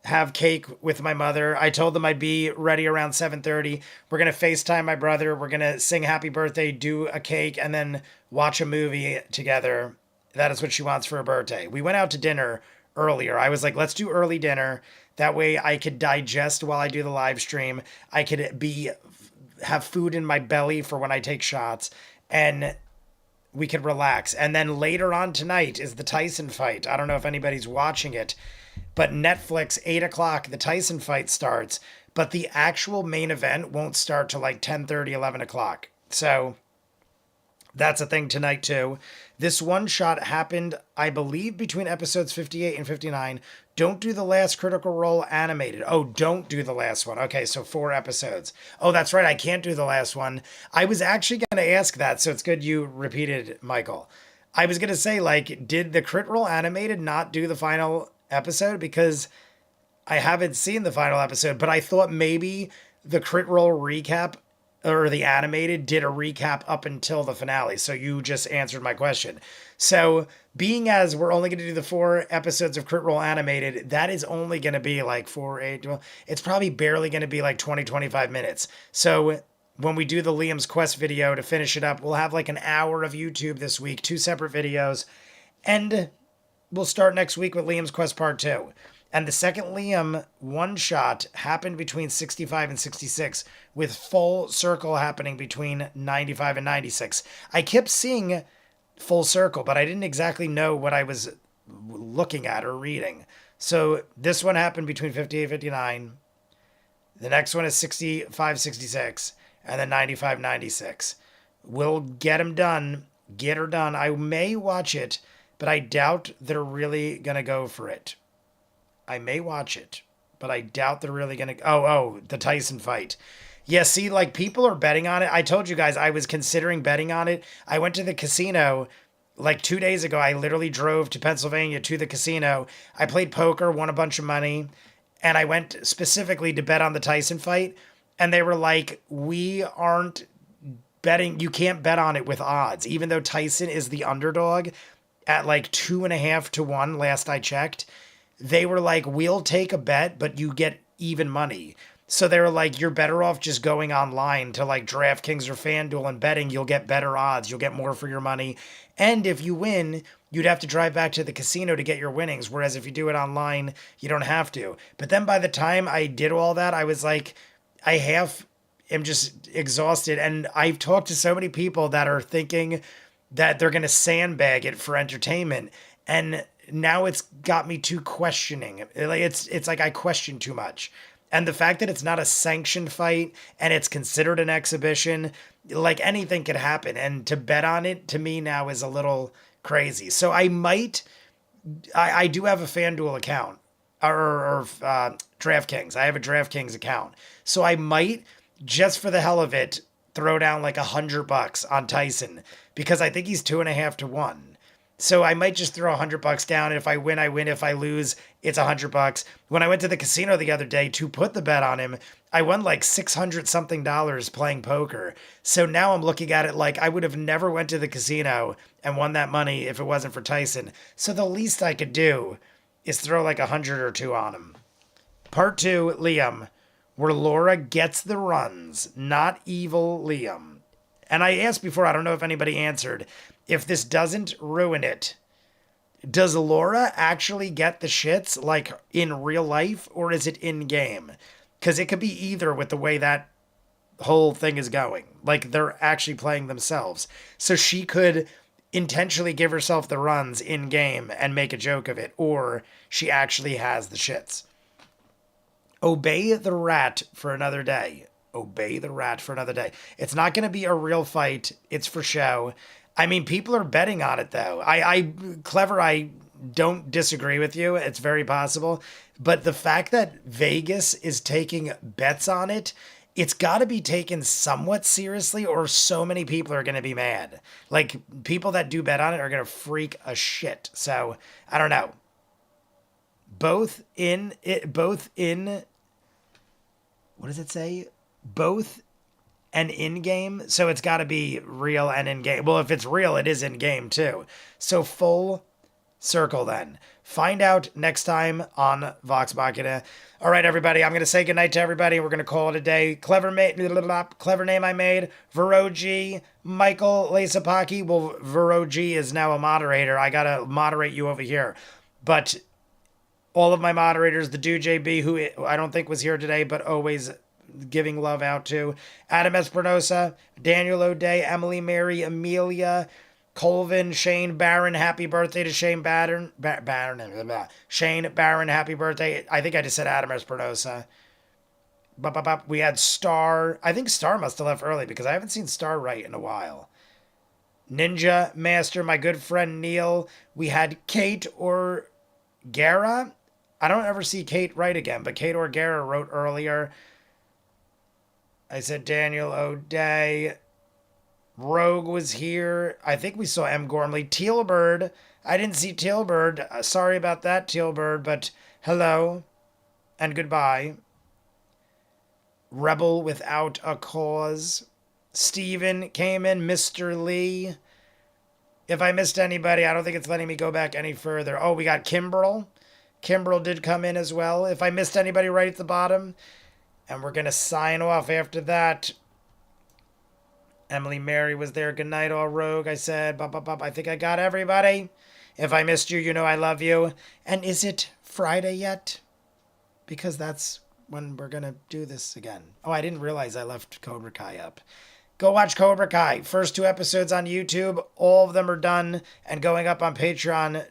have cake with my mother. I told them I'd be ready around 7:30. We're going to FaceTime my brother. We're going to sing happy birthday, do a cake, and then watch a movie together. That is what she wants for her birthday. We went out to dinner earlier. I was like, let's do early dinner. That way I could digest while I do the live stream. I could have food in my belly for when I take shots, and we could relax. And then later on tonight is the Tyson fight. I don't know if anybody's watching it, but Netflix, 8 o'clock, the Tyson fight starts, but the actual main event won't start till like 10:30, 11 o'clock. So that's a thing tonight too. This one shot happened, I believe, between episodes 58 and 59. Don't do the last Critical Role animated. Oh, don't do the last one. Okay, so 4 episodes. Oh, that's right, I can't do the last one. I was actually going to ask that, so it's good you repeated, Michael. I was going to say, like, did the Crit Role animated not do the final episode? Because I haven't seen the final episode, but I thought maybe the Crit Role recap or the animated did a recap up until the finale. So you just answered my question. So being as we're only going to do the 4 episodes of Crit Role animated, that is only going to be like 4, 8, well, it's probably barely going to be like 20, 25 minutes. So when we do the Liam's Quest video to finish it up, we'll have like an hour of YouTube this week, 2 separate videos. And we'll start next week with Liam's Quest Part 2. And the second Liam one-shot happened between 65 and 66, with Full Circle happening between 95 and 96. I kept seeing Full Circle, but I didn't exactly know what I was looking at or reading. So this one happened between 58 and 59. The next one is 65, 66, and then 95, 96. We'll get them done, get her done. I may watch it, but I doubt they're really going to go for it. I may watch it, but I doubt they're really going to... Oh, the Tyson fight. Yeah, see, like, people are betting on it. I told you guys I was considering betting on it. I went to the casino, like, 2 days ago. I literally drove to Pennsylvania to the casino. I played poker, won a bunch of money, and I went specifically to bet on the Tyson fight. And they were like, we aren't betting... You can't bet on it with odds, even though Tyson is the underdog at, like, 2.5 to 1 last I checked. They were like, we'll take a bet, but you get even money. So they were like, you're better off just going online to like DraftKings or FanDuel and betting. You'll get better odds. You'll get more for your money. And if you win, you'd have to drive back to the casino to get your winnings. Whereas if you do it online, you don't have to. But then by the time I did all that, I was like, I am just exhausted. And I've talked to so many people that are thinking that they're going to sandbag it for entertainment. And now it's got me too questioning. It's like I question too much. And the fact that it's not a sanctioned fight and it's considered an exhibition, like anything could happen. And to bet on it to me now is a little crazy. So I do have a FanDuel account or DraftKings. I have a DraftKings account. So I might, just for the hell of it, throw down like $100 on Tyson because I think he's 2.5 to 1. So I might just throw $100 down. If I win, I win. If I lose, it's $100. When I went to the casino the other day to put the bet on him, I won like $600 something playing poker. So now I'm looking at it like I would have never went to the casino and won that money if it wasn't for Tyson. So the least I could do is throw like 100 or 2 on him. Part 2, Liam, where Laura gets the runs, not evil Liam. And I asked before, I don't know if anybody answered, if this doesn't ruin it, does Laura actually get the shits like in real life, or is it in game? Because it could be either with the way that whole thing is going. Like they're actually playing themselves. So she could intentionally give herself the runs in game and make a joke of it, or she actually has the shits. Obey the rat for another day. Obey the rat for another day. It's not going to be a real fight. It's for show. I mean, people are betting on it, though. Clever, I don't disagree with you. It's very possible. But the fact that Vegas is taking bets on it, it's got to be taken somewhat seriously, or so many people are going to be mad. Like, people that do bet on it are going to freak a shit. So, I don't know. Both in, what does it say? Both and in-game, so it's got to be real and in-game. Well, if it's real, it is in-game too. So Full Circle then. Find out next time on Vox Machina. All right, everybody, I'm going to say goodnight to everybody. We're going to call it a day. Clever name I made. Veroji, Michael Lasapaki. Well, Veroji is now a moderator. I got to moderate you over here. But all of my moderators, the Dude JB, who I don't think was here today, but always giving love out to. Adam Espinosa, Daniel O'Day, Emily Mary, Amelia, Colvin, Shane Barron, happy birthday to Shane Barron. Shane Barron, happy birthday. I think I just said Adam Espinosa. We had Star. I think Star must have left early because I haven't seen Star right in a while. Ninja Master, my good friend Neil. We had Kate or Gara. I don't ever see Kate write again, but Kate or Gara wrote earlier. I said Daniel O'Day. Rogue was here. I think we saw M. Gormley. Tealbird. I didn't see Tealbird. Sorry about that, Tealbird, but hello and goodbye. Rebel without a cause. Steven came in. Mr. Lee. If I missed anybody, I don't think it's letting me go back any further. Oh, we got Kimbrel. Kimbrel did come in as well. If I missed anybody right at the bottom. And we're going to sign off after that. Emily Mary was there. Good night, all rogue. I said, I think I got everybody. If I missed you, you know I love you. And is it Friday yet? Because that's when we're going to do this again. Oh, I didn't realize I left Cobra Kai up. Go watch Cobra Kai. First 2 episodes on YouTube. All of them are done and going up on Patreon